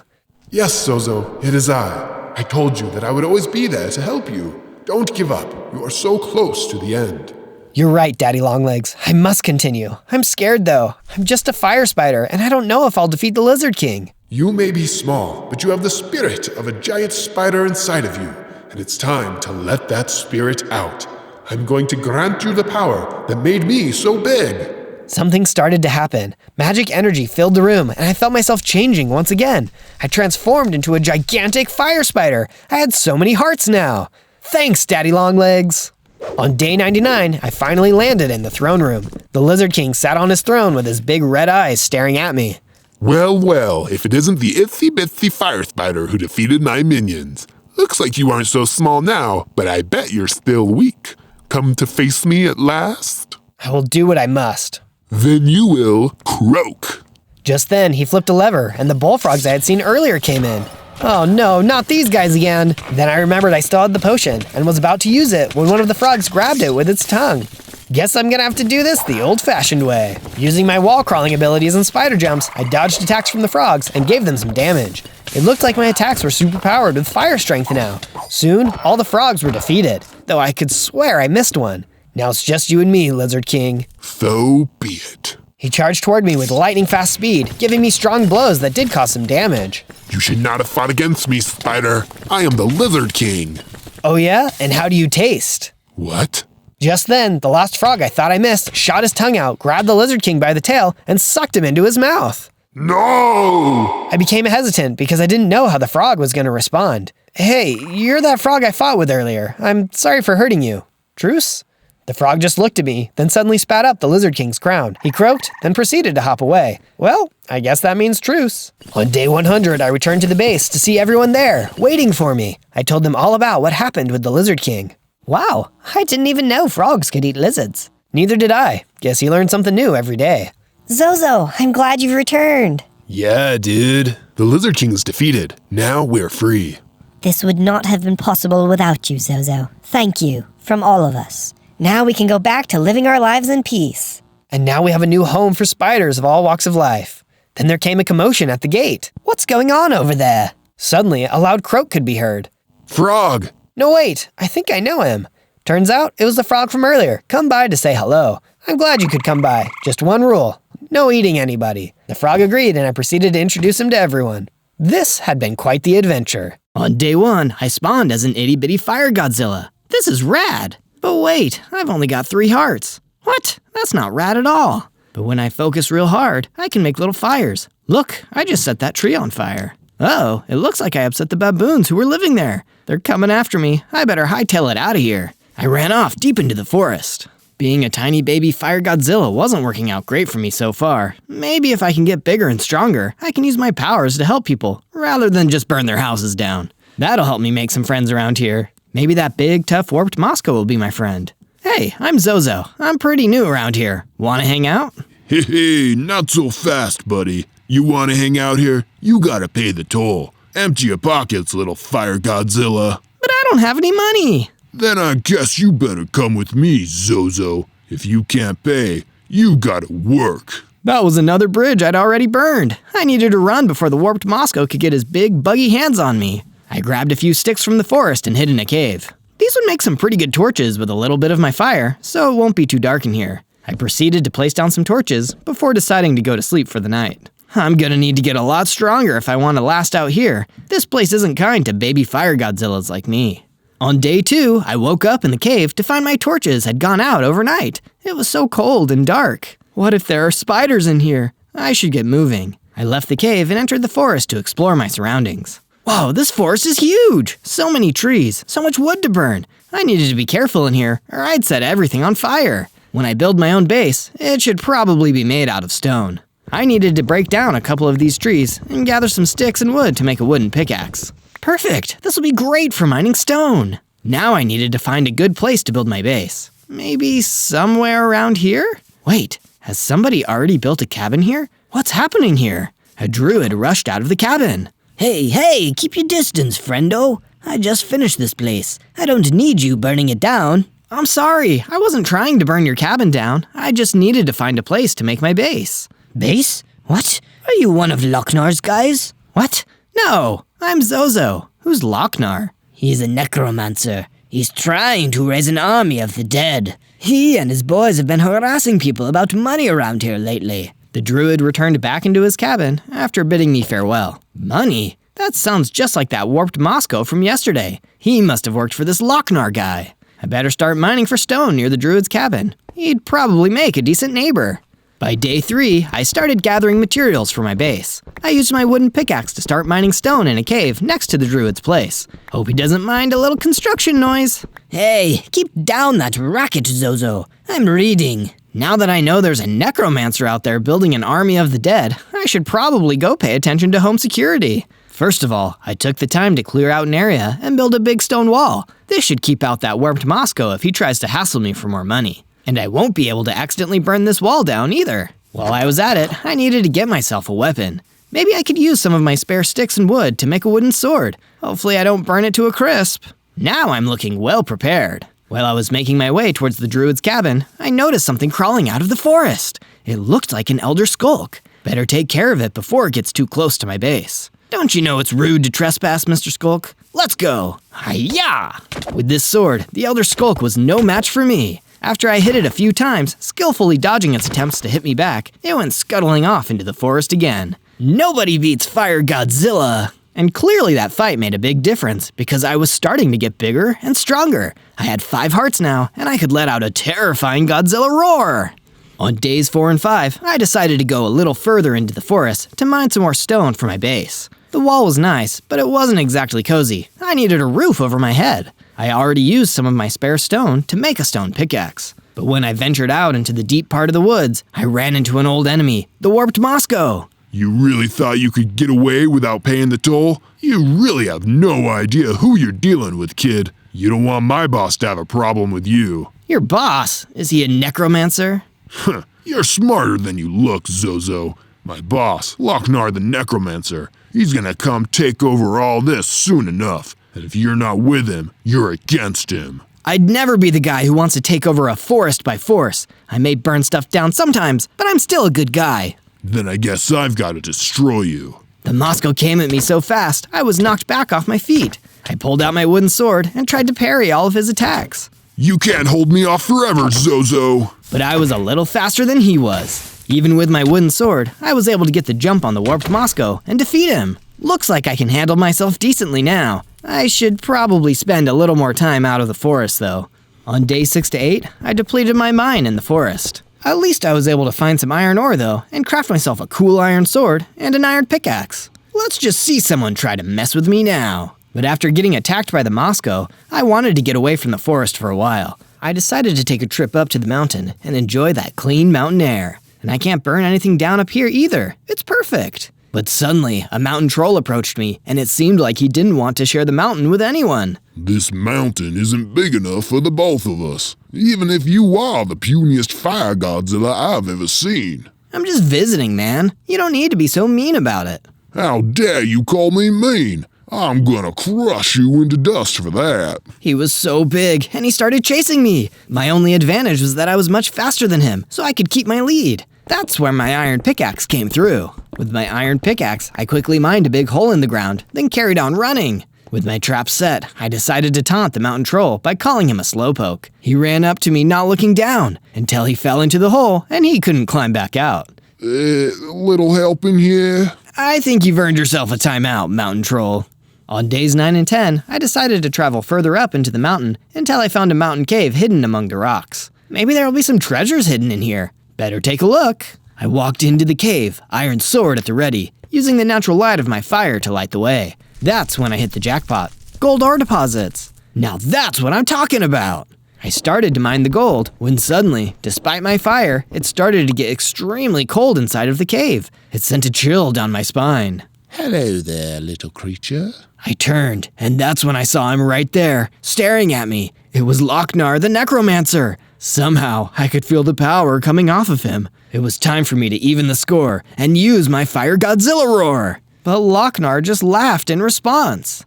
Yes, Zozo, it is I. I told you that I would always be there to help you. Don't give up. You are so close to the end. You're right, Daddy Longlegs. I must continue. I'm scared though. I'm just a fire spider and I don't know if I'll defeat the Lizard King. You may be small, but you have the spirit of a giant spider inside of you, and it's time to let that spirit out. I'm going to grant you the power that made me so big. Something started to happen. Magic energy filled the room, and I felt myself changing once again. I transformed into a gigantic fire spider. I had so many hearts now. Thanks, Daddy Longlegs. On day 99, I finally landed in the throne room. The Lizard King sat on his throne with his big red eyes staring at me. Well, well, if it isn't the itsy-bitsy fire spider who defeated my minions. Looks like you aren't so small now, but I bet you're still weak. Come to face me at last? I will do what I must. Then you will croak. Just then, he flipped a lever, and the bullfrogs I had seen earlier came in. Oh no, not these guys again. Then I remembered I still had the potion, and was about to use it when one of the frogs grabbed it with its tongue. Guess I'm gonna have to do this the old-fashioned way. Using my wall-crawling abilities and spider jumps, I dodged attacks from the frogs and gave them some damage. It looked like my attacks were superpowered with fire strength now. Soon, all the frogs were defeated, though I could swear I missed one. Now it's just you and me, Lizard King. So be it. He charged toward me with lightning-fast speed, giving me strong blows that did cause some damage. You should not have fought against me, Spider. I am the Lizard King. Oh yeah? And how do you taste? What? Just then, the last frog I thought I missed shot his tongue out, grabbed the Lizard King by the tail, and sucked him into his mouth. No! I became hesitant because I didn't know how the frog was going to respond. Hey, you're that frog I fought with earlier. I'm sorry for hurting you. Truce? The frog just looked at me, then suddenly spat up the Lizard King's crown. He croaked, then proceeded to hop away. Well, I guess that means truce. On day 100, I returned to the base to see everyone there, waiting for me. I told them all about what happened with the Lizard King. Wow, I didn't even know frogs could eat lizards. Neither did I. Guess you learn something new every day. Zozo, I'm glad you've returned. Yeah, dude. The Lizard King's defeated. Now we're free. This would not have been possible without you, Zozo. Thank you, from all of us. Now we can go back to living our lives in peace. And now we have a new home for spiders of all walks of life. Then there came a commotion at the gate. What's going on over there? Suddenly, a loud croak could be heard. Frog! No, wait, I think I know him. Turns out it was the frog from earlier, come by to say hello. I'm glad you could come by. Just one rule. No eating anybody. The frog agreed, and I proceeded to introduce him to everyone. This had been quite the adventure. On day 1, I spawned as an itty-bitty fire Godzilla. This is rad. But wait, I've only got 3 hearts. What? That's not rad at all. But when I focus real hard, I can make little fires. Look, I just set that tree on fire. Oh, it looks like I upset the baboons who were living there. They're coming after me. I better hightail it out of here. I ran off deep into the forest. Being a tiny baby fire Godzilla wasn't working out great for me so far. Maybe if I can get bigger and stronger, I can use my powers to help people, rather than just burn their houses down. That'll help me make some friends around here. Maybe that big, tough, warped Moscow will be my friend. Hey, I'm Zozo. I'm pretty new around here. Wanna hang out? Hey, not so fast, buddy. You wanna hang out here? You gotta pay the toll. Empty your pockets, little fire Godzilla. But I don't have any money. Then I guess you better come with me, Zozo. If you can't pay, you gotta work. That was another bridge I'd already burned. I needed to run before the warped Moscow could get his big, buggy hands on me. I grabbed a few sticks from the forest and hid in a cave. These would make some pretty good torches with a little bit of my fire, so it won't be too dark in here. I proceeded to place down some torches before deciding to go to sleep for the night. I'm gonna need to get a lot stronger if I want to last out here. This place isn't kind to baby fire Godzillas like me. On day 2, I woke up in the cave to find my torches had gone out overnight. It was so cold and dark. What if there are spiders in here? I should get moving. I left the cave and entered the forest to explore my surroundings. Whoa, this forest is huge! So many trees, so much wood to burn. I needed to be careful in here, or I'd set everything on fire. When I build my own base, it should probably be made out of stone. I needed to break down a couple of these trees and gather some sticks and wood to make a wooden pickaxe. Perfect! This will be great for mining stone. Now I needed to find a good place to build my base. Maybe somewhere around here? Wait, has somebody already built a cabin here? What's happening here? A druid rushed out of the cabin. Hey, keep your distance, friendo. I just finished this place. I don't need you burning it down. I'm sorry, I wasn't trying to burn your cabin down. I just needed to find a place to make my base. Base? What? Are you one of Locknar's guys? What? No, I'm Zozo. Who's Locknar? He's a necromancer. He's trying to raise an army of the dead. He and his boys have been harassing people about money around here lately. The druid returned back into his cabin after bidding me farewell. Money? That sounds just like that warped Moscow from yesterday. He must have worked for this Locknar guy. I better start mining for stone near the druid's cabin. He'd probably make a decent neighbor. By day 3, I started gathering materials for my base. I used my wooden pickaxe to start mining stone in a cave next to the druid's place. Hope he doesn't mind a little construction noise. Hey, keep down that racket, Zozo. I'm reading. Now that I know there's a necromancer out there building an army of the dead, I should probably go pay attention to home security. First of all, I took the time to clear out an area and build a big stone wall. This should keep out that warped Moscow if he tries to hassle me for more money. And I won't be able to accidentally burn this wall down either. While I was at it, I needed to get myself a weapon. Maybe I could use some of my spare sticks and wood to make a wooden sword. Hopefully I don't burn it to a crisp. Now I'm looking well prepared. While I was making my way towards the druid's cabin, I noticed something crawling out of the forest. It looked like an elder skulk. Better take care of it before it gets too close to my base. Don't you know it's rude to trespass, Mr. Skulk? Let's go! Hi-ya! With this sword, the elder skulk was no match for me. After I hit it a few times, skillfully dodging its attempts to hit me back, it went scuttling off into the forest again. Nobody beats Fire Godzilla! And clearly that fight made a big difference, because I was starting to get bigger and stronger. I had 5 hearts now, and I could let out a terrifying Godzilla roar! On days 4 and 5, I decided to go a little further into the forest to mine some more stone for my base. The wall was nice, but it wasn't exactly cozy. I needed a roof over my head. I already used some of my spare stone to make a stone pickaxe. But when I ventured out into the deep part of the woods, I ran into an old enemy, the warped Moscow. You really thought you could get away without paying the toll? You really have no idea who you're dealing with, kid. You don't want my boss to have a problem with you. Your boss? Is he a necromancer? Huh, you're smarter than you look, Zozo. My boss, Lochnar the Necromancer, he's gonna come take over all this soon enough. And if you're not with him, you're against him. I'd never be the guy who wants to take over a forest by force. I may burn stuff down sometimes, but I'm still a good guy. Then I guess I've got to destroy you. The Moscow came at me so fast, I was knocked back off my feet. I pulled out my wooden sword and tried to parry all of his attacks. You can't hold me off forever, Zozo. But I was a little faster than he was. Even with my wooden sword, I was able to get the jump on the warped Moscow and defeat him. Looks like I can handle myself decently now. I should probably spend a little more time out of the forest, though. On day 6 to 8, I depleted my mine in the forest. At least I was able to find some iron ore, though, and craft myself a cool iron sword and an iron pickaxe. Let's just see someone try to mess with me now. But after getting attacked by the Moscow, I wanted to get away from the forest for a while. I decided to take a trip up to the mountain and enjoy that clean mountain air. And I can't burn anything down up here either. It's perfect. But suddenly, a mountain troll approached me, and it seemed like he didn't want to share the mountain with anyone. This mountain isn't big enough for the both of us, even if you are the puniest fire Godzilla I've ever seen. I'm just visiting, man. You don't need to be so mean about it. How dare you call me mean? I'm gonna crush you into dust for that. He was so big, and he started chasing me. My only advantage was that I was much faster than him, so I could keep my lead. That's where my iron pickaxe came through. With my iron pickaxe, I quickly mined a big hole in the ground, then carried on running. With my trap set, I decided to taunt the mountain troll by calling him a slowpoke. He ran up to me not looking down, until he fell into the hole and he couldn't climb back out. Little help in here? I think you've earned yourself a timeout, mountain troll. On days 9 and 10, I decided to travel further up into the mountain until I found a mountain cave hidden among the rocks. Maybe there will be some treasures hidden in here. Better take a look. I walked into the cave, iron sword at the ready, using the natural light of my fire to light the way. That's when I hit the jackpot. Gold ore deposits. Now that's what I'm talking about. I started to mine the gold, when suddenly, despite my fire, it started to get extremely cold inside of the cave. It sent a chill down my spine. Hello there, little creature. I turned, and that's when I saw him right there, staring at me. It was Lochnar the Necromancer. Somehow, I could feel the power coming off of him. It was time for me to even the score and use my Fire Godzilla roar. But Lochnar just laughed in response.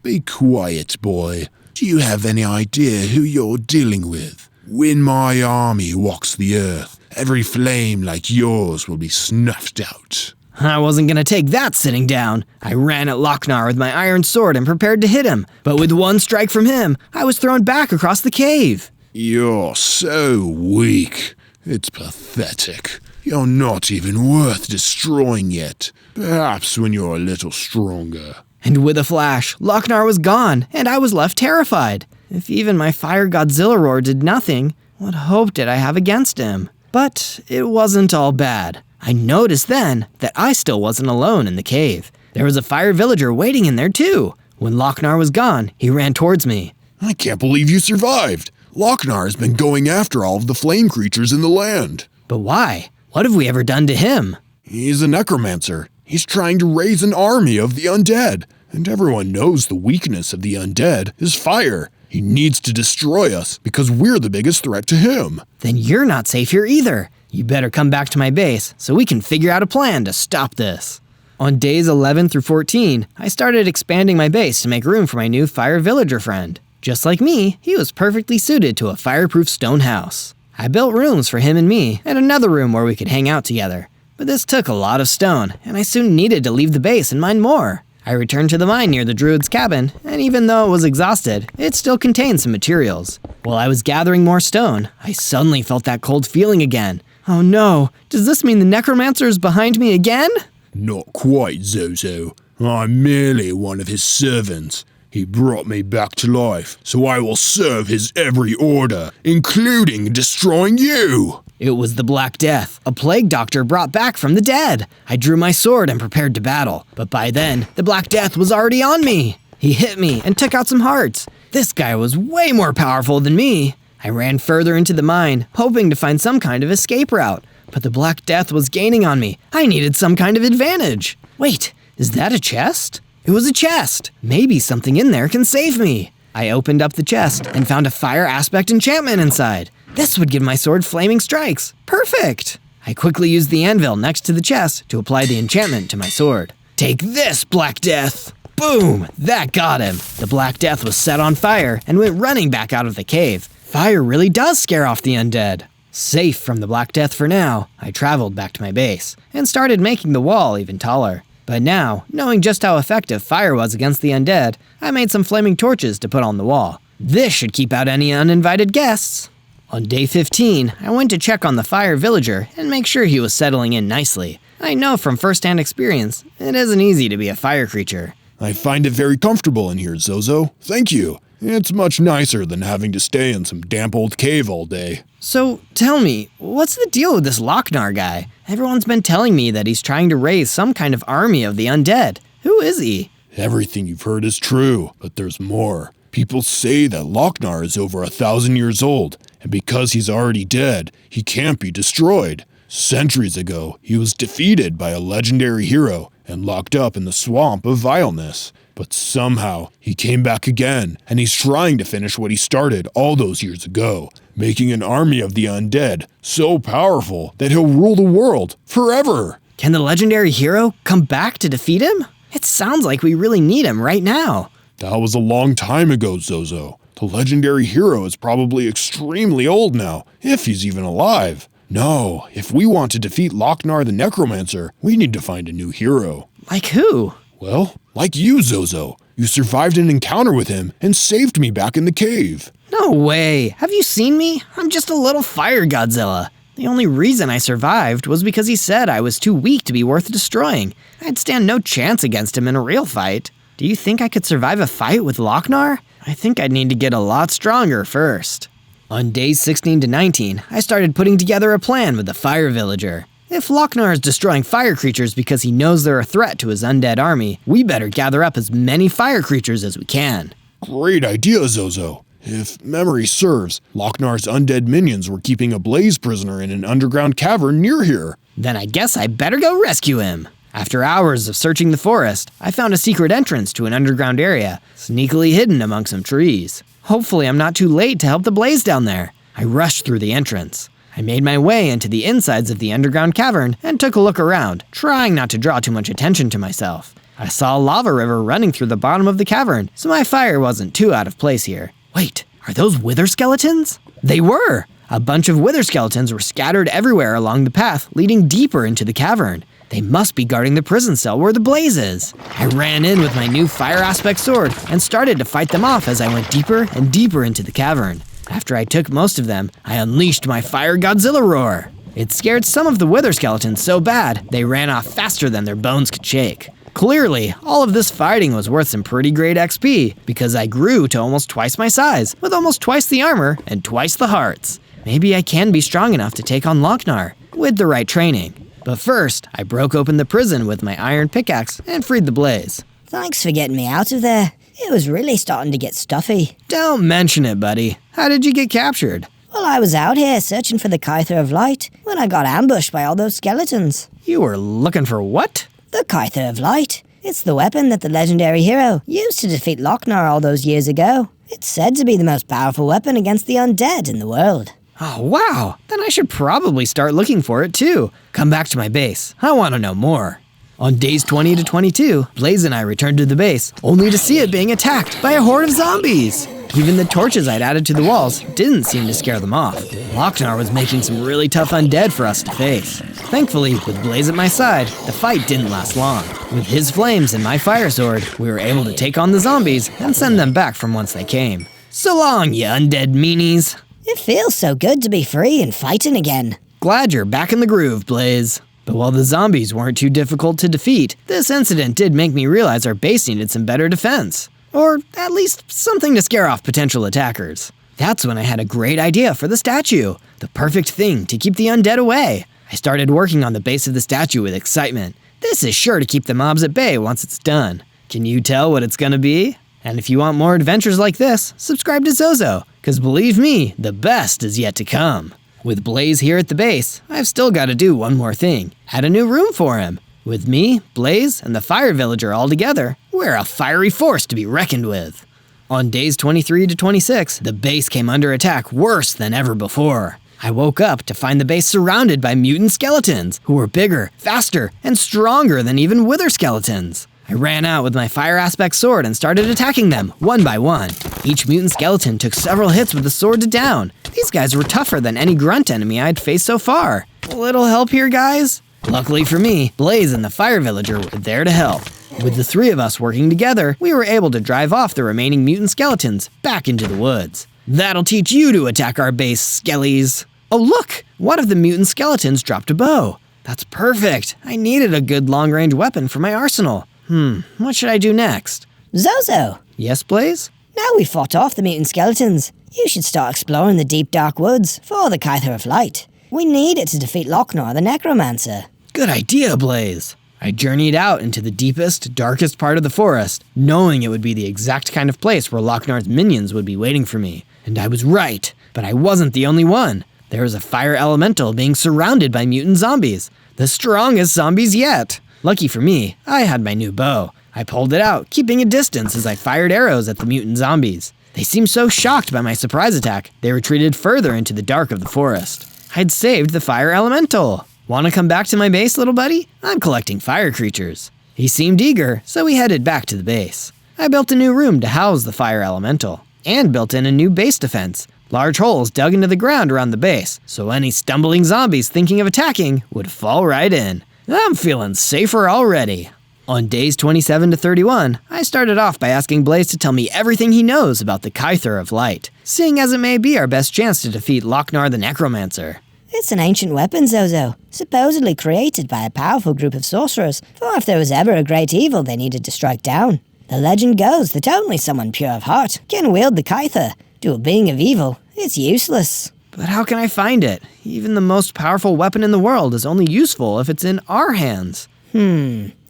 Be quiet, boy. Do you have any idea who you're dealing with? When my army walks the earth, every flame like yours will be snuffed out. I wasn't gonna take that sitting down. I ran at Lochnar with my iron sword and prepared to hit him. But with one strike from him, I was thrown back across the cave. You're so weak. It's pathetic. You're not even worth destroying yet. Perhaps when you're a little stronger. And with a flash, Lochnar was gone, and I was left terrified. If even my Fire Godzilla roar did nothing, what hope did I have against him? But it wasn't all bad. I noticed then that I still wasn't alone in the cave. There was a fire villager waiting in there too. When Lochnar was gone, he ran towards me. I can't believe you survived. Lochnar has been going after all of the flame creatures in the land. But why? What have we ever done to him? He's a necromancer. He's trying to raise an army of the undead. And everyone knows the weakness of the undead is fire. He needs to destroy us because we're the biggest threat to him. Then you're not safe here either. You better come back to my base so we can figure out a plan to stop this. On days 11 through 14, I started expanding my base to make room for my new fire villager friend. Just like me, he was perfectly suited to a fireproof stone house. I built rooms for him and me, and another room where we could hang out together. But this took a lot of stone, and I soon needed to leave the base and mine more. I returned to the mine near the druid's cabin, and even though it was exhausted, it still contained some materials. While I was gathering more stone, I suddenly felt that cold feeling again. Oh no, does this mean the necromancer is behind me again? Not quite, Zozo. I'm merely one of his servants. He brought me back to life, so I will serve his every order, including destroying you. It was the Black Death, a plague doctor brought back from the dead. I drew my sword and prepared to battle, but by then, the Black Death was already on me. He hit me and took out some hearts. This guy was way more powerful than me. I ran further into the mine, hoping to find some kind of escape route, but the Black Death was gaining on me. I needed some kind of advantage. Wait, is that a chest? It was a chest. Maybe something in there can save me. I opened up the chest and found a fire aspect enchantment inside. This would give my sword flaming strikes. Perfect! I quickly used the anvil next to the chest to apply the enchantment to my sword. Take this, Black Death! Boom! That got him. The Black Death was set on fire and went running back out of the cave. Fire really does scare off the undead. Safe from the Black Death for now, I traveled back to my base and started making the wall even taller. But now, knowing just how effective fire was against the undead, I made some flaming torches to put on the wall. This should keep out any uninvited guests. On day 15, I went to check on the fire villager and make sure he was settling in nicely. I know from first-hand experience, it isn't easy to be a fire creature. I find it very comfortable in here, Zozo. Thank you. It's much nicer than having to stay in some damp old cave all day. So, tell me, what's the deal with this Lochnar guy? Everyone's been telling me that he's trying to raise some kind of army of the undead. Who is he? Everything you've heard is true, but there's more. People say that Lochnar is over 1,000 years old, and because he's already dead, he can't be destroyed. Centuries ago, he was defeated by a legendary hero and locked up in the swamp of vileness. But somehow, he came back again, and he's trying to finish what he started all those years ago, making an army of the undead so powerful that he'll rule the world forever. Can the legendary hero come back to defeat him? It sounds like we really need him right now. That was a long time ago, Zozo. The legendary hero is probably extremely old now, if he's even alive. No, if we want to defeat Lochnar the Necromancer, we need to find a new hero. Like who? Well, like you, Zozo. You survived an encounter with him and saved me back in the cave. No way. Have you seen me? I'm just a little fire Godzilla. The only reason I survived was because he said I was too weak to be worth destroying. I'd stand no chance against him in a real fight. Do you think I could survive a fight with Lochnar? I think I'd need to get a lot stronger first. On days 16 to 19, I started putting together a plan with the fire villager. If Lochnar is destroying fire creatures because he knows they're a threat to his undead army, we better gather up as many fire creatures as we can. Great idea, Zozo. If memory serves, Lochnar's undead minions were keeping a Blaze prisoner in an underground cavern near here. Then I guess I better go rescue him. After hours of searching the forest, I found a secret entrance to an underground area, sneakily hidden among some trees. Hopefully I'm not too late to help the Blaze down there. I rushed through the entrance. I made my way into the insides of the underground cavern and took a look around, trying not to draw too much attention to myself. I saw a lava river running through the bottom of the cavern, so my fire wasn't too out of place here. Wait, are those wither skeletons? They were! A bunch of wither skeletons were scattered everywhere along the path leading deeper into the cavern. They must be guarding the prison cell where the Blaze is. I ran in with my new fire aspect sword and started to fight them off as I went deeper and deeper into the cavern. After I took most of them, I unleashed my fire Godzilla roar. It scared some of the wither skeletons so bad, they ran off faster than their bones could shake. Clearly, all of this fighting was worth some pretty great XP, because I grew to almost twice my size, with almost twice the armor and twice the hearts. Maybe I can be strong enough to take on Lochnar, with the right training. But first, I broke open the prison with my iron pickaxe and freed the Blaze. Thanks for getting me out of there. It was really starting to get stuffy. Don't mention it, buddy. How did you get captured? Well, I was out here searching for the Kyther of Light when I got ambushed by all those skeletons. You were looking for what? The Kyther of Light. It's the weapon that the legendary hero used to defeat Lochnar all those years ago. It's said to be the most powerful weapon against the undead in the world. Oh, wow. Then I should probably start looking for it too. Come back to my base. I want to know more. On days 20 to 22, Blaze and I returned to the base, only to see it being attacked by a horde of zombies. Even the torches I'd added to the walls didn't seem to scare them off. Lochnar was making some really tough undead for us to face. Thankfully, with Blaze at my side, the fight didn't last long. With his flames and my fire sword, we were able to take on the zombies and send them back from whence they came. So long, you undead meanies. It feels so good to be free and fighting again. Glad you're back in the groove, Blaze. But while the zombies weren't too difficult to defeat, this incident did make me realize our base needed some better defense. Or at least something to scare off potential attackers. That's when I had a great idea for the statue. The perfect thing to keep the undead away. I started working on the base of the statue with excitement. This is sure to keep the mobs at bay once it's done. Can you tell what it's gonna be? And if you want more adventures like this, subscribe to Zozo, cause believe me, the best is yet to come. With Blaze here at the base, I've still gotta do one more thing. Add a new room for him. With me, Blaze, and the Fire Villager all together, we're a fiery force to be reckoned with. On days 23 to 26, the base came under attack worse than ever before. I woke up to find the base surrounded by mutant skeletons, who were bigger, faster, and stronger than even wither skeletons. I ran out with my fire aspect sword and started attacking them, one by one. Each mutant skeleton took several hits with the sword to down. These guys were tougher than any grunt enemy I'd faced so far. A little help here, guys? Luckily for me, Blaze and the Fire Villager were there to help. With the three of us working together, we were able to drive off the remaining mutant skeletons back into the woods. That'll teach you to attack our base, skellies. Oh look, one of the mutant skeletons dropped a bow. That's perfect. I needed a good long-range weapon for my arsenal. What should I do next? Zozo, Yes, Blaze? now we fought off the mutant skeletons. You should start exploring the deep dark woods for the Kyther of Light. We need it to defeat Lochnar the Necromancer. Good idea, Blaze. I journeyed out into the deepest, darkest part of the forest, knowing it would be the exact kind of place where Lochnar's minions would be waiting for me. And I was right, but I wasn't the only one. There was a fire elemental being surrounded by mutant zombies, the strongest zombies yet. Lucky for me, I had my new bow. I pulled it out, keeping a distance as I fired arrows at the mutant zombies. They seemed so shocked by my surprise attack, they retreated further into the dark of the forest. I'd saved the fire elemental. Want to come back to my base, little buddy? I'm collecting fire creatures. He seemed eager, so we headed back to the base. I built a new room to house the fire elemental, and built in a new base defense. Large holes dug into the ground around the base, so any stumbling zombies thinking of attacking would fall right in. I'm feeling safer already. On days 27 to 31, I started off by asking Blaze to tell me everything he knows about the Kyther of Light, seeing as it may be our best chance to defeat Lochnar the Necromancer. It's an ancient weapon, Zozo, supposedly created by a powerful group of sorcerers, for if there was ever a great evil they needed to strike down. The legend goes that only someone pure of heart can wield the Kyther. To a being of evil, it's useless. But how can I find it? Even the most powerful weapon in the world is only useful if it's in our hands.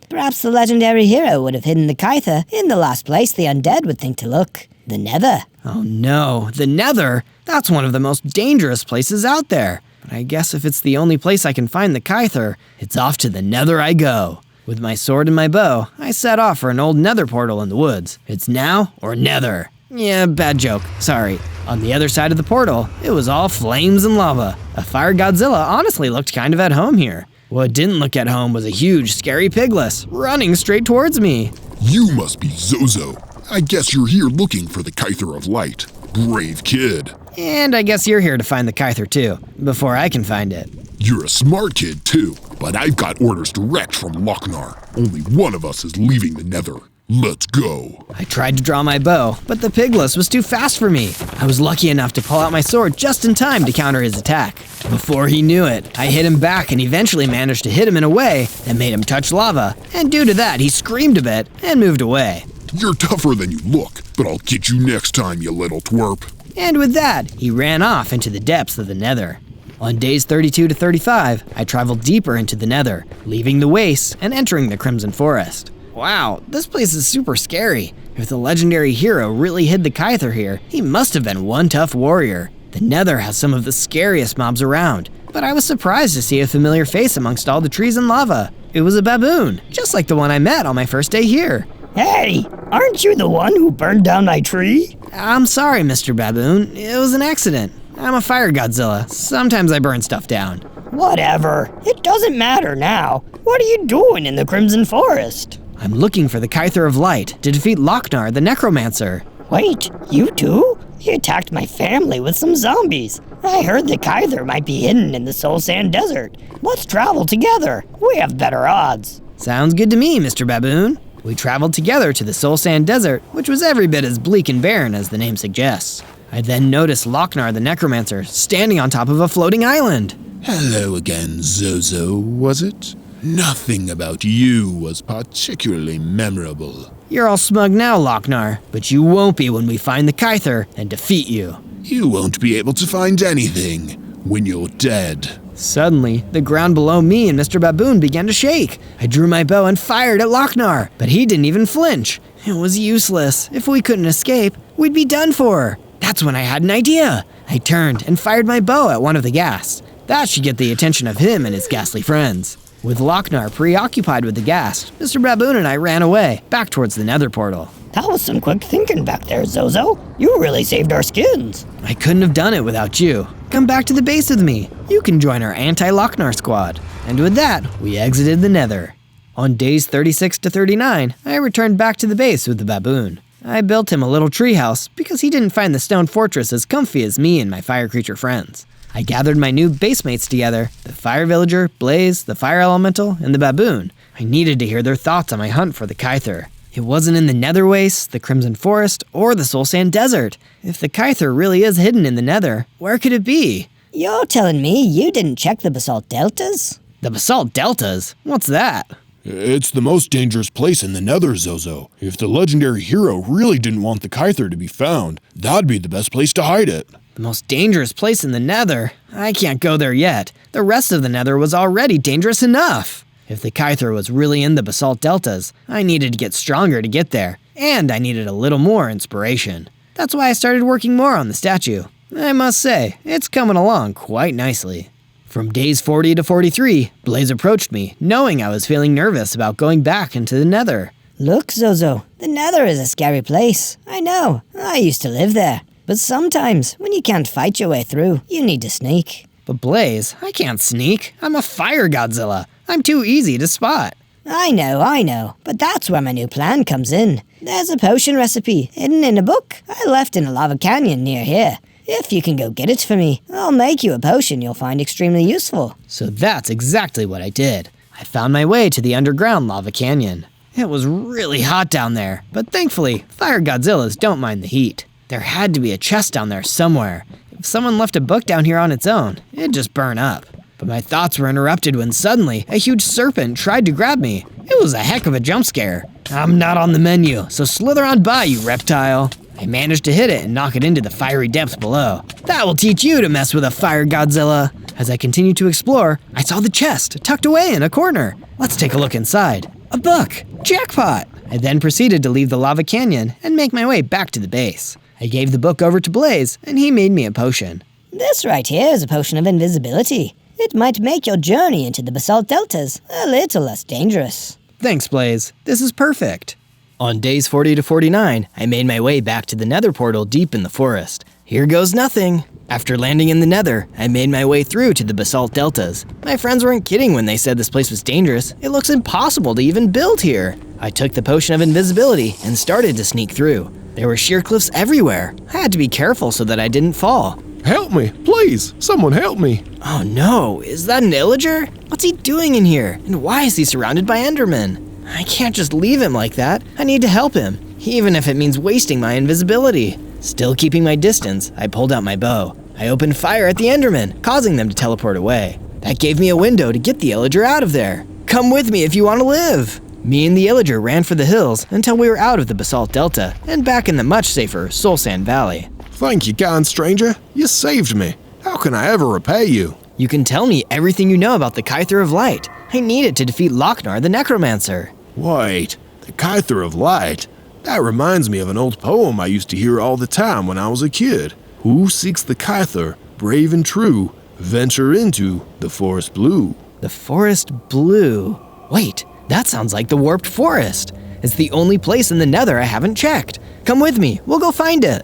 Perhaps the legendary hero would have hidden the Kyther in the last place the undead would think to look, the Nether. Oh no, the Nether? That's one of the most dangerous places out there. But I guess if it's the only place I can find the Kyther, it's off to the Nether I go. With my sword and my bow, I set off for an old nether portal in the woods. It's now or never. Yeah, bad joke, sorry. On the other side of the portal, it was all flames and lava. A fire Godzilla honestly looked kind of at home here. What didn't look at home was a huge, scary pigless running straight towards me. You must be Zozo. I guess you're here looking for the Kyther of Light. Brave kid. And I guess you're here to find the Kyther too, before I can find it. You're a smart kid too, but I've got orders direct from Lochnar. Only one of us is leaving the Nether. Let's go. I tried to draw my bow, but the pigless was too fast for me. I was lucky enough to pull out my sword just in time to counter his attack. Before he knew it, I hit him back and eventually managed to hit him in a way that made him touch lava, and due to that he screamed a bit and moved away. You're tougher than you look, but I'll get you next time, you little twerp. And with that, he ran off into the depths of the Nether. On days 32 to 35, I traveled deeper into the Nether, leaving the wastes and entering the Crimson Forest. Wow, this place is super scary. If the legendary hero really hid the Kyther here, he must have been one tough warrior. The Nether has some of the scariest mobs around, but I was surprised to see a familiar face amongst all the trees and lava. It was a baboon, just like the one I met on my first day here. Hey, aren't you the one who burned down my tree? I'm sorry, Mr. Baboon. It was an accident. I'm a fire Godzilla. Sometimes I burn stuff down. Whatever. It doesn't matter now. What are you doing in the Crimson Forest? I'm looking for the Kyther of Light to defeat Lochnar the Necromancer. Wait, you too? He attacked my family with some zombies. I heard the Kyther might be hidden in the Soul Sand Desert. Let's travel together. We have better odds. Sounds good to me, Mr. Baboon. We traveled together to the Soul Sand Desert, which was every bit as bleak and barren as the name suggests. I then noticed Lochnar the Necromancer standing on top of a floating island. Hello again, Zozo, was it? Nothing about you was particularly memorable. You're all smug now, Lochnar, but you won't be when we find the Kyther and defeat you. You won't be able to find anything when you're dead. Suddenly, the ground below me and Mr. Baboon began to shake. I drew my bow and fired at Lochnar, but he didn't even flinch. It was useless. If we couldn't escape, we'd be done for. That's when I had an idea. I turned and fired my bow at one of the ghasts. That should get the attention of him and his ghastly friends. With Lochnar preoccupied with the ghast, Mr. Baboon and I ran away, back towards the nether portal. That was some quick thinking back there, Zozo. You really saved our skins. I couldn't have done it without you. Come back to the base with me. You can join our anti-Lochnar squad. And with that, we exited the nether. On days 36 to 39, I returned back to the base with the baboon. I built him a little treehouse because he didn't find the stone fortress as comfy as me and my fire creature friends. I gathered my new base mates together, the fire villager, Blaze, the fire elemental, and the baboon. I needed to hear their thoughts on my hunt for the Kyther. It wasn't in the nether wastes, the crimson forest, or the soul sand desert. If the Kyther really is hidden in the nether, where could it be? You're telling me you didn't check the basalt deltas? The basalt deltas? What's that? It's the most dangerous place in the nether, Zozo. If the legendary hero really didn't want the Kyther to be found, that'd be the best place to hide it. The most dangerous place in the nether? I can't go there yet. The rest of the nether was already dangerous enough. If the Kyther was really in the basalt deltas, I needed to get stronger to get there, and I needed a little more inspiration. That's why I started working more on the statue. I must say, it's coming along quite nicely. From days 40 to 43, Blaze approached me, knowing I was feeling nervous about going back into the nether. Look, Zozo, the nether is a scary place. I know, I used to live there. But sometimes, when you can't fight your way through, you need to sneak. But Blaze, I can't sneak. I'm a fire Godzilla. I'm too easy to spot. I know, but that's where my new plan comes in. There's a potion recipe hidden in a book I left in a lava canyon near here. If you can go get it for me, I'll make you a potion you'll find extremely useful. So that's exactly what I did. I found my way to the underground lava canyon. It was really hot down there, but thankfully, fire Godzillas don't mind the heat. There had to be a chest down there somewhere. If someone left a book down here on its own, it'd just burn up. But my thoughts were interrupted when suddenly a huge serpent tried to grab me. It was a heck of a jump scare. I'm not on the menu, so slither on by, you reptile. I managed to hit it and knock it into the fiery depths below. That will teach you to mess with a fire Godzilla. As I continued to explore, I saw the chest tucked away in a corner. Let's take a look inside. A book! Jackpot! I then proceeded to leave the lava canyon and make my way back to the base. I gave the book over to Blaze, and he made me a potion. This right here is a potion of invisibility. It might make your journey into the basalt deltas a little less dangerous. Thanks, Blaze. This is perfect. On days 40 to 49, I made my way back to the nether portal deep in the forest. Here goes nothing. After landing in the nether, I made my way through to the basalt deltas. My friends weren't kidding when they said this place was dangerous. It looks impossible to even build here. I took the potion of invisibility and started to sneak through. There were sheer cliffs everywhere. I had to be careful so that I didn't fall. Help me, please! Someone help me! Oh no, is that an illager? What's he doing in here? And why is he surrounded by endermen? I can't just leave him like that. I need to help him, even if it means wasting my invisibility. Still keeping my distance, I pulled out my bow. I opened fire at the endermen, causing them to teleport away. That gave me a window to get the illager out of there. Come with me if you want to live. Me and the illager ran for the hills until we were out of the basalt delta and back in the much safer Soul Sand Valley. Thank you, kind stranger. You saved me. How can I ever repay you? You can tell me everything you know about the Kyther of Light. I need it to defeat Lochnar the Necromancer. Wait, the Kyther of Light? That reminds me of an old poem I used to hear all the time when I was a kid. Who seeks the Kyther, brave and true, venture into the forest blue. The forest blue? Wait, that sounds like the warped forest. It's the only place in the nether I haven't checked. Come with me, we'll go find it.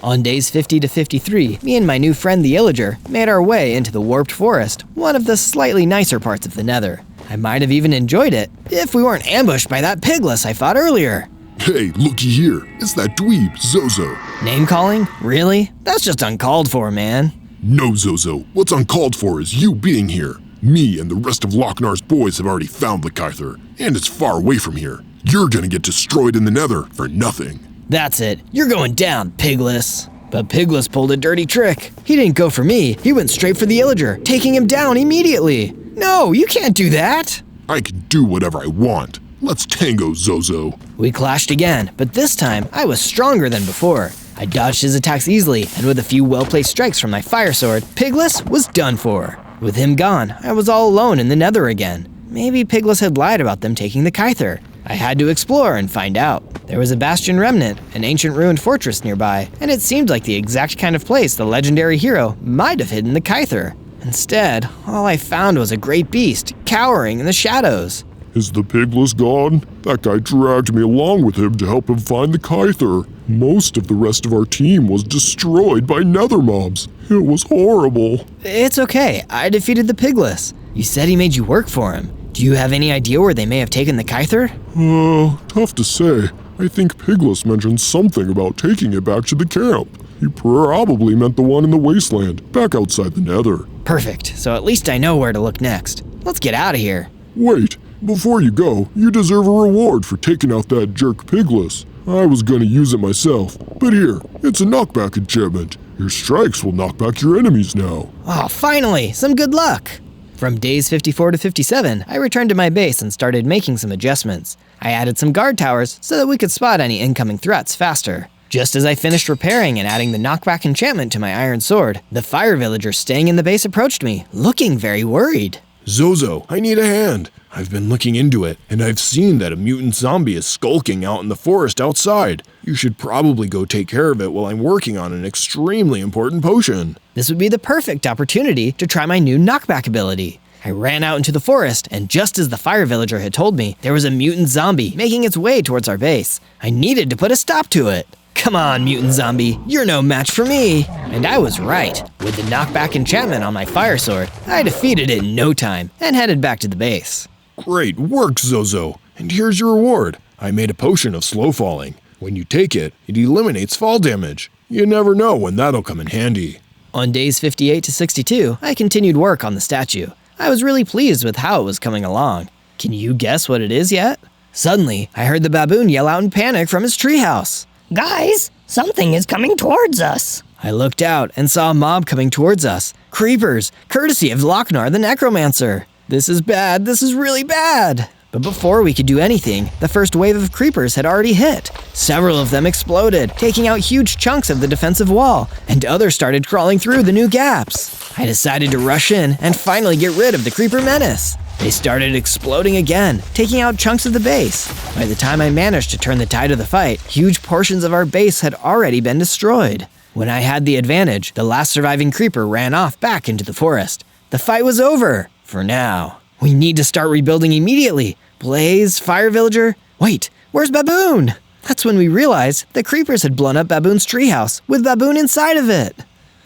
On days 50 to 53, me and my new friend the illager made our way into the warped forest, one of the slightly nicer parts of the nether. I might have even enjoyed it if we weren't ambushed by that pigless I fought earlier. Hey, looky here. It's that dweeb, Zozo. Name calling? Really? That's just uncalled for, man. No, Zozo. What's uncalled for is you being here. Me and the rest of Lochnar's boys have already found the Kyther, and it's far away from here. You're gonna get destroyed in the nether for nothing. That's it. You're going down, Pigless. But Pigless pulled a dirty trick. He didn't go for me. He went straight for the illager, taking him down immediately. No, you can't do that. I can do whatever I want. Let's tango, Zozo. We clashed again, but this time I was stronger than before. I I dodged his attacks easily, and with a few well-placed strikes from my fire sword, Pigless was done for. With him gone, I was all alone in the Nether again. Maybe Pigless had lied about them taking the Kyther. I had to explore and find out. There was a bastion remnant, an ancient ruined fortress nearby, and it seemed like the exact kind of place the legendary hero might have hidden the Kyther. Instead, all I found was a great beast, cowering in the shadows. Is the Pigless gone? That guy dragged me along with him to help him find the Kyther. Most of the rest of our team was destroyed by nether mobs. It was horrible. It's okay, I defeated the Pigless. You said he made you work for him. Do you have any idea where they may have taken the Kyther? Tough to say. I think Pigless mentioned something about taking it back to the camp. He probably meant the one in the wasteland, back outside the Nether. Perfect, so at least I know where to look next. Let's get out of here. Wait, before you go, you deserve a reward for taking out that jerk Pigless. I was gonna use it myself, but here, it's a knockback enchantment. Your strikes will knock back your enemies now. Oh, finally, some good luck. From days 54 to 57, I returned to my base and started making some adjustments. I added some guard towers so that we could spot any incoming threats faster. Just as I finished repairing and adding the knockback enchantment to my iron sword, the fire villager staying in the base approached me, looking very worried. Zozo, I need a hand. I've been looking into it, and I've seen that a mutant zombie is skulking out in the forest outside. You should probably go take care of it while I'm working on an extremely important potion. This would be the perfect opportunity to try my new knockback ability. I ran out into the forest, and just as the fire villager had told me, there was a mutant zombie making its way towards our base. I needed to put a stop to it. Come on, mutant zombie, you're no match for me. And I was right. With the knockback enchantment on my fire sword, I defeated it in no time and headed back to the base. Great work, Zozo. And here's your reward. I made a potion of slow falling. When you take it, it eliminates fall damage. You never know when that'll come in handy. On days 58 to 62, I continued work on the statue. I was really pleased with how it was coming along. Can you guess what it is yet? Suddenly, I heard the baboon yell out in panic from his treehouse. Guys, something is coming towards us. I looked out and saw a mob coming towards us. Creepers, courtesy of Lochnar the Necromancer. This is bad, this is really bad. But before we could do anything, the first wave of creepers had already hit. Several of them exploded, taking out huge chunks of the defensive wall, and others started crawling through the new gaps. I decided to rush in and finally get rid of the creeper menace. They started exploding again, taking out chunks of the base. By the time I managed to turn the tide of the fight, huge portions of our base had already been destroyed. When I had the advantage, the last surviving creeper ran off back into the forest. The fight was over, for now. We need to start rebuilding immediately. Blaze, fire villager, wait, where's Baboon? That's when we realized the creepers had blown up Baboon's treehouse with Baboon inside of it.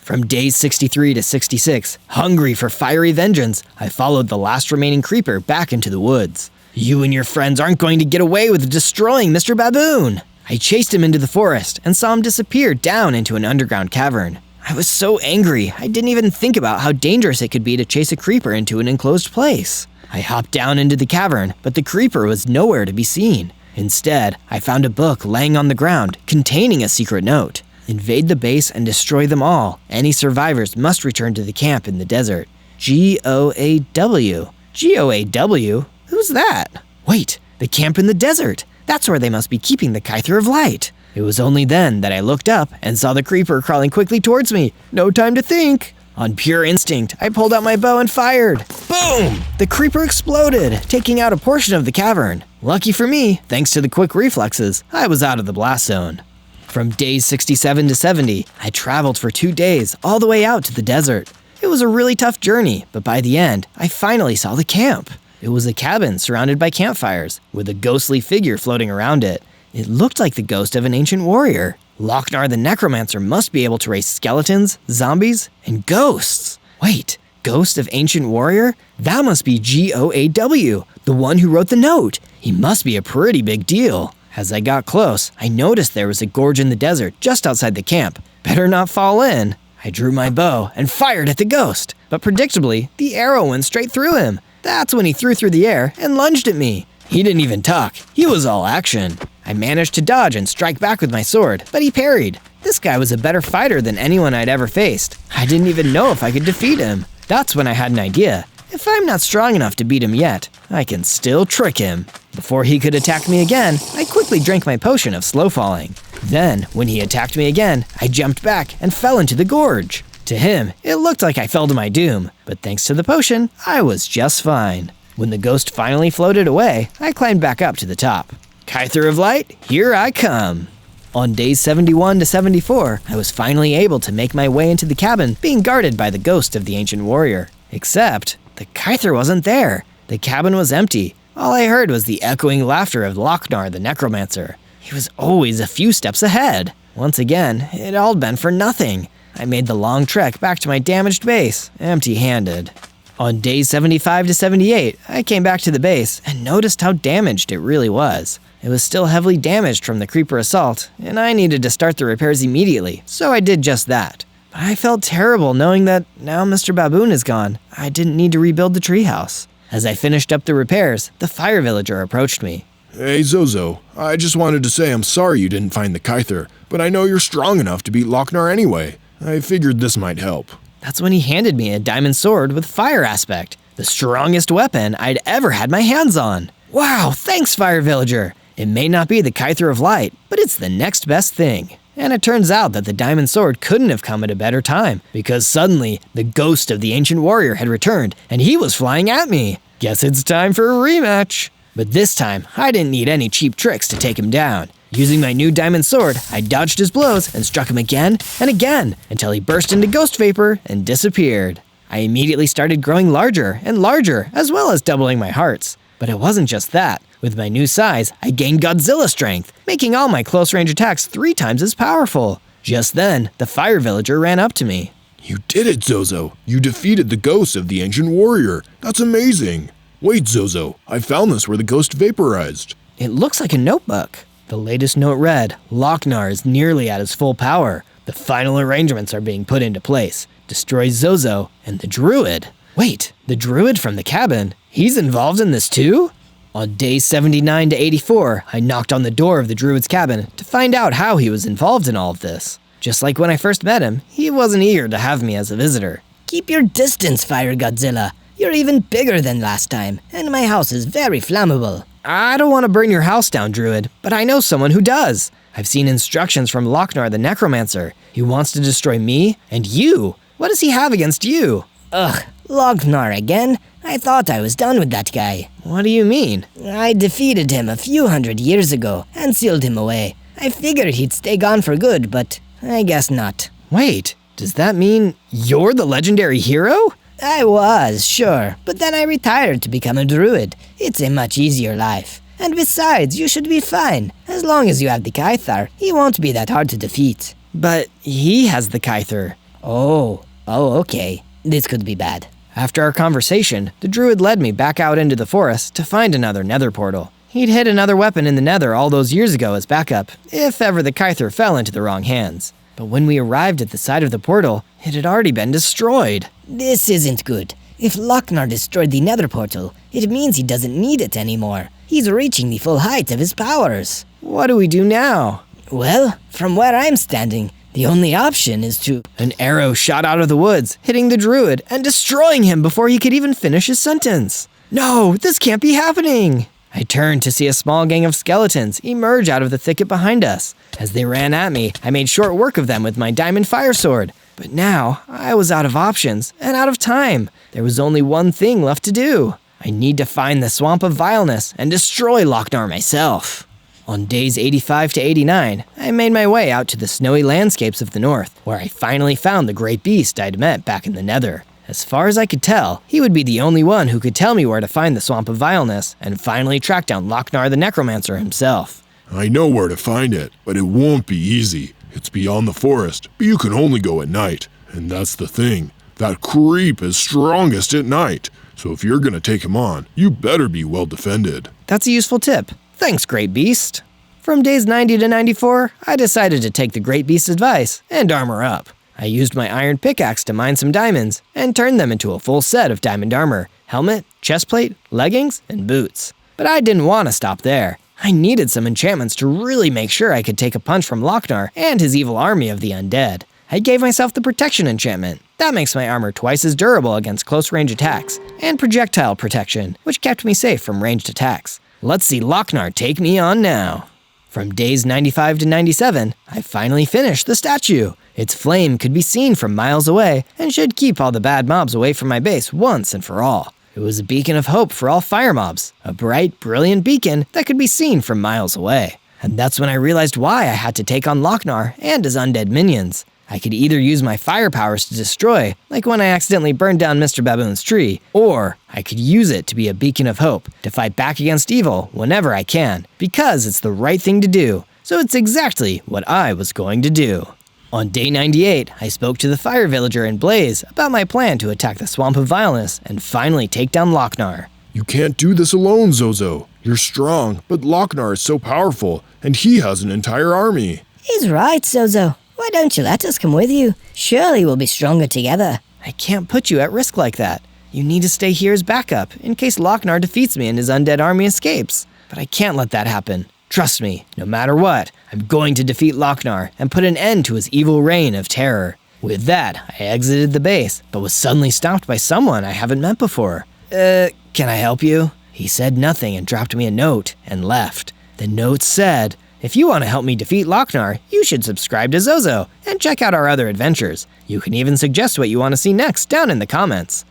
From days 63 to 66, hungry for fiery vengeance, I followed the last remaining creeper back into the woods. You and your friends aren't going to get away with destroying Mr. Baboon. I chased him into the forest and saw him disappear down into an underground cavern. I was so angry, I didn't even think about how dangerous it could be to chase a creeper into an enclosed place. I hopped down into the cavern, but the creeper was nowhere to be seen. Instead, I found a book laying on the ground containing a secret note. Invade the base and destroy them all. Any survivors must return to the camp in the desert. GOAW. GOAW? Who's that? Wait, the camp in the desert. That's where they must be keeping the Kyther of Light. It was only then that I looked up and saw the creeper crawling quickly towards me. No time to think. On pure instinct, I pulled out my bow and fired. Boom! The creeper exploded, taking out a portion of the cavern. Lucky for me, thanks to the quick reflexes, I was out of the blast zone. From days 67 to 70, I traveled for 2 days, all the way out to the desert. It was a really tough journey, but by the end, I finally saw the camp. It was a cabin surrounded by campfires, with a ghostly figure floating around it. It looked like the ghost of an ancient warrior. Lochnar the Necromancer must be able to raise skeletons, zombies, and ghosts. Wait, ghost of ancient warrior? That must be GOAW, the one who wrote the note. He must be a pretty big deal. As I got close, I noticed there was a gorge in the desert just outside the camp. Better not fall in. I drew my bow and fired at the ghost, but predictably, the arrow went straight through him. That's when he threw through the air and lunged at me. He didn't even talk. He was all action. I managed to dodge and strike back with my sword, but he parried. This guy was a better fighter than anyone I'd ever faced. I didn't even know if I could defeat him. That's when I had an idea. If I'm not strong enough to beat him yet, I can still trick him. Before he could attack me again, I quickly drank my potion of slow falling. Then, when he attacked me again, I jumped back and fell into the gorge. To him, it looked like I fell to my doom, but thanks to the potion, I was just fine. When the ghost finally floated away, I climbed back up to the top. Kyther of Light, here I come! On days 71 to 74, I was finally able to make my way into the cabin being guarded by the ghost of the ancient warrior. Except, the Kyther wasn't there. The cabin was empty. All I heard was the echoing laughter of Lochnar the necromancer. He was always a few steps ahead. Once again, it all had been for nothing. I made the long trek back to my damaged base, empty-handed. On days 75 to 78, I came back to the base and noticed how damaged it really was. It was still heavily damaged from the creeper assault, and I needed to start the repairs immediately, so I did just that. But I felt terrible knowing that now Mr. Baboon is gone, I didn't need to rebuild the treehouse. As I finished up the repairs, the fire villager approached me. Hey Zozo, I just wanted to say I'm sorry you didn't find the Kyther, but I know you're strong enough to beat Lochnar anyway. I figured this might help. That's when he handed me a diamond sword with fire aspect, the strongest weapon I'd ever had my hands on. Wow, thanks fire villager! It may not be the Kyther of Light, but it's the next best thing. And it turns out that the diamond sword couldn't have come at a better time, because suddenly, the ghost of the ancient warrior had returned, and he was flying at me. Guess it's time for a rematch. But this time, I didn't need any cheap tricks to take him down. Using my new diamond sword, I dodged his blows and struck him again and again until he burst into ghost vapor and disappeared. I immediately started growing larger and larger, as well as doubling my hearts. But it wasn't just that. With my new size, I gained Godzilla strength, making all my close-range attacks 3 times as powerful. Just then, the fire villager ran up to me. You did it, Zozo. You defeated the ghost of the ancient warrior. That's amazing. Wait, Zozo, I found this where the ghost vaporized. It looks like a notebook. The latest note read, Lochnar is nearly at his full power. The final arrangements are being put into place. Destroy Zozo and the druid. Wait, the druid from the cabin? He's involved in this too? On days 79 to 84, I knocked on the door of the druid's cabin to find out how he was involved in all of this. Just like when I first met him, he wasn't eager to have me as a visitor. Keep your distance, Fire Godzilla. You're even bigger than last time, and my house is very flammable. I don't want to burn your house down, druid, but I know someone who does. I've seen instructions from Lochnar the necromancer. He wants to destroy me and you. What does he have against you? Ugh, Lochnar again? I thought I was done with that guy. What do you mean? I defeated him a few hundred years ago and sealed him away. I figured he'd stay gone for good, but I guess not. Wait, does that mean you're the legendary hero? I was, sure, but then I retired to become a druid. It's a much easier life. And besides, you should be fine. As long as you have the Kyther, he won't be that hard to defeat. But he has the Kyther. Oh, okay. This could be bad. After our conversation, the druid led me back out into the forest to find another nether portal. He'd hid another weapon in the nether all those years ago as backup, if ever the Kyther fell into the wrong hands. But when we arrived at the side of the portal, it had already been destroyed. This isn't good. If Lochnar destroyed the nether portal, it means he doesn't need it anymore. He's reaching the full height of his powers. What do we do now? Well, from where I'm standing, the only option is to... An arrow shot out of the woods, hitting the druid and destroying him before he could even finish his sentence. No, this can't be happening! I turned to see a small gang of skeletons emerge out of the thicket behind us. As they ran at me, I made short work of them with my diamond fire sword. But now, I was out of options and out of time. There was only one thing left to do. I need to find the Swamp of Vileness and destroy Lochnar myself. On days 85 to 89, I made my way out to the snowy landscapes of the north, where I finally found the great beast I'd met back in the nether. As far as I could tell, he would be the only one who could tell me where to find the Swamp of Vileness and finally track down Lochnar the necromancer himself. I know where to find it, but it won't be easy. It's beyond the forest, but you can only go at night. And that's the thing. That creep is strongest at night. So if you're gonna take him on, you better be well defended. That's a useful tip. Thanks, Great Beast. From days 90 to 94, I decided to take the Great Beast's advice and armor up. I used my iron pickaxe to mine some diamonds and turned them into a full set of diamond armor, helmet, chestplate, leggings, and boots. But I didn't want to stop there. I needed some enchantments to really make sure I could take a punch from Lochnar and his evil army of the undead. I gave myself the protection enchantment. That makes my armor twice as durable against close-range attacks, and projectile protection, which kept me safe from ranged attacks. Let's see Lochnar take me on now. From days 95 to 97, I finally finished the statue. Its flame could be seen from miles away and should keep all the bad mobs away from my base once and for all. It was a beacon of hope for all fire mobs, a bright, brilliant beacon that could be seen from miles away. And that's when I realized why I had to take on Lochnar and his undead minions. I could either use my fire powers to destroy, like when I accidentally burned down Mr. Baboon's tree, or I could use it to be a beacon of hope, to fight back against evil whenever I can, because it's the right thing to do. So it's exactly what I was going to do. On day 98, I spoke to the fire villager in Blaze about my plan to attack the Swamp of Vileness and finally take down Lochnar. You can't do this alone, Zozo. You're strong, but Lochnar is so powerful, and he has an entire army. He's right, Zozo. Why don't you let us come with you? Surely we'll be stronger together. I can't put you at risk like that. You need to stay here as backup in case Lochnar defeats me and his undead army escapes. But I can't let that happen. Trust me, no matter what, I'm going to defeat Lochnar and put an end to his evil reign of terror. With that, I exited the base, but was suddenly stopped by someone I haven't met before. Can I help you? He said nothing and dropped me a note and left. The note said, if you want to help me defeat Lochnar, you should subscribe to Zozo and check out our other adventures. You can even suggest what you want to see next down in the comments.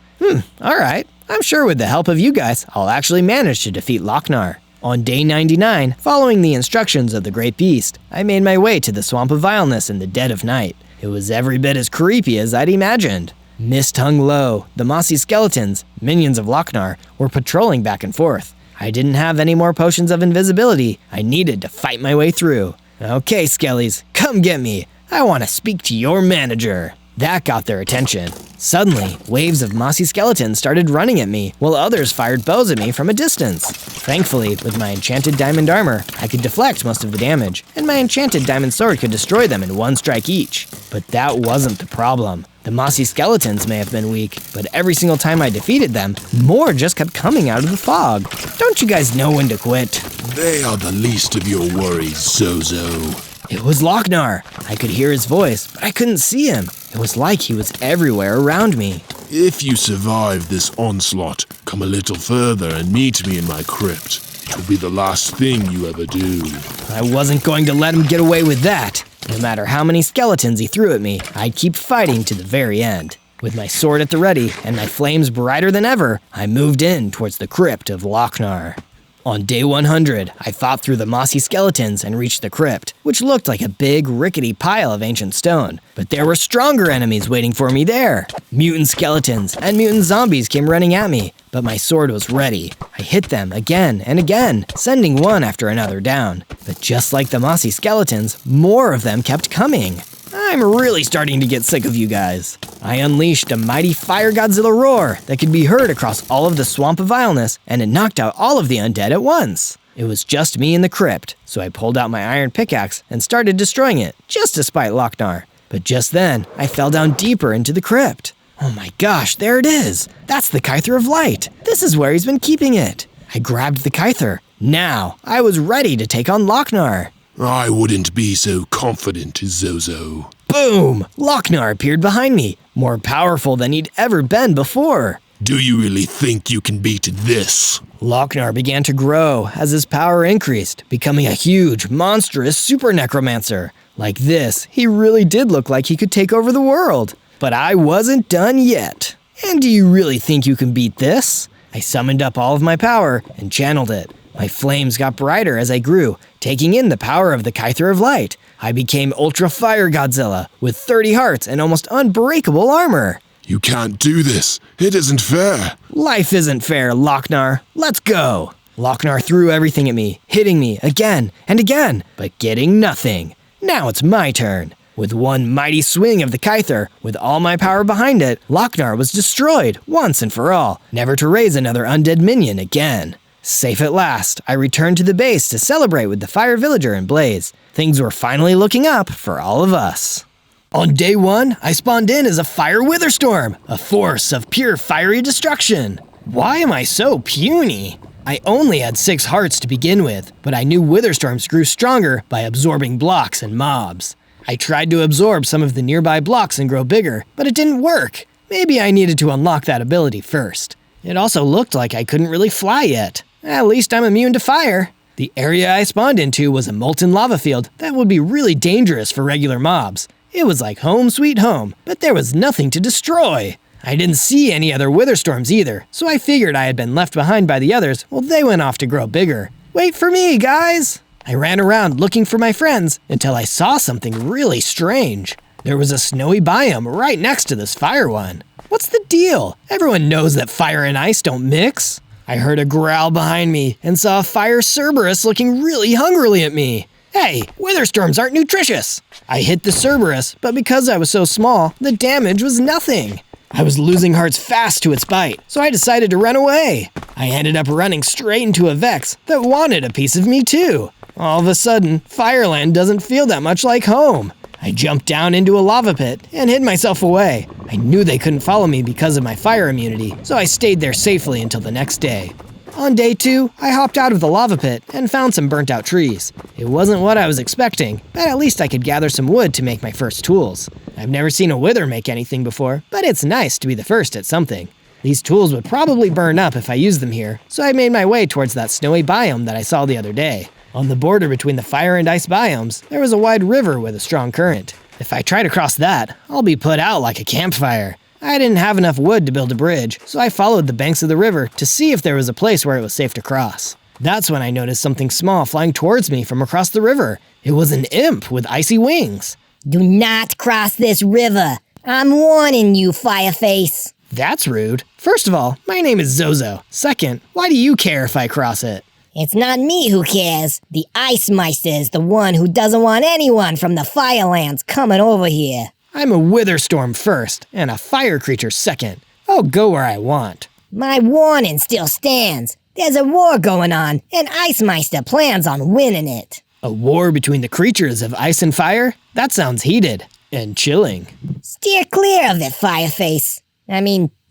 Alright. I'm sure with the help of you guys, I'll actually manage to defeat Lochnar. On day 99, following the instructions of the Great Beast, I made my way to the Swamp of Vileness in the dead of night. It was every bit as creepy as I'd imagined. Mist hung low, the mossy skeletons, minions of Lochnar, were patrolling back and forth. I didn't have any more potions of invisibility. I needed to fight my way through. Okay, Skellies, come get me. I want to speak to your manager. That got their attention. Suddenly, waves of mossy skeletons started running at me, while others fired bows at me from a distance. Thankfully, with my enchanted diamond armor, I could deflect most of the damage, and my enchanted diamond sword could destroy them in one strike each. But that wasn't the problem. The mossy skeletons may have been weak, but every single time I defeated them, more just kept coming out of the fog. Don't you guys know when to quit? They are the least of your worries, Zozo. It was Lochnar. I could hear his voice, but I couldn't see him. It was like he was everywhere around me. If you survive this onslaught, come a little further and meet me in my crypt. It will be the last thing you ever do. I wasn't going to let him get away with that. No matter how many skeletons he threw at me, I'd keep fighting to the very end. With my sword at the ready and my flames brighter than ever, I moved in towards the crypt of Lochnar. On day 100, I fought through the mossy skeletons and reached the crypt, which looked like a big, rickety pile of ancient stone. But there were stronger enemies waiting for me there. Mutant skeletons and mutant zombies came running at me, but my sword was ready. I hit them again and again, sending one after another down. But just like the mossy skeletons, more of them kept coming. I'm really starting to get sick of you guys. I unleashed a mighty fire Godzilla roar that could be heard across all of the Swamp of Vileness, and it knocked out all of the undead at once. It was just me in the crypt, so I pulled out my iron pickaxe and started destroying it, just to spite Lochnar. But just then, I fell down deeper into the crypt. Oh my gosh, there it is! That's the Kyther of Light! This is where he's been keeping it! I grabbed the Kyther. Now, I was ready to take on Lochnar. I wouldn't be so confident, Zozo. Boom! Lochnar appeared behind me, more powerful than he'd ever been before. Do you really think you can beat this? Lochnar began to grow as his power increased, becoming a huge, monstrous super necromancer. Like this, he really did look like he could take over the world. But I wasn't done yet. And do you really think you can beat this? I summoned up all of my power and channeled it. My flames got brighter as I grew, taking in the power of the Kyther of Light. I became Ultra Fire Godzilla, with 30 hearts and almost unbreakable armor. You can't do this. It isn't fair. Life isn't fair, Lochnar. Let's go. Lochnar threw everything at me, hitting me again and again, but getting nothing. Now it's my turn. With one mighty swing of the Kyther, with all my power behind it, Lochnar was destroyed once and for all, never to raise another undead minion again. Safe at last, I returned to the base to celebrate with the fire villager in Blaze. Things were finally looking up for all of us. On day 1, I spawned in as a fire WITHERSTORM, a force of pure fiery destruction. Why am I so puny? I only had 6 hearts to begin with, but I knew WITHERSTORMs grew stronger by absorbing blocks and mobs. I tried to absorb some of the nearby blocks and grow bigger, but it didn't work. Maybe I needed to unlock that ability first. It also looked like I couldn't really fly yet. At least I'm immune to fire. The area I spawned into was a molten lava field that would be really dangerous for regular mobs. It was like home sweet home, but there was nothing to destroy. I didn't see any other WITHERSTORMs either, so I figured I had been left behind by the others while they went off to grow bigger. Wait for me, guys! I ran around looking for my friends until I saw something really strange. There was a snowy biome right next to this fire one. What's the deal? Everyone knows that fire and ice don't mix. I heard a growl behind me and saw a fire Cerberus looking really hungrily at me. Hey, WITHERSTORMs aren't nutritious! I hit the Cerberus, but because I was so small, the damage was nothing. I was losing hearts fast to its bite, so I decided to run away. I ended up running straight into a Vex that wanted a piece of me too. All of a sudden, Fireland doesn't feel that much like home. I jumped down into a lava pit and hid myself away. I knew they couldn't follow me because of my fire immunity, so I stayed there safely until the next day. On day 2, I hopped out of the lava pit and found some burnt out trees. It wasn't what I was expecting, but at least I could gather some wood to make my first tools. I've never seen a wither make anything before, but it's nice to be the first at something. These tools would probably burn up if I used them here, so I made my way towards that snowy biome that I saw the other day. On the border between the fire and ice biomes, there was a wide river with a strong current. If I try to cross that, I'll be put out like a campfire. I didn't have enough wood to build a bridge, so I followed the banks of the river to see if there was a place where it was safe to cross. That's when I noticed something small flying towards me from across the river. It was an imp with icy wings. Do not cross this river. I'm warning you, Fireface. That's rude. First of all, my name is Zozo. Second, why do you care if I cross it? It's not me who cares. The Ice Meister is the one who doesn't want anyone from the Firelands coming over here. I'm a WITHERSTORM first, and a fire creature second. I'll go where I want. My warning still stands. There's a war going on, and Ice Meister plans on winning it. A war between the creatures of ice and fire? That sounds heated and chilling. Steer clear of it, Fireface.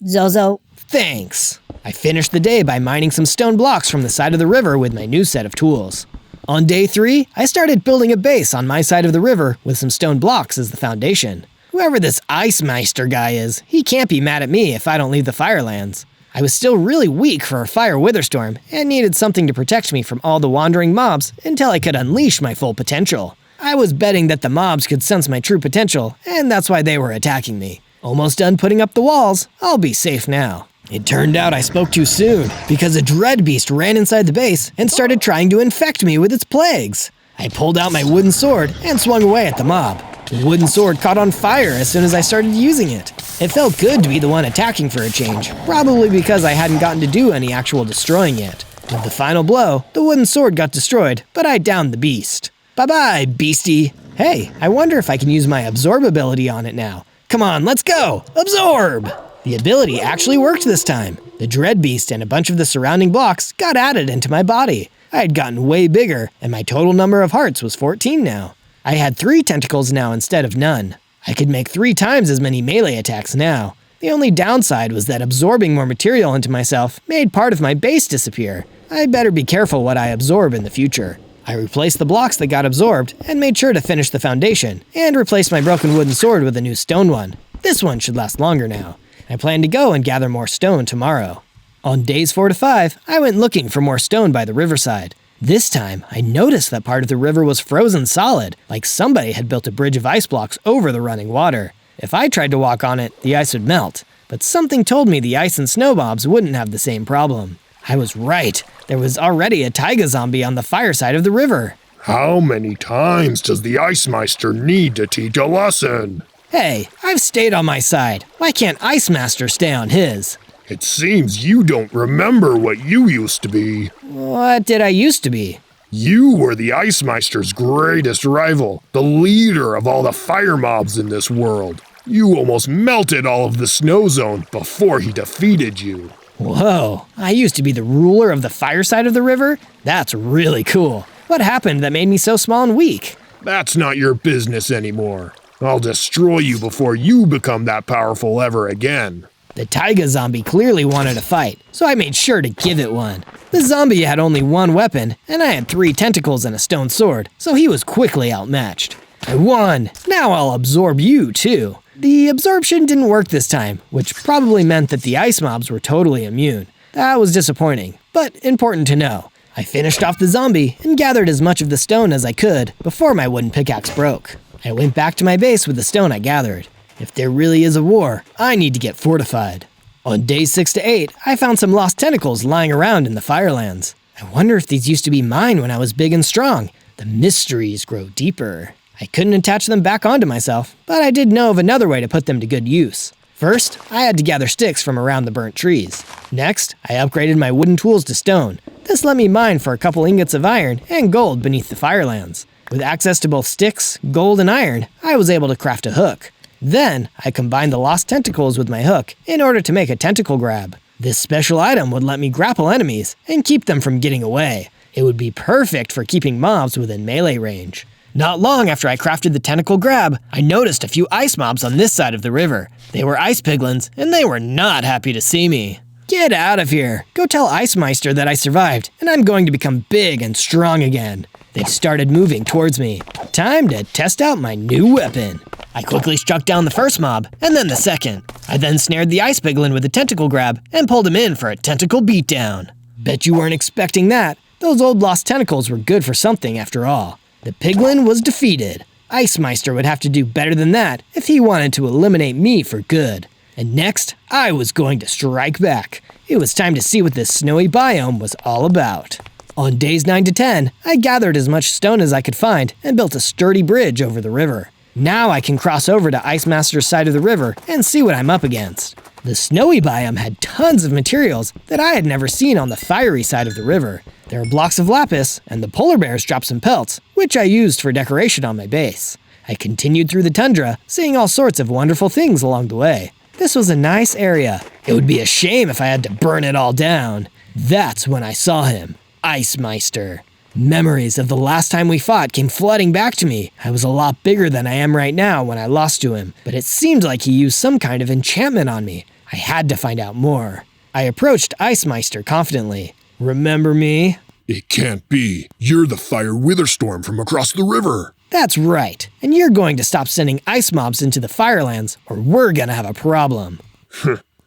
Zozo. Thanks. I finished the day by mining some stone blocks from the side of the river with my new set of tools. On day 3, I started building a base on my side of the river with some stone blocks as the foundation. Whoever this Ice Meister guy is, he can't be mad at me if I don't leave the Firelands. I was still really weak for a fire WITHERSTORM and needed something to protect me from all the wandering mobs until I could unleash my full potential. I was betting that the mobs could sense my true potential, and that's why they were attacking me. Almost done putting up the walls, I'll be safe now. It turned out I spoke too soon, because a dread beast ran inside the base and started trying to infect me with its plagues. I pulled out my wooden sword and swung away at the mob. The wooden sword caught on fire as soon as I started using it. It felt good to be the one attacking for a change, probably because I hadn't gotten to do any actual destroying yet. With the final blow, the wooden sword got destroyed, but I downed the beast. Bye-bye, beastie. Hey, I wonder if I can use my absorb ability on it now. Come on, let's go! Absorb! The ability actually worked this time. The dread beast and a bunch of the surrounding blocks got added into my body. I had gotten way bigger, and my total number of hearts was 14 now. I had 3 tentacles now instead of none. I could make 3 times as many melee attacks now. The only downside was that absorbing more material into myself made part of my base disappear. I better be careful what I absorb in the future. I replaced the blocks that got absorbed and made sure to finish the foundation, and replaced my broken wooden sword with a new stone one. This one should last longer now. I plan to go and gather more stone tomorrow. On days 4 to 5, I went looking for more stone by the riverside. This time, I noticed that part of the river was frozen solid, like somebody had built a bridge of ice blocks over the running water. If I tried to walk on it, the ice would melt, but something told me the ice and snow mobs wouldn't have the same problem. I was right. There was already a taiga zombie on the fire side of the river. How many times does the Ice Meister need to teach a lesson? Hey, I've stayed on my side. Why can't Ice Master stay on his? It seems you don't remember what you used to be. What did I used to be? You were the Ice Meister's greatest rival, the leader of all the fire mobs in this world. You almost melted all of the snow zone before he defeated you. Whoa, I used to be the ruler of the fire side of the river? That's really cool. What happened that made me so small and weak? That's not your business anymore. I'll destroy you before you become that powerful ever again. The taiga zombie clearly wanted a fight, so I made sure to give it one. The zombie had only one weapon, and I had 3 tentacles and a stone sword, so he was quickly outmatched. I won! Now I'll absorb you too. The absorption didn't work this time, which probably meant that the ice mobs were totally immune. That was disappointing, but important to know. I finished off the zombie and gathered as much of the stone as I could before my wooden pickaxe broke. I went back to my base with the stone I gathered. If there really is a war, I need to get fortified. On days 6 to 8, I found some lost tentacles lying around in the Firelands. I wonder if these used to be mine when I was big and strong. The mysteries grow deeper. I couldn't attach them back onto myself, but I did know of another way to put them to good use. First, I had to gather sticks from around the burnt trees. Next, I upgraded my wooden tools to stone. This let me mine for a couple ingots of iron and gold beneath the Firelands. With access to both sticks, gold, and iron, I was able to craft a hook. Then, I combined the lost tentacles with my hook in order to make a tentacle grab. This special item would let me grapple enemies and keep them from getting away. It would be perfect for keeping mobs within melee range. Not long after I crafted the tentacle grab, I noticed a few ice mobs on this side of the river. They were ice piglins, and they were not happy to see me. Get out of here! Go tell Ice Meister that I survived, and I'm going to become big and strong again. They started moving towards me. Time to test out my new weapon. I quickly struck down the first mob, and then the second. I then snared the ice piglin with a tentacle grab and pulled him in for a tentacle beatdown. Bet you weren't expecting that. Those old lost tentacles were good for something after all. The piglin was defeated. Ice Meister would have to do better than that if he wanted to eliminate me for good. And next, I was going to strike back. It was time to see what this snowy biome was all about. On days 9 to 10, I gathered as much stone as I could find and built a sturdy bridge over the river. Now I can cross over to Ice Master's side of the river and see what I'm up against. The snowy biome had tons of materials that I had never seen on the fiery side of the river. There are blocks of lapis, and the polar bears dropped some pelts, which I used for decoration on my base. I continued through the tundra, seeing all sorts of wonderful things along the way. This was a nice area. It would be a shame if I had to burn it all down. That's when I saw him, Ice Meister. Memories of the last time we fought came flooding back to me. I was a lot bigger than I am right now when I lost to him, but it seemed like he used some kind of enchantment on me. I had to find out more. I approached Ice Meister confidently. Remember me? It can't be. You're the Fire WITHERSTORM from across the river. That's right. And you're going to stop sending ice mobs into the Firelands, or we're gonna have a problem.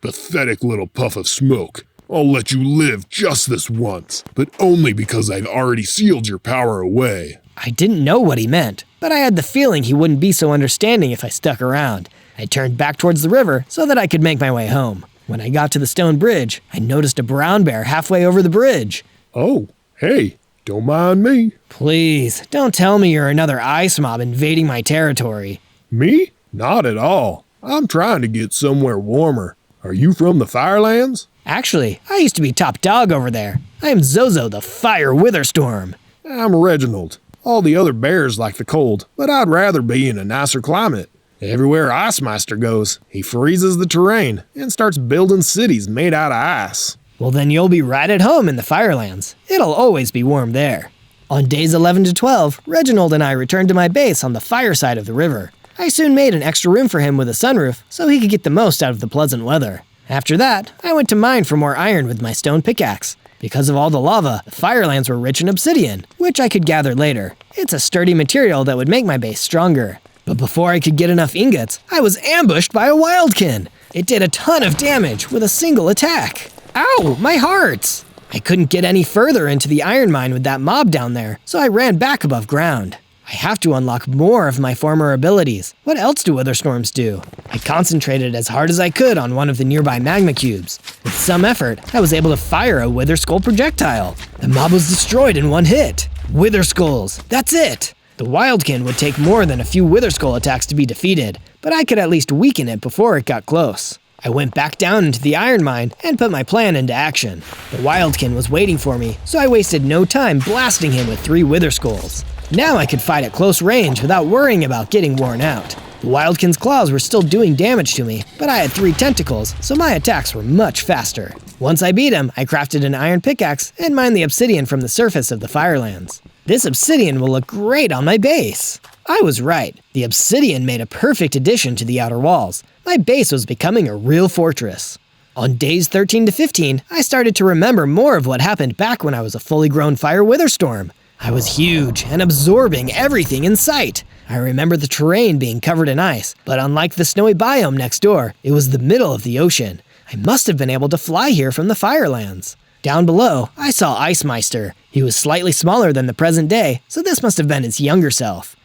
Pathetic little puff of smoke. I'll let you live just this once, but only because I've already sealed your power away. I didn't know what he meant, but I had the feeling he wouldn't be so understanding if I stuck around. I turned back towards the river so that I could make my way home. When I got to the stone bridge, I noticed a brown bear halfway over the bridge. Oh, hey, don't mind me. Please, don't tell me you're another ice mob invading my territory. Me? Not at all. I'm trying to get somewhere warmer. Are you from the Firelands? Actually, I used to be top dog over there. I am Zozo, the Fire WITHERSTORM. I'm Reginald. All the other bears like the cold, but I'd rather be in a nicer climate. Everywhere Ice Meister goes, he freezes the terrain and starts building cities made out of ice. Well, then you'll be right at home in the Firelands. It'll always be warm there. On days 11 to 12, Reginald and I returned to my base on the fire side of the river. I soon made an extra room for him with a sunroof so he could get the most out of the pleasant weather. After that, I went to mine for more iron with my stone pickaxe. Because of all the lava, the Firelands were rich in obsidian, which I could gather later. It's a sturdy material that would make my base stronger. But before I could get enough ingots, I was ambushed by a wildkin. It did a ton of damage with a single attack. Ow, my heart! I couldn't get any further into the iron mine with that mob down there, so I ran back above ground. I have to unlock more of my former abilities. What else do WITHERSTORMs do? I concentrated as hard as I could on one of the nearby magma cubes. With some effort, I was able to fire a Wither Skull projectile. The mob was destroyed in one hit. Wither Skulls, that's it! The Wildkin would take more than a few Wither Skull attacks to be defeated, but I could at least weaken it before it got close. I went back down into the iron mine and put my plan into action. The Wildkin was waiting for me, so I wasted no time blasting him with 3 Wither Skulls. Now I could fight at close range without worrying about getting worn out. The Wildkin's claws were still doing damage to me, but I had 3 tentacles, so my attacks were much faster. Once I beat him, I crafted an iron pickaxe and mined the obsidian from the surface of the Firelands. This obsidian will look great on my base. I was right. The obsidian made a perfect addition to the outer walls. My base was becoming a real fortress. On days 13 to 15, I started to remember more of what happened back when I was a fully grown Fire WITHERSTORM. I was huge and absorbing everything in sight. I remember the terrain being covered in ice, but unlike the snowy biome next door, it was the middle of the ocean. I must have been able to fly here from the Firelands. Down below, I saw Ice Meister. He was slightly smaller than the present day, so this must have been his younger self.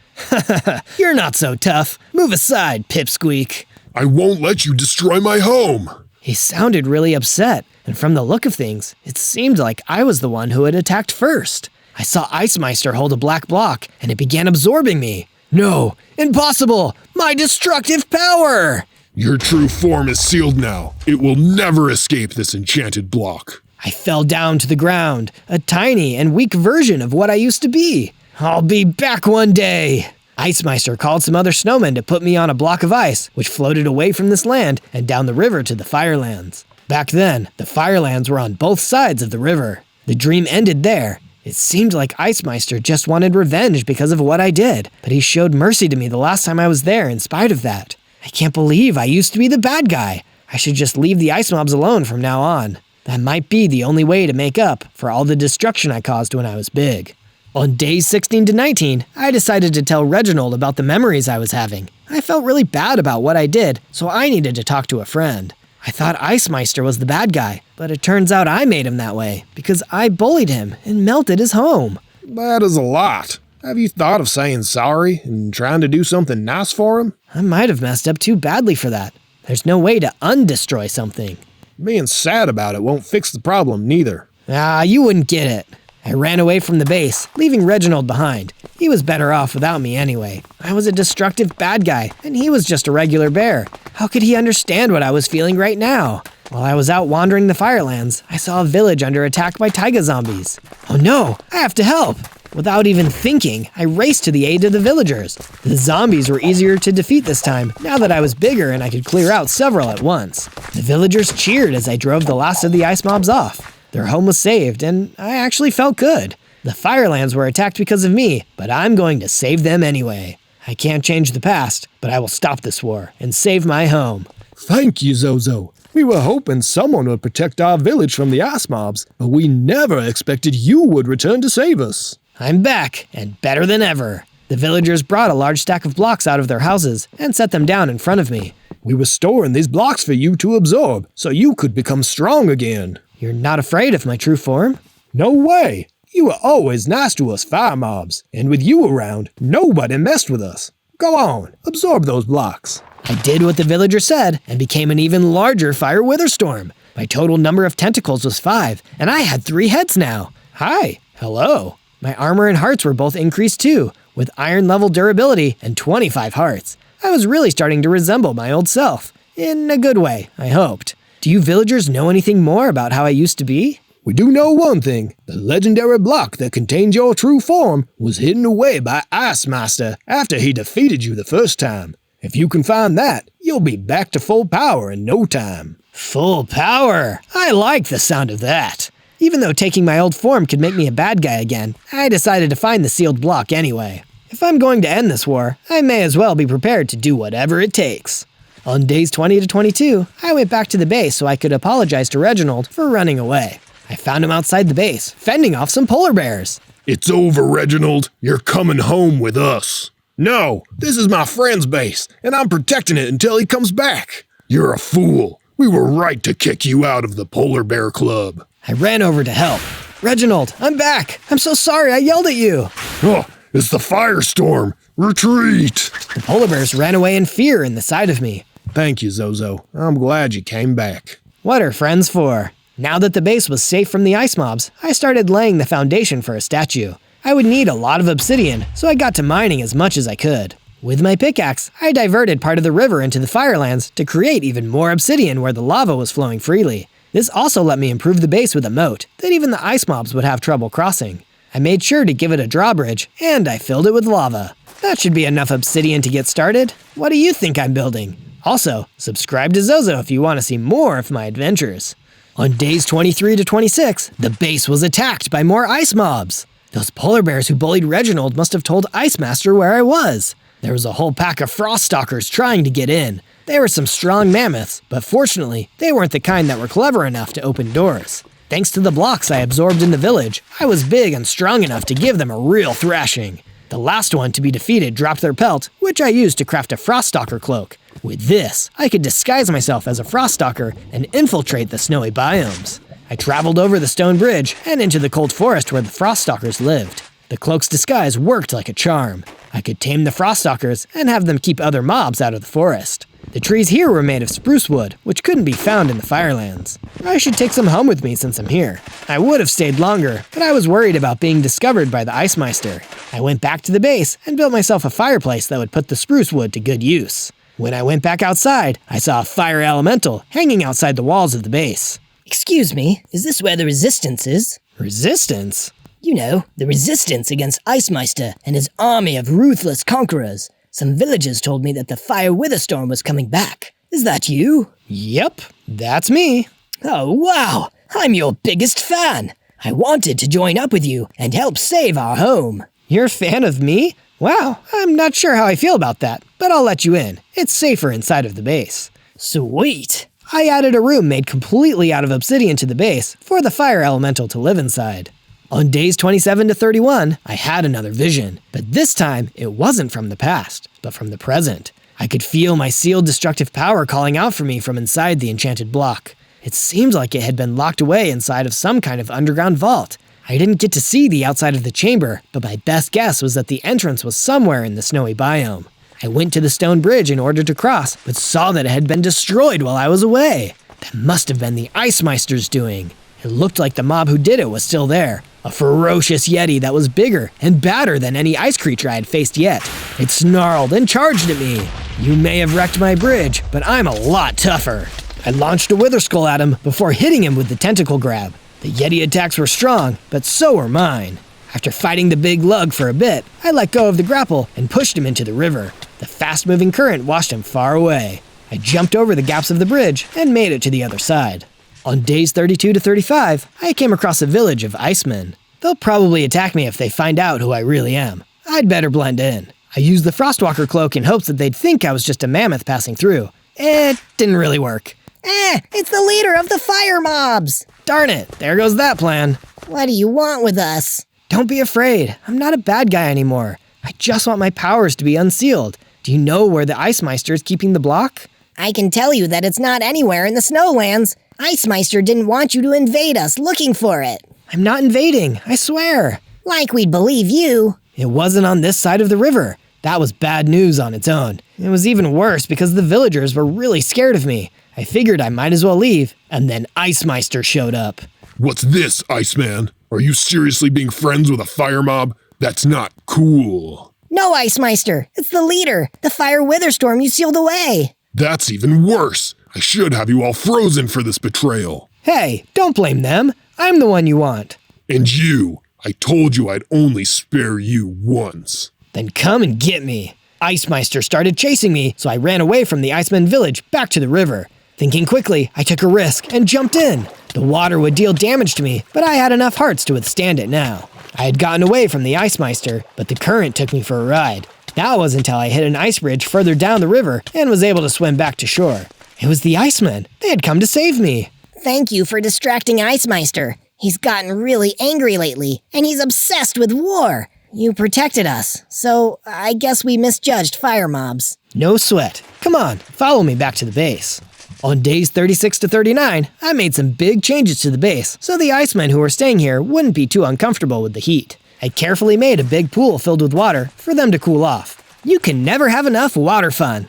You're not so tough. Move aside, Pipsqueak. I won't let you destroy my home. He sounded really upset, and from the look of things, it seemed like I was the one who had attacked first. I saw Ice Meister hold a black block, and it began absorbing me. No, impossible! My destructive power! Your true form is sealed now. It will never escape this enchanted block. I fell down to the ground, a tiny and weak version of what I used to be. I'll be back one day. Ice Meister called some other snowmen to put me on a block of ice, which floated away from this land and down the river to the Firelands. Back then, the Firelands were on both sides of the river. The dream ended there. It seemed like Ice Meister just wanted revenge because of what I did, but he showed mercy to me the last time I was there in spite of that. I can't believe I used to be the bad guy. I should just leave the ice mobs alone from now on. That might be the only way to make up for all the destruction I caused when I was big. On days 16 to 19, I decided to tell Reginald about the memories I was having. I felt really bad about what I did, so I needed to talk to a friend. I thought Ice Meister was the bad guy, but it turns out I made him that way because I bullied him and melted his home. That is a lot. Have you thought of saying sorry and trying to do something nice for him? I might have messed up too badly for that. There's no way to undestroy something. Being sad about it won't fix the problem, neither. You wouldn't get it. I ran away from the base, leaving Reginald behind. He was better off without me anyway. I was a destructive bad guy, and he was just a regular bear. How could he understand what I was feeling right now? While I was out wandering the Firelands, I saw a village under attack by taiga zombies. Oh no, I have to help! Without even thinking, I raced to the aid of the villagers. The zombies were easier to defeat this time, now that I was bigger and I could clear out several at once. The villagers cheered as I drove the last of the ice mobs off. Their home was saved, and I actually felt good. The Firelands were attacked because of me, but I'm going to save them anyway. I can't change the past, but I will stop this war and save my home. Thank you, Zozo. We were hoping someone would protect our village from the ice mobs, but we never expected you would return to save us. I'm back, and better than ever. The villagers brought a large stack of blocks out of their houses and set them down in front of me. We were storing these blocks for you to absorb, so you could become strong again. You're not afraid of my true form? No way! You were always nice to us fire mobs, and with you around, nobody messed with us. Go on, absorb those blocks. I did what the villager said and became an even larger fire WITHERSTORM. My total number of tentacles was 5, and I had 3 heads now. Hi, hello. My armor and hearts were both increased too, with iron level durability and 25 hearts. I was really starting to resemble my old self. In a good way, I hoped. Do you villagers know anything more about how I used to be? We do know one thing. The legendary block that contained your true form was hidden away by Ice Meister after he defeated you the first time. If you can find that, you'll be back to full power in no time. Full power! I like the sound of that. Even though taking my old form could make me a bad guy again, I decided to find the sealed block anyway. If I'm going to end this war, I may as well be prepared to do whatever it takes. On days 20 to 22, I went back to the base so I could apologize to Reginald for running away. I found him outside the base, fending off some polar bears. It's over, Reginald. You're coming home with us. No, this is my friend's base, and I'm protecting it until he comes back. You're a fool. We were right to kick you out of the Polar Bear Club. I ran over to help. Reginald, I'm back. I'm so sorry I yelled at you. Oh, it's the firestorm. Retreat. The polar bears ran away in fear in the sight of me. Thank you, Zozo. I'm glad you came back. What are friends for? Now that the base was safe from the ice mobs, I started laying the foundation for a statue. I would need a lot of obsidian, so I got to mining as much as I could. With my pickaxe, I diverted part of the river into the Firelands to create even more obsidian where the lava was flowing freely. This also let me improve the base with a moat that even the ice mobs would have trouble crossing. I made sure to give it a drawbridge, and I filled it with lava. That should be enough obsidian to get started. What do you think I'm building? Also, subscribe to Zozo if you want to see more of my adventures. On days 23 to 26, the base was attacked by more ice mobs. Those polar bears who bullied Reginald must have told Ice Master where I was. There was a whole pack of frost stalkers trying to get in. They were some strong mammoths, but fortunately, they weren't the kind that were clever enough to open doors. Thanks to the blocks I absorbed in the village, I was big and strong enough to give them a real thrashing. The last one to be defeated dropped their pelt, which I used to craft a frost stalker cloak. With this, I could disguise myself as a frost stalker and infiltrate the snowy biomes. I I traveled over the stone bridge and into the cold forest where the Froststalkers lived. The cloak's disguise worked like a charm. I could tame the Froststalkers and have them keep other mobs out of the forest. The trees here were made of spruce wood, which couldn't be found in the Firelands. I should take some home with me since I'm here. I would have stayed longer, but I was worried about being discovered by the Ice Meister. I went back to the base and built myself a fireplace that would put the spruce wood to good use. When I went back outside, I saw a fire elemental hanging outside the walls of the base. Excuse me, is this where the resistance is? Resistance? You know, the resistance against Ice Meister and his army of ruthless conquerors. Some villagers told me that the fire WITHERSTORM was coming back. Is that you? Yep, that's me. Oh, wow! I'm your biggest fan! I wanted to join up with you and help save our home. You're a fan of me? Wow, I'm not sure how I feel about that, but I'll let you in. It's safer inside of the base. Sweet! I added a room made completely out of obsidian to the base for the fire elemental to live inside. On days 27 to 31, I had another vision, but this time it wasn't from the past, but from the present. I could feel my sealed destructive power calling out for me from inside the enchanted block. It seemed like it had been locked away inside of some kind of underground vault. I didn't get to see the outside of the chamber, but my best guess was that the entrance was somewhere in the snowy biome. I went to the stone bridge in order to cross, but saw that it had been destroyed while I was away. That must have been the Ice Meister's doing. It looked like the mob who did it was still there. A ferocious yeti that was bigger and badder than any ice creature I had faced yet. It snarled and charged at me. You may have wrecked my bridge, but I'm a lot tougher. I launched a wither skull at him before hitting him with the tentacle grab. The yeti attacks were strong, but so were mine. After fighting the big lug for a bit, I let go of the grapple and pushed him into the river. The fast-moving current washed him far away. I jumped over the gaps of the bridge and made it to the other side. On days 32 to 35, I came across a village of Icemen. They'll probably attack me if they find out who I really am. I'd better blend in. I used the Frostwalker cloak in hopes that they'd think I was just a mammoth passing through. It didn't really work. It's the leader of the fire mobs! Darn it, there goes that plan. What do you want with us? Don't be afraid, I'm not a bad guy anymore. I just want my powers to be unsealed. Do you know where the Ice Meister is keeping the block? I can tell you that it's not anywhere in the Snowlands. Ice Meister didn't want you to invade us looking for it. I'm not invading, I swear. Like we'd believe you. It wasn't on this side of the river. That was bad news on its own. It was even worse because the villagers were really scared of me. I figured I might as well leave, and then Ice Meister showed up. What's this, Iceman? Are you seriously being friends with a fire mob? That's not cool. No, Ice Meister. It's the leader. The fire WITHERSTORM you sealed away. That's even worse. I should have you all frozen for this betrayal. Hey, don't blame them. I'm the one you want. And you. I told you I'd only spare you once. Then come and get me. Ice Meister started chasing me, so I ran away from the Iceman village back to the river. Thinking quickly, I took a risk and jumped in. The water would deal damage to me, but I had enough hearts to withstand it now. I had gotten away from the Ice Meister, but the current took me for a ride. That was until I hit an ice bridge further down the river and was able to swim back to shore. It was the Icemen. They had come to save me. Thank you for distracting Ice Meister. He's gotten really angry lately, and he's obsessed with war. You protected us, so I guess we misjudged fire mobs. No sweat. Come on, follow me back to the base. On days 36 to 39, I made some big changes to the base so the Icemen who were staying here wouldn't be too uncomfortable with the heat. I carefully made a big pool filled with water for them to cool off. You can never have enough water fun.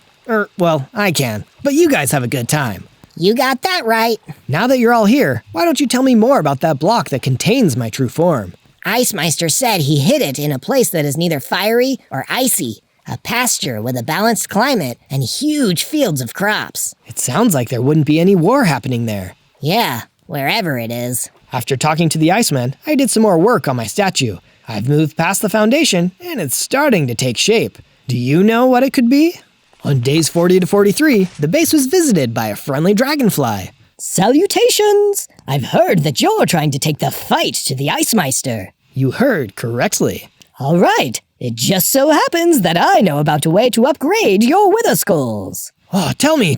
Well, I can, but you guys have a good time. You got that right. Now that you're all here, why don't you tell me more about that block that contains my true form? Ice Meister said he hid it in a place that is neither fiery or icy. A pasture with a balanced climate and huge fields of crops. It sounds like there wouldn't be any war happening there. Yeah, wherever it is. After talking to the Iceman, I did some more work on my statue. I've moved past the foundation, and it's starting to take shape. Do you know what it could be? On days 40 to 43, the base was visited by a friendly dragonfly. Salutations! I've heard that you're trying to take the fight to the Ice Meister. You heard correctly. All right. It just so happens that I know about a way to upgrade your wither skulls. Oh, tell me!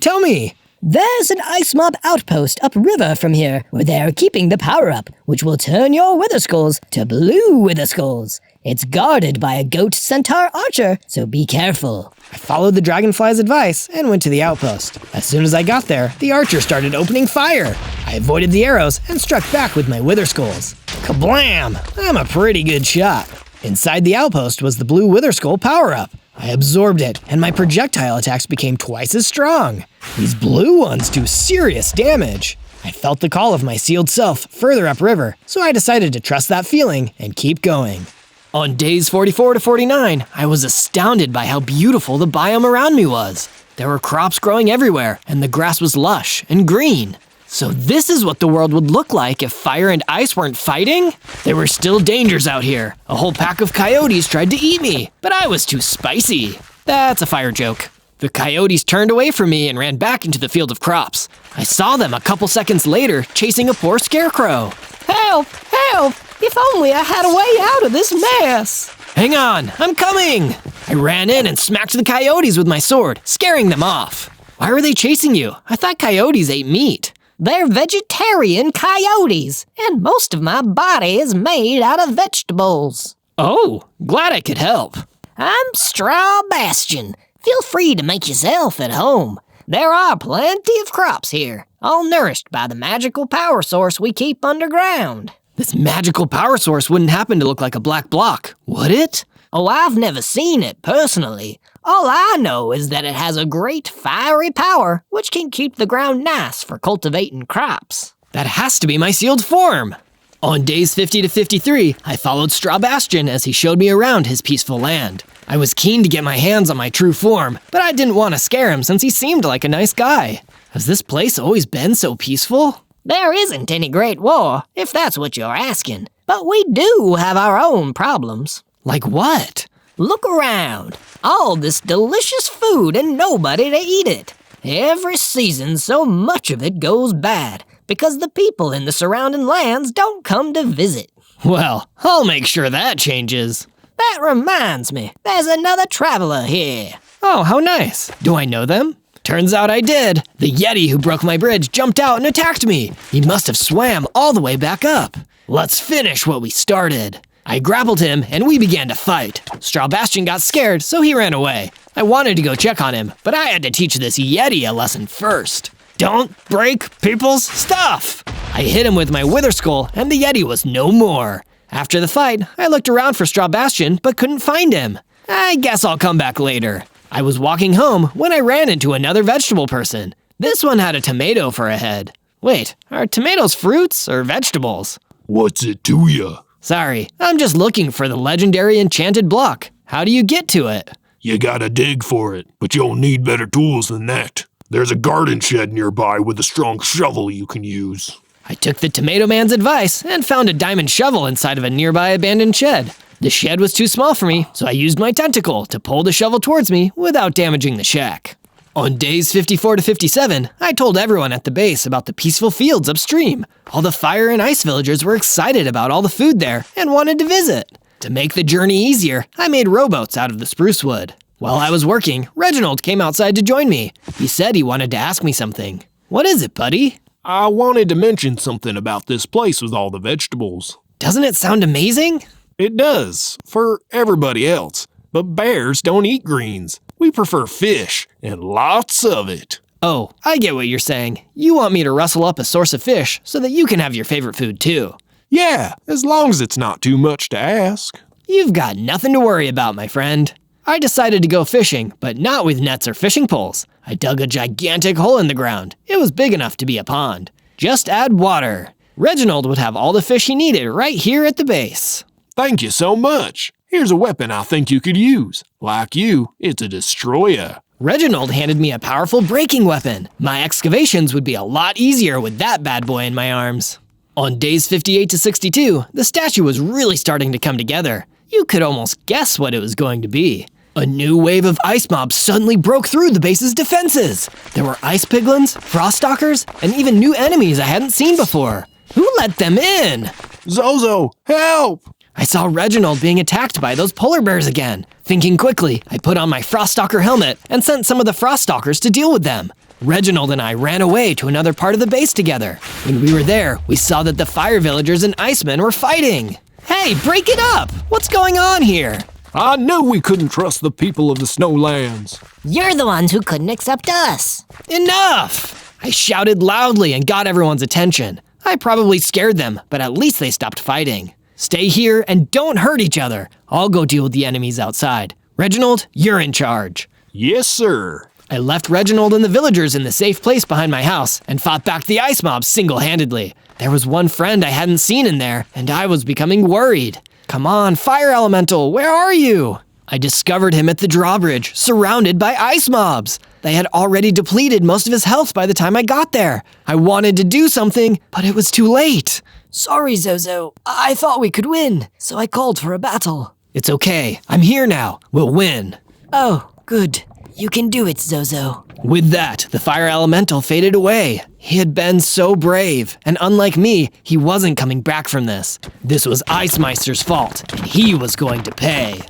There's an ice mob outpost upriver from here where they are keeping the power-up, which will turn your wither skulls to blue wither skulls. It's guarded by a goat centaur archer, so be careful. I followed the dragonfly's advice and went to the outpost. As soon as I got there, the archer started opening fire. I avoided the arrows and struck back with my wither skulls. Kablam! I'm a pretty good shot. Inside the outpost was the blue wither skull power-up. I absorbed it, and my projectile attacks became twice as strong. These blue ones do serious damage. I felt the call of my sealed self further upriver, so I decided to trust that feeling and keep going. On days 44 to 49, I was astounded by how beautiful the biome around me was. There were crops growing everywhere, and the grass was lush and green. So this is what the world would look like if fire and ice weren't fighting? There were still dangers out here. A whole pack of coyotes tried to eat me, but I was too spicy. That's a fire joke. The coyotes turned away from me and ran back into the field of crops. I saw them a couple seconds later chasing a poor scarecrow. Help! Help! If only I had a way out of this mess! Hang on, I'm coming! I ran in and smacked the coyotes with my sword, scaring them off. Why were they chasing you? I thought coyotes ate meat. They're vegetarian coyotes, and most of my body is made out of vegetables. Oh, glad I could help. I'm Straw Bastion. Feel free to make yourself at home. There are plenty of crops here, all nourished by the magical power source we keep underground. This magical power source wouldn't happen to look like a black block, would it? Oh, I've never seen it personally. All I know is that it has a great fiery power, which can keep the ground nice for cultivating crops. That has to be my sealed form. On days 50 to 53, I followed Straw Bastion as he showed me around his peaceful land. I was keen to get my hands on my true form, but I didn't want to scare him since he seemed like a nice guy. Has this place always been so peaceful? There isn't any great war, if that's what you're asking. But we do have our own problems. Like what? Look around. All this delicious food and nobody to eat it. Every season, so much of it goes bad because the people in the surrounding lands don't come to visit. Well, I'll make sure that changes. That reminds me, there's another traveler here. Oh, how nice. Do I know them? Turns out I did. The Yeti who broke my bridge jumped out and attacked me. He must have swam all the way back up. Let's finish what we started. I grappled him and we began to fight. Straw Bastion got scared, so he ran away. I wanted to go check on him, but I had to teach this Yeti a lesson first. Don't break people's stuff! I hit him with my wither skull and the Yeti was no more. After the fight, I looked around for Straw Bastion but couldn't find him. I guess I'll come back later. I was walking home when I ran into another vegetable person. This one had a tomato for a head. Wait, are tomatoes fruits or vegetables? What's it to ya? Sorry, I'm just looking for the legendary enchanted block. How do you get to it? You gotta dig for it, but you'll need better tools than that. There's a garden shed nearby with a strong shovel you can use. I took the Tomato Man's advice and found a diamond shovel inside of a nearby abandoned shed. The shed was too small for me, so I used my tentacle to pull the shovel towards me without damaging the shack. On days 54 to 57, I told everyone at the base about the peaceful fields upstream. All the fire and ice villagers were excited about all the food there and wanted to visit. To make the journey easier, I made rowboats out of the spruce wood. While I was working, Reginald came outside to join me. He said he wanted to ask me something. What is it, buddy? I wanted to mention something about this place with all the vegetables. Doesn't it sound amazing? It does, for everybody else. But bears don't eat greens. We prefer fish, and lots of it. Oh, I get what you're saying. You want me to rustle up a source of fish so that you can have your favorite food too. Yeah, as long as it's not too much to ask. You've got nothing to worry about, my friend. I decided to go fishing, but not with nets or fishing poles. I dug a gigantic hole in the ground. It was big enough to be a pond. Just add water. Reginald would have all the fish he needed right here at the base. Thank you so much. Here's a weapon I think you could use. Like you, it's a destroyer. Reginald handed me a powerful breaking weapon. My excavations would be a lot easier with that bad boy in my arms. On days 58 to 62, the statue was really starting to come together. You could almost guess what it was going to be. A new wave of ice mobs suddenly broke through the base's defenses. There were ice piglins, froststalkers, and even new enemies I hadn't seen before. Who let them in? Zozo, help! I saw Reginald being attacked by those polar bears again. Thinking quickly, I put on my froststalker helmet and sent some of the froststalkers to deal with them. Reginald and I ran away to another part of the base together. When we were there, we saw that the fire villagers and icemen were fighting. Hey, break it up! What's going on here? I knew we couldn't trust the people of the Snowlands. You're the ones who couldn't accept us. Enough! I shouted loudly and got everyone's attention. I probably scared them, but at least they stopped fighting. Stay here and don't hurt each other. I'll go deal with the enemies outside. Reginald, you're in charge. Yes, sir. I left Reginald and the villagers in the safe place behind my house and fought back the ice mobs single-handedly. There was one friend I hadn't seen in there, and I was becoming worried. Come on, Fire Elemental, where are you? I discovered him at the drawbridge, surrounded by ice mobs. They had already depleted most of his health by the time I got there. I wanted to do something, but it was too late. Sorry, Zozo. I thought we could win, so I called for a battle. It's okay, I'm here now. We'll win. Oh, good. You can do it, Zozo. With that, the fire elemental faded away. He had been so brave, and unlike me, he wasn't coming back from this. This was Icemeister's fault, and he was going to pay.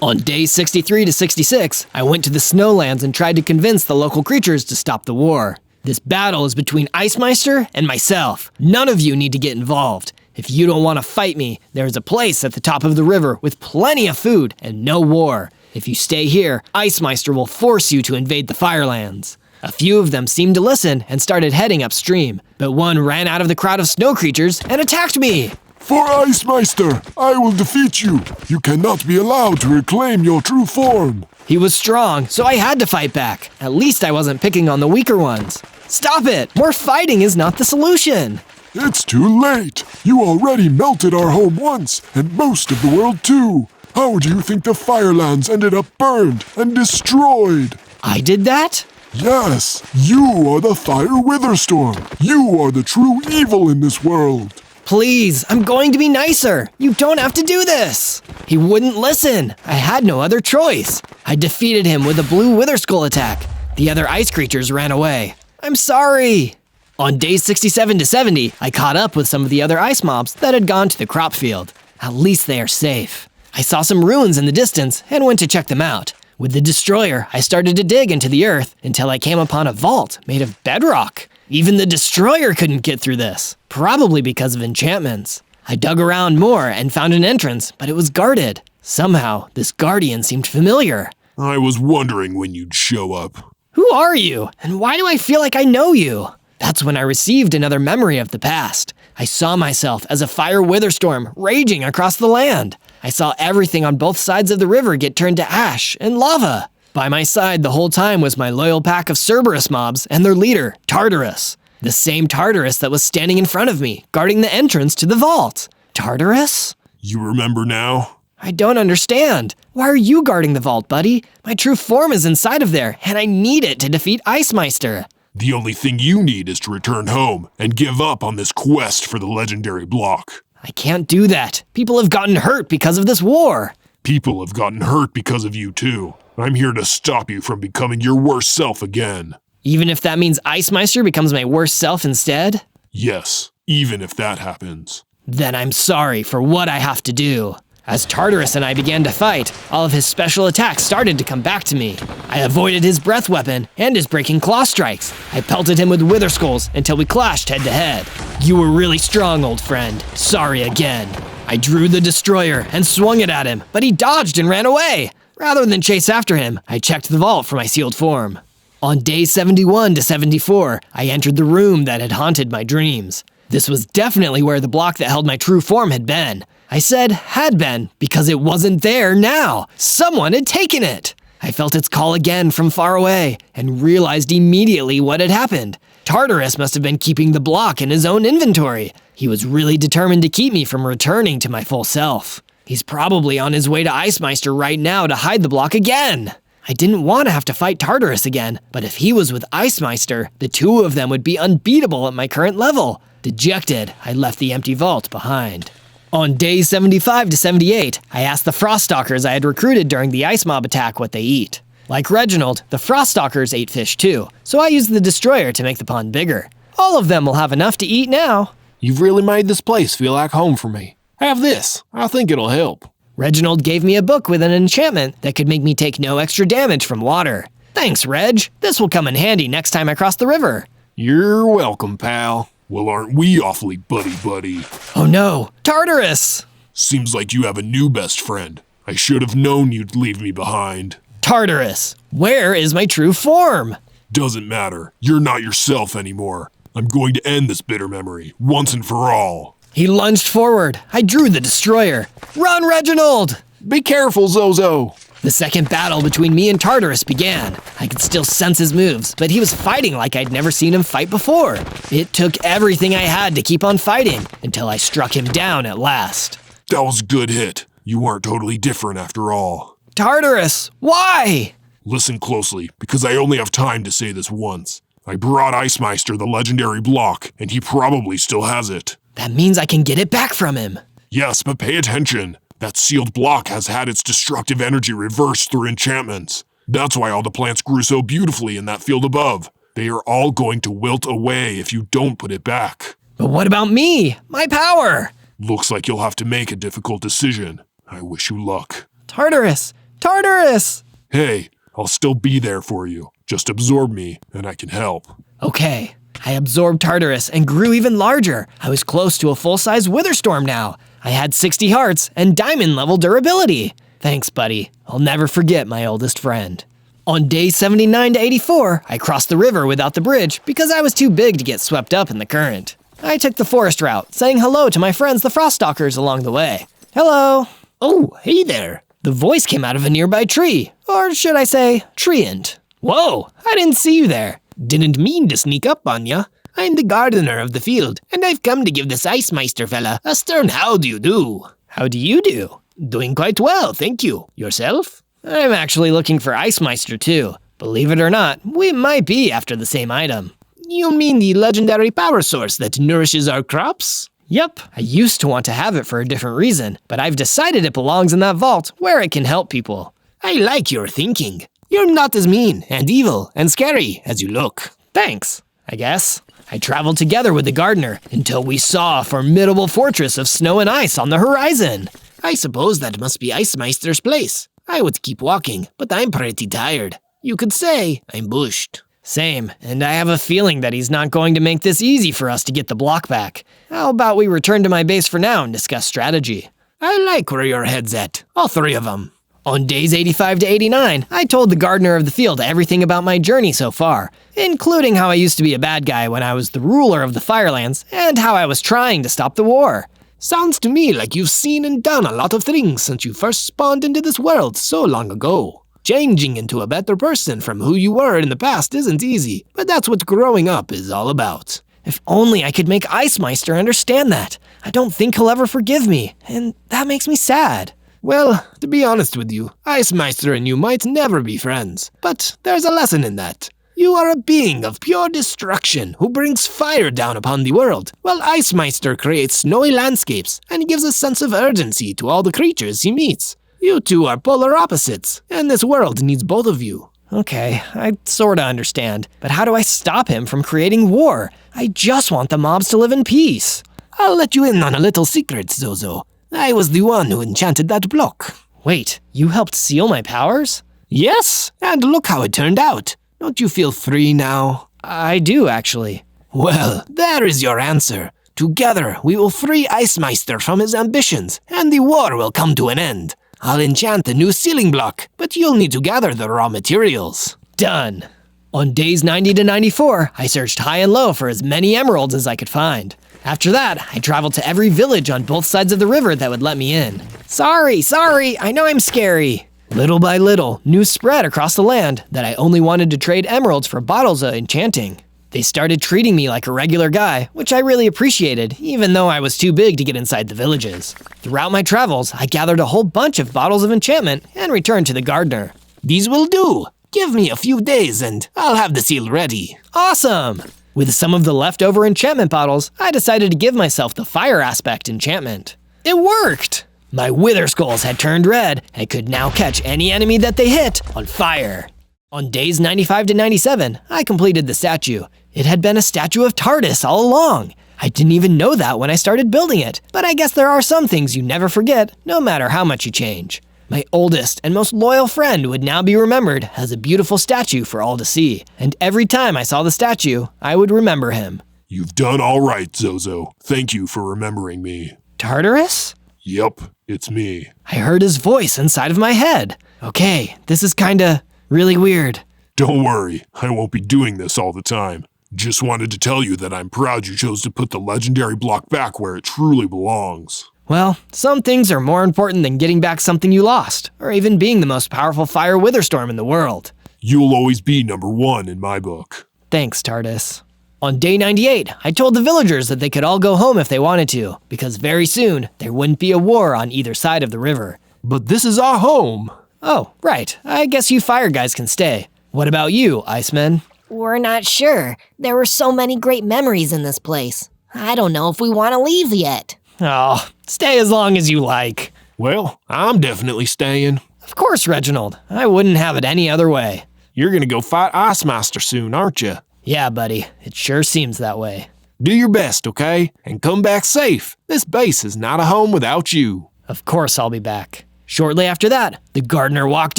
On days 63 to 66, I went to the Snowlands and tried to convince the local creatures to stop the war. This battle is between Icemeister and myself. None of you need to get involved. If you don't want to fight me, there is a place at the top of the river with plenty of food and no war. If you stay here, Icemeister will force you to invade the Firelands. A few of them seemed to listen and started heading upstream, but one ran out of the crowd of snow creatures and attacked me. For Icemeister, I will defeat you. You cannot be allowed to reclaim your true form. He was strong, so I had to fight back. At least I wasn't picking on the weaker ones. Stop it! More fighting is not the solution. It's too late. You already melted our home once, and most of the world too. How do you think the Firelands ended up burned and destroyed? I did that? Yes, you are the Fire WITHERSTORM. You are the true evil in this world. Please, I'm going to be nicer. You don't have to do this. He wouldn't listen. I had no other choice. I defeated him with a blue wither skull attack. The other ice creatures ran away. I'm sorry. On days 67 to 70, I caught up with some of the other ice mobs that had gone to the crop field. At least they are safe. I saw some ruins in the distance and went to check them out. With the destroyer, I started to dig into the earth until I came upon a vault made of bedrock. Even the destroyer couldn't get through this, probably because of enchantments. I dug around more and found an entrance, but it was guarded. Somehow, this guardian seemed familiar. I was wondering when you'd show up. Who are you? And why do I feel like I know you? That's when I received another memory of the past. I saw myself as a fire witherstorm raging across the land. I saw everything on both sides of the river get turned to ash and lava. By my side the whole time was my loyal pack of Cerberus mobs and their leader, Tartarus. The same Tartarus that was standing in front of me, guarding the entrance to the vault. Tartarus? You remember now? I don't understand. Why are you guarding the vault, buddy? My true form is inside of there, and I need it to defeat Icemeister. The only thing you need is to return home and give up on this quest for the legendary block. I can't do that. People have gotten hurt because of this war. People have gotten hurt because of you too. I'm here to stop you from becoming your worst self again. Even if that means Icemeister becomes my worst self instead? Yes, even if that happens. Then I'm sorry for what I have to do. As Tartarus and I began to fight, all of his special attacks started to come back to me. I avoided his breath weapon and his breaking claw strikes. I pelted him with wither skulls until we clashed head to head. You were really strong, old friend. Sorry again. I drew the destroyer and swung it at him, but he dodged and ran away. Rather than chase after him, I checked the vault for my sealed form. On days 71 to 74, I entered the room that had haunted my dreams. This was definitely where the block that held my true form had been. I said had been because it wasn't there now. Someone had taken it. I felt its call again from far away and realized immediately what had happened. Tartarus must have been keeping the block in his own inventory. He was really determined to keep me from returning to my full self. He's probably on his way to Icemeister right now to hide the block again. I didn't want to have to fight Tartarus again, but if he was with Icemeister, the two of them would be unbeatable at my current level. Dejected, I left the empty vault behind. On days 75 to 78, I asked the Froststalkers I had recruited during the ice mob attack what they eat. Like Reginald, the Froststalkers ate fish too, so I used the destroyer to make the pond bigger. All of them will have enough to eat now. You've really made this place feel like home for me. Have this. I think it'll help. Reginald gave me a book with an enchantment that could make me take no extra damage from water. Thanks, Reg. This will come in handy next time I cross the river. You're welcome, pal. Well, aren't we awfully buddy-buddy? Oh no, Tartarus! Seems like you have a new best friend. I should have known you'd leave me behind. Tartarus, where is my true form? Doesn't matter. You're not yourself anymore. I'm going to end this bitter memory, once and for all. He lunged forward. I drew the destroyer. Run, Reginald! Be careful, Zozo. The second battle between me and Tartarus began. I could still sense his moves, but he was fighting like I'd never seen him fight before. It took everything I had to keep on fighting, until I struck him down at last. That was a good hit. You weren't totally different after all. Tartarus, why? Listen closely, because I only have time to say this once. I brought Icemeister the legendary block, and he probably still has it. That means I can get it back from him. Yes, but pay attention. That sealed block has had its destructive energy reversed through enchantments. That's why all the plants grew so beautifully in that field above. They are all going to wilt away if you don't put it back. But what about me? My power? Looks like you'll have to make a difficult decision. I wish you luck. Tartarus! Tartarus! Hey, I'll still be there for you. Just absorb me, and I can help. Okay. I absorbed Tartarus and grew even larger. I was close to a full-size WITHERSTORM now. I had 60 hearts and diamond-level durability. Thanks, buddy. I'll never forget my oldest friend. On day 79 to 84, I crossed the river without the bridge because I was too big to get swept up in the current. I took the forest route, saying hello to my friends the Froststalkers along the way. Hello. Oh, hey there. The voice came out of a nearby tree. Or should I say, treant. Whoa, I didn't see you there. Didn't mean to sneak up on ya. I'm the gardener of the field, and I've come to give this Icemeister fella a stern how do you do. How do you do? Doing quite well, thank you. Yourself? I'm actually looking for Icemeister too. Believe it or not, we might be after the same item. You mean the legendary power source that nourishes our crops? Yep, I used to want to have it for a different reason, but I've decided it belongs in that vault where it can help people. I like your thinking. You're not as mean and evil and scary as you look. Thanks, I guess. I traveled together with the gardener until we saw a formidable fortress of snow and ice on the horizon. I suppose that must be Icemeister's place. I would keep walking, but I'm pretty tired. You could say I'm bushed. Same, and I have a feeling that he's not going to make this easy for us to get the block back. How about we return to my base for now and discuss strategy? I like where your head's at, all three of them. On days 85 to 89, I told the gardener of the field everything about my journey so far, including how I used to be a bad guy when I was the ruler of the Firelands, and how I was trying to stop the war. Sounds to me like you've seen and done a lot of things since you first spawned into this world so long ago. Changing into a better person from who you were in the past isn't easy, but that's what growing up is all about. If only I could make Icemeister understand that. I don't think he'll ever forgive me, and that makes me sad. Well, to be honest with you, Icemeister and you might never be friends, but there's a lesson in that. You are a being of pure destruction who brings fire down upon the world, while Icemeister creates snowy landscapes and gives a sense of urgency to all the creatures he meets. You two are polar opposites, and this world needs both of you. Okay, I sorta understand, but how do I stop him from creating war? I just want the mobs to live in peace. I'll let you in on a little secret, Zozo. I was the one who enchanted that block. Wait, you helped seal my powers? Yes, and look how it turned out. Don't you feel free now? I do, actually. Well, there is your answer. Together, we will free Icemeister from his ambitions, and the war will come to an end. I'll enchant a new sealing block, but you'll need to gather the raw materials. Done. On days 90 to 94, I searched high and low for as many emeralds as I could find. After that, I traveled to every village on both sides of the river that would let me in. Sorry, I know I'm scary. Little by little, news spread across the land that I only wanted to trade emeralds for bottles of enchanting. They started treating me like a regular guy, which I really appreciated, even though I was too big to get inside the villages. Throughout my travels, I gathered a whole bunch of bottles of enchantment and returned to the gardener. These will do. Give me a few days and I'll have the seal ready. Awesome! With some of the leftover enchantment bottles, I decided to give myself the fire aspect enchantment. It worked! My wither skulls had turned red and could now catch any enemy that they hit on fire. On days 95 to 97, I completed the statue. It had been a statue of Tartarus all along. I didn't even know that when I started building it, but I guess there are some things you never forget, no matter how much you change. My oldest and most loyal friend would now be remembered as a beautiful statue for all to see, and every time I saw the statue, I would remember him. You've done all right, Zozo. Thank you for remembering me. Tartarus? Yep, it's me. I heard his voice inside of my head. Okay, this is kinda really weird. Don't worry, I won't be doing this all the time. Just wanted to tell you that I'm proud you chose to put the legendary block back where it truly belongs. Well, some things are more important than getting back something you lost, or even being the most powerful fire WITHERSTORM in the world. You'll always be number 1 in my book. Thanks, TARDIS. On day 98, I told the villagers that they could all go home if they wanted to, because very soon, there wouldn't be a war on either side of the river. But this is our home. Oh, right. I guess you fire guys can stay. What about you, Icemen? We're not sure. There were so many great memories in this place. I don't know if we want to leave yet. Oh, stay as long as you like. Well, I'm definitely staying. Of course, Reginald. I wouldn't have it any other way. You're gonna go fight Ice Master soon, aren't you? Yeah, buddy. It sure seems that way. Do your best, okay? And come back safe. This base is not a home without you. Of course I'll be back. Shortly after that, the gardener walked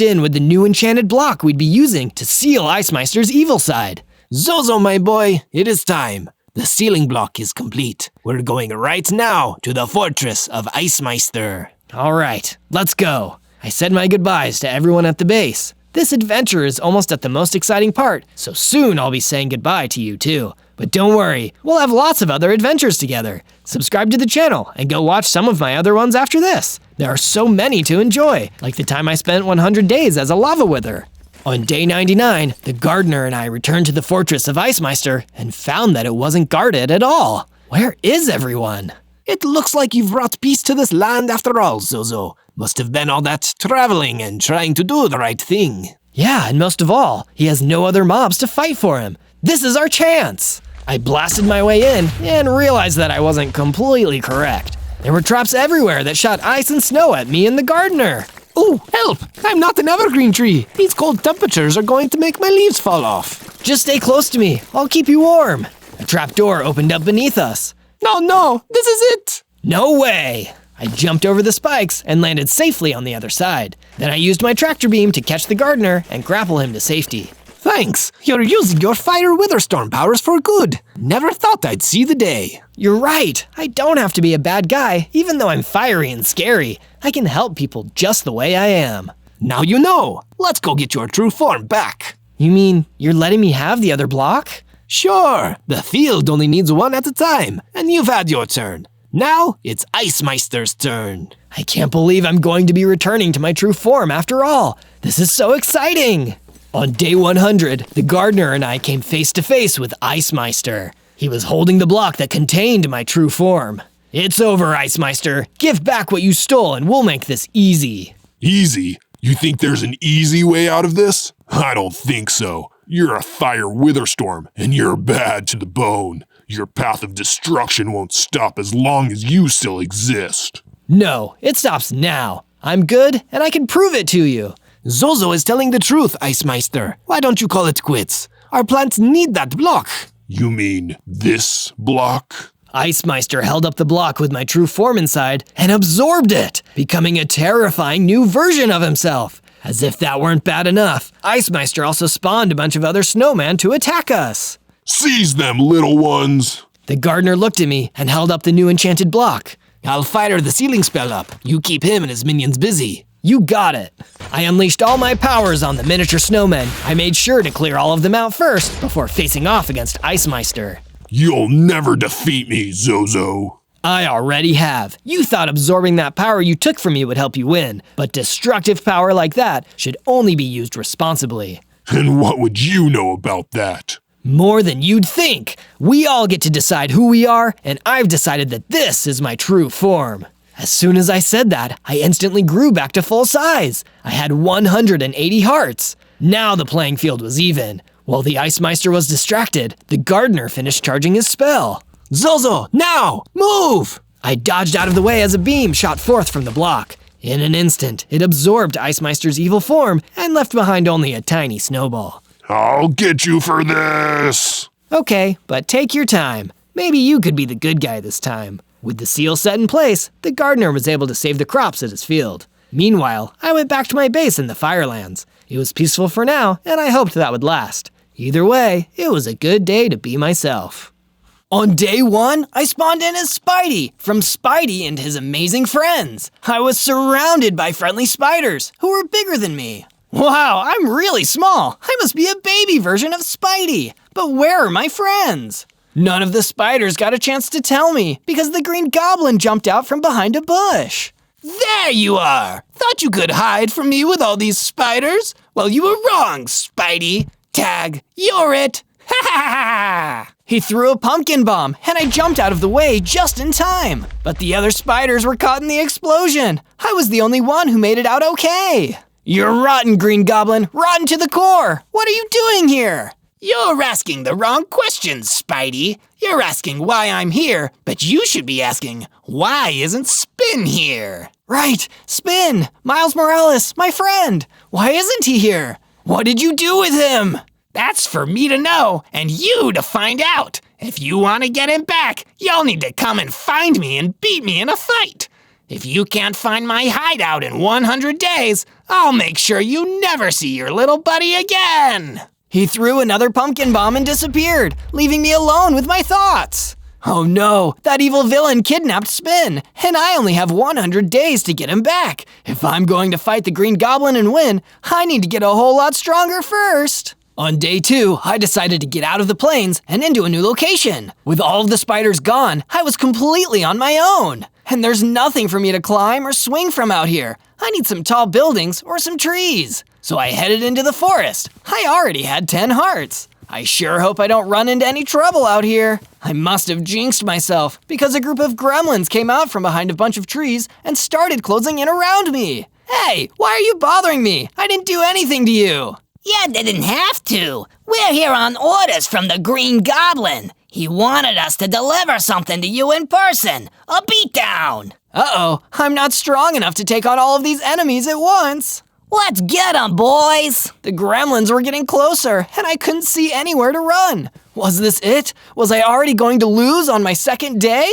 in with the new enchanted block we'd be using to seal Icemeister's evil side. Zozo, my boy, it is time. The sealing block is complete. We're going right now to the fortress of Icemeister. All right, let's go. I said my goodbyes to everyone at the base. This adventure is almost at the most exciting part, so soon I'll be saying goodbye to you too. But don't worry, we'll have lots of other adventures together. Subscribe to the channel and go watch some of my other ones after this. There are so many to enjoy, like the time I spent 100 days as a lava wither. On day 99, the gardener and I returned to the fortress of Icemeister and found that it wasn't guarded at all. Where is everyone? It looks like you've brought peace to this land after all, Zozo. Must have been all that traveling and trying to do the right thing. Yeah, and most of all, he has no other mobs to fight for him. This is our chance! I blasted my way in and realized that I wasn't completely correct. There were traps everywhere that shot ice and snow at me and the gardener. Oh, help! I'm not an evergreen tree. These cold temperatures are going to make my leaves fall off. Just stay close to me. I'll keep you warm. A trapdoor opened up beneath us. No, this is it! No way! I jumped over the spikes and landed safely on the other side. Then I used my tractor beam to catch the gardener and grapple him to safety. Thanks. You're using your fire WITHERSTORM powers for good. Never thought I'd see the day. You're right. I don't have to be a bad guy, even though I'm fiery and scary. I can help people just the way I am. Now you know. Let's go get your true form back. You mean you're letting me have the other block? Sure. The field only needs one at a time, and you've had your turn. Now it's Icemeister's turn. I can't believe I'm going to be returning to my true form after all. This is so exciting. On day 100, the gardener and I came face to face with Icemeister. He was holding the block that contained my true form. It's over, Icemeister. Give back what you stole and we'll make this easy. Easy? You think there's an easy way out of this? I don't think so. You're a fire WITHERSTORM, and you're bad to the bone. Your path of destruction won't stop as long as you still exist. No, it stops now. I'm good, and I can prove it to you. Zozo is telling the truth, Icemeister. Why don't you call it quits? Our plants need that block. You mean this block? Icemeister held up the block with my true form inside and absorbed it, becoming a terrifying new version of himself. As if that weren't bad enough, Icemeister also spawned a bunch of other snowmen to attack us. Seize them, little ones! The gardener looked at me and held up the new enchanted block. I'll fire the sealing spell up. You keep him and his minions busy. You got it. I unleashed all my powers on the miniature snowmen. I made sure to clear all of them out first before facing off against Icemeister. You'll never defeat me, Zozo. I already have. You thought absorbing that power you took from me would help you win, but destructive power like that should only be used responsibly. And what would you know about that? More than you'd think. We all get to decide who we are, and I've decided that this is my true form. As soon as I said that, I instantly grew back to full size. I had 180 hearts. Now the playing field was even. While the Icemeister was distracted, the gardener finished charging his spell. Zozo, now, move! I dodged out of the way as a beam shot forth from the block. In an instant, it absorbed Icemeister's evil form and left behind only a tiny snowball. I'll get you for this! Okay, but take your time. Maybe you could be the good guy this time. With the seal set in place, the gardener was able to save the crops at his field. Meanwhile, I went back to my base in the Firelands. It was peaceful for now, and I hoped that would last. Either way, it was a good day to be myself. On day 1, I spawned in as Spidey, from Spidey and his amazing friends. I was surrounded by friendly spiders, who were bigger than me. Wow, I'm really small. I must be a baby version of Spidey. But where are my friends? None of the spiders got a chance to tell me, because the Green Goblin jumped out from behind a bush. There you are! Thought you could hide from me with all these spiders? Well, you were wrong, Spidey. Tag, you're it. Ha ha ha! He threw a pumpkin bomb, and I jumped out of the way just in time. But the other spiders were caught in the explosion. I was the only one who made it out okay. You're rotten, Green Goblin, rotten to the core. What are you doing here? You're asking the wrong questions, Spidey. You're asking why I'm here, but you should be asking, why isn't Spin here? Right, Spin, Miles Morales, my friend. Why isn't he here? What did you do with him? That's for me to know, and you to find out. If you want to get him back, you'll need to come and find me and beat me in a fight. If you can't find my hideout in 100 days, I'll make sure you never see your little buddy again. He threw another pumpkin bomb and disappeared, leaving me alone with my thoughts. Oh no, that evil villain kidnapped Spin, and I only have 100 days to get him back. If I'm going to fight the Green Goblin and win, I need to get a whole lot stronger first. On day 2, I decided to get out of the plains and into a new location. With all of the spiders gone, I was completely on my own. And there's nothing for me to climb or swing from out here. I need some tall buildings or some trees. So I headed into the forest. I already had 10 hearts. I sure hope I don't run into any trouble out here. I must have jinxed myself because a group of gremlins came out from behind a bunch of trees and started closing in around me. Hey, why are you bothering me? I didn't do anything to you. You didn't have to. We're here on orders from the Green Goblin. He wanted us to deliver something to you in person. A beatdown. Uh-oh, I'm not strong enough to take on all of these enemies at once. Let's get 'em, boys. The gremlins were getting closer, and I couldn't see anywhere to run. Was this it? Was I already going to lose on my second day?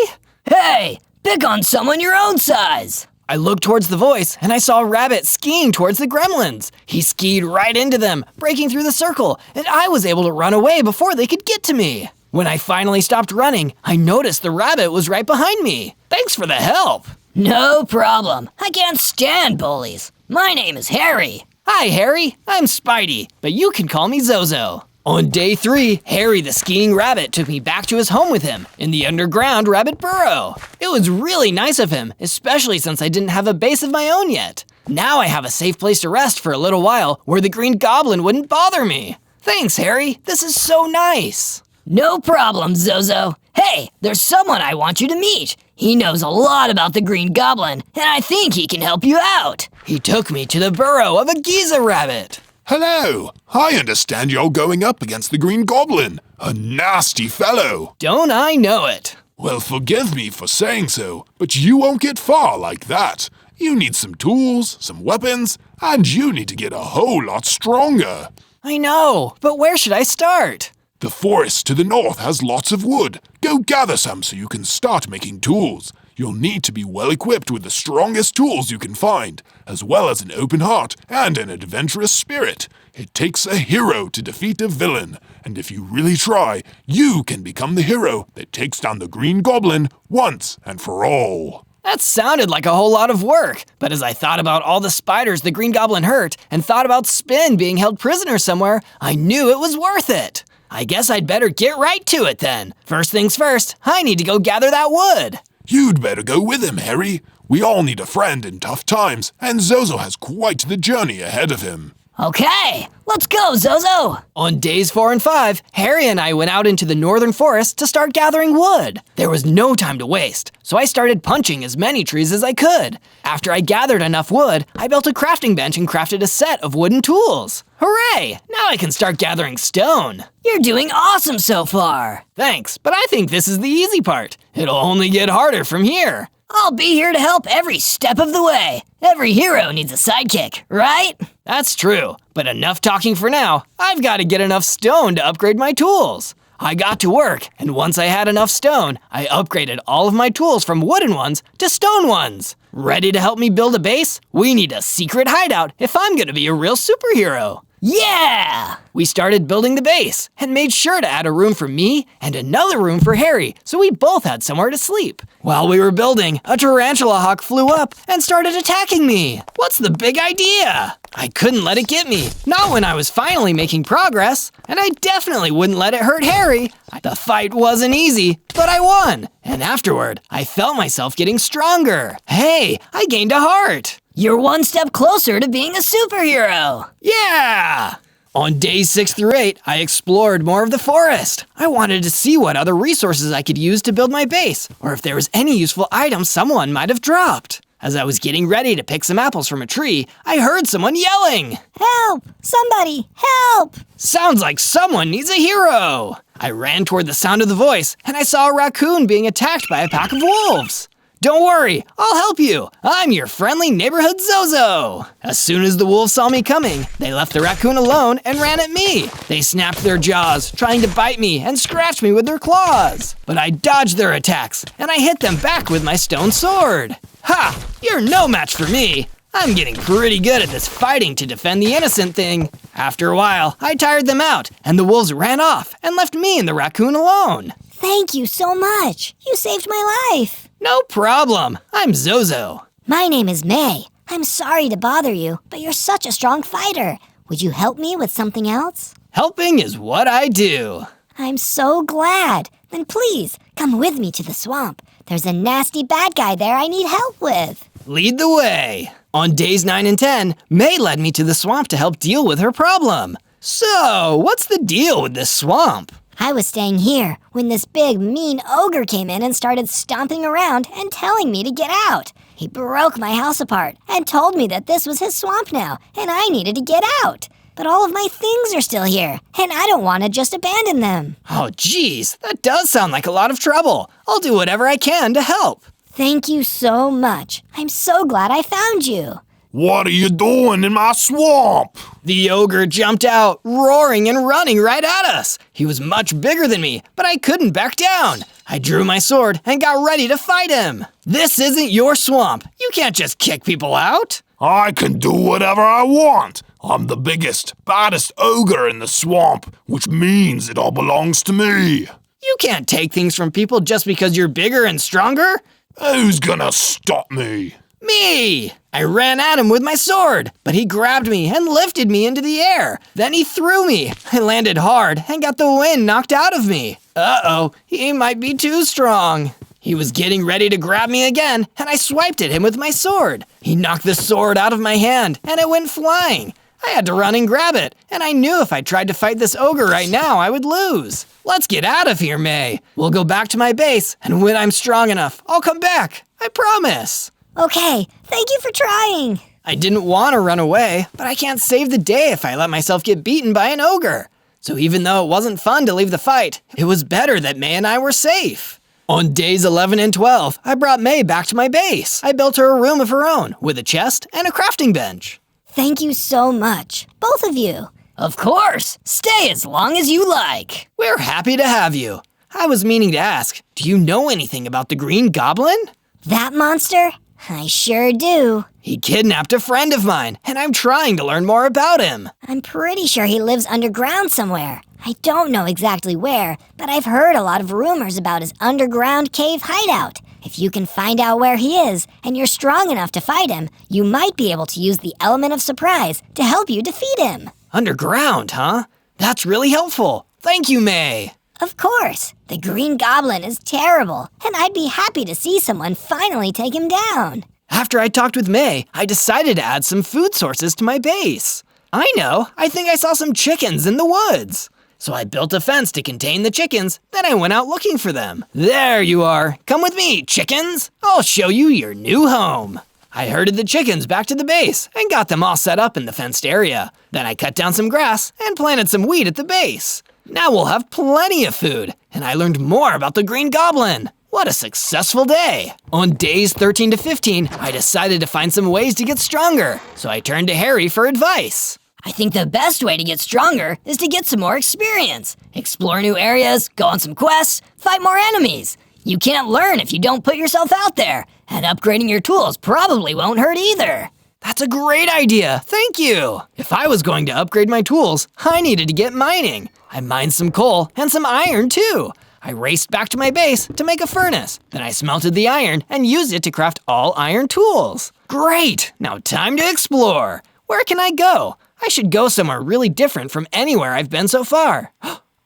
Hey, pick on someone your own size. I looked towards the voice, and I saw a rabbit skiing towards the gremlins. He skied right into them, breaking through the circle, and I was able to run away before they could get to me. When I finally stopped running, I noticed the rabbit was right behind me. Thanks for the help. No problem. I can't stand bullies. My name is Harry. Hi, Harry. I'm Spidey, but you can call me Zozo. On day 3, Harry the skiing rabbit took me back to his home with him in the underground rabbit burrow. It was really nice of him, especially since I didn't have a base of my own yet. Now I have a safe place to rest for a little while where the Green Goblin wouldn't bother me. Thanks, Harry. This is so nice. No problem, Zozo. Hey, there's someone I want you to meet. He knows a lot about the Green Goblin, and I think he can help you out. He took me to the burrow of a Giza rabbit. Hello! I understand you're going up against the Green Goblin. A nasty fellow. Don't I know it? Well, forgive me for saying so, but you won't get far like that. You need some tools, some weapons, and you need to get a whole lot stronger. I know, but where should I start? The forest to the north has lots of wood. Go gather some so you can start making tools. You'll need to be well equipped with the strongest tools you can find, as well as an open heart and an adventurous spirit. It takes a hero to defeat a villain, and if you really try, you can become the hero that takes down the Green Goblin once and for all. That sounded like a whole lot of work, but as I thought about all the spiders the Green Goblin hurt and thought about Spin being held prisoner somewhere, I knew it was worth it. I guess I'd better get right to it then. First things first, I need to go gather that wood. You'd better go with him, Harry. We all need a friend in tough times, and Zozo has quite the journey ahead of him. Okay, let's go, Zozo. On days 4 and 5, Harry and I went out into the northern forest to start gathering wood. There was no time to waste, so I started punching as many trees as I could. After I gathered enough wood, I built a crafting bench and crafted a set of wooden tools. Hooray! Now I can start gathering stone. You're doing awesome so far. Thanks, but I think this is the easy part. It'll only get harder from here. I'll be here to help every step of the way. Every hero needs a sidekick, right? That's true, but enough talking for now. I've got to get enough stone to upgrade my tools. I got to work, and once I had enough stone, I upgraded all of my tools from wooden ones to stone ones. Ready to help me build a base? We need a secret hideout if I'm gonna be a real superhero. Yeah! We started building the base and made sure to add a room for me and another room for Harry so we both had somewhere to sleep. While we were building, a tarantula hawk flew up and started attacking me. What's the big idea? I couldn't let it get me, not when I was finally making progress, and I definitely wouldn't let it hurt Harry. The fight wasn't easy, but I won, and afterward, I felt myself getting stronger. Hey, I gained a heart. You're one step closer to being a superhero. Yeah! On days 6 through 8, I explored more of the forest. I wanted to see what other resources I could use to build my base, or if there was any useful item someone might have dropped. As I was getting ready to pick some apples from a tree, I heard someone yelling. Help! Somebody, help! Sounds like someone needs a hero. I ran toward the sound of the voice, and I saw a raccoon being attacked by a pack of wolves. Don't worry, I'll help you. I'm your friendly neighborhood Zozo. As soon as the wolves saw me coming, they left the raccoon alone and ran at me. They snapped their jaws, trying to bite me and scratch me with their claws. But I dodged their attacks, and I hit them back with my stone sword. Ha! You're no match for me. I'm getting pretty good at this fighting to defend the innocent thing. After a while, I tired them out, and the wolves ran off and left me and the raccoon alone. Thank you so much. You saved my life. No problem. I'm Zozo. My name is May. I'm sorry to bother you, but you're such a strong fighter. Would you help me with something else? Helping is what I do. I'm so glad. Then please, come with me to the swamp. There's a nasty bad guy there I need help with. Lead the way. On days 9 and 10, May led me to the swamp to help deal with her problem. So, what's the deal with this swamp? I was staying here when this big, mean ogre came in and started stomping around and telling me to get out. He broke my house apart and told me that this was his swamp now and I needed to get out. But all of my things are still here, and I don't want to just abandon them. Oh, geez, that does sound like a lot of trouble. I'll do whatever I can to help. Thank you so much. I'm so glad I found you. What are you doing in my swamp? The ogre jumped out, roaring and running right at us. He was much bigger than me, but I couldn't back down. I drew my sword and got ready to fight him. This isn't your swamp. You can't just kick people out. I can do whatever I want. I'm the biggest, baddest ogre in the swamp, which means it all belongs to me. You can't take things from people just because you're bigger and stronger. Who's gonna stop me? Me! I ran at him with my sword, but he grabbed me and lifted me into the air. Then he threw me. I landed hard and got the wind knocked out of me. Uh-oh, he might be too strong. He was getting ready to grab me again, and I swiped at him with my sword. He knocked the sword out of my hand, and it went flying. I had to run and grab it, and I knew if I tried to fight this ogre right now, I would lose. Let's get out of here, May. We'll go back to my base, and when I'm strong enough, I'll come back. I promise. Okay, thank you for trying. I didn't want to run away, but I can't save the day if I let myself get beaten by an ogre. So even though it wasn't fun to leave the fight, it was better that May and I were safe. On days 11 and 12, I brought May back to my base. I built her a room of her own with a chest and a crafting bench. Thank you so much, both of you. Of course, stay as long as you like. We're happy to have you. I was meaning to ask, do you know anything about the Green Goblin? That monster? I sure do. He kidnapped a friend of mine, and I'm trying to learn more about him. I'm pretty sure he lives underground somewhere. I don't know exactly where, but I've heard a lot of rumors about his underground cave hideout. If you can find out where he is, and you're strong enough to fight him, you might be able to use the element of surprise to help you defeat him. Underground, huh? That's really helpful. Thank you, May. Of course. The Green Goblin is terrible, and I'd be happy to see someone finally take him down. After I talked with May, I decided to add some food sources to my base. I know, I think I saw some chickens in the woods. So I built a fence to contain the chickens, then I went out looking for them. There you are. Come with me, chickens. I'll show you your new home. I herded the chickens back to the base and got them all set up in the fenced area. Then I cut down some grass and planted some wheat at the base. Now we'll have plenty of food, and I learned more about the Green Goblin. What a successful day! On days 13 to 15, I decided to find some ways to get stronger, so I turned to Harry for advice. I think the best way to get stronger is to get some more experience. Explore new areas, go on some quests, fight more enemies. You can't learn if you don't put yourself out there. And upgrading your tools probably won't hurt either. That's a great idea, thank you! If I was going to upgrade my tools, I needed to get mining. I mined some coal and some iron too. I raced back to my base to make a furnace. Then I smelted the iron and used it to craft all iron tools. Great! Now time to explore. Where can I go? I should go somewhere really different from anywhere I've been so far.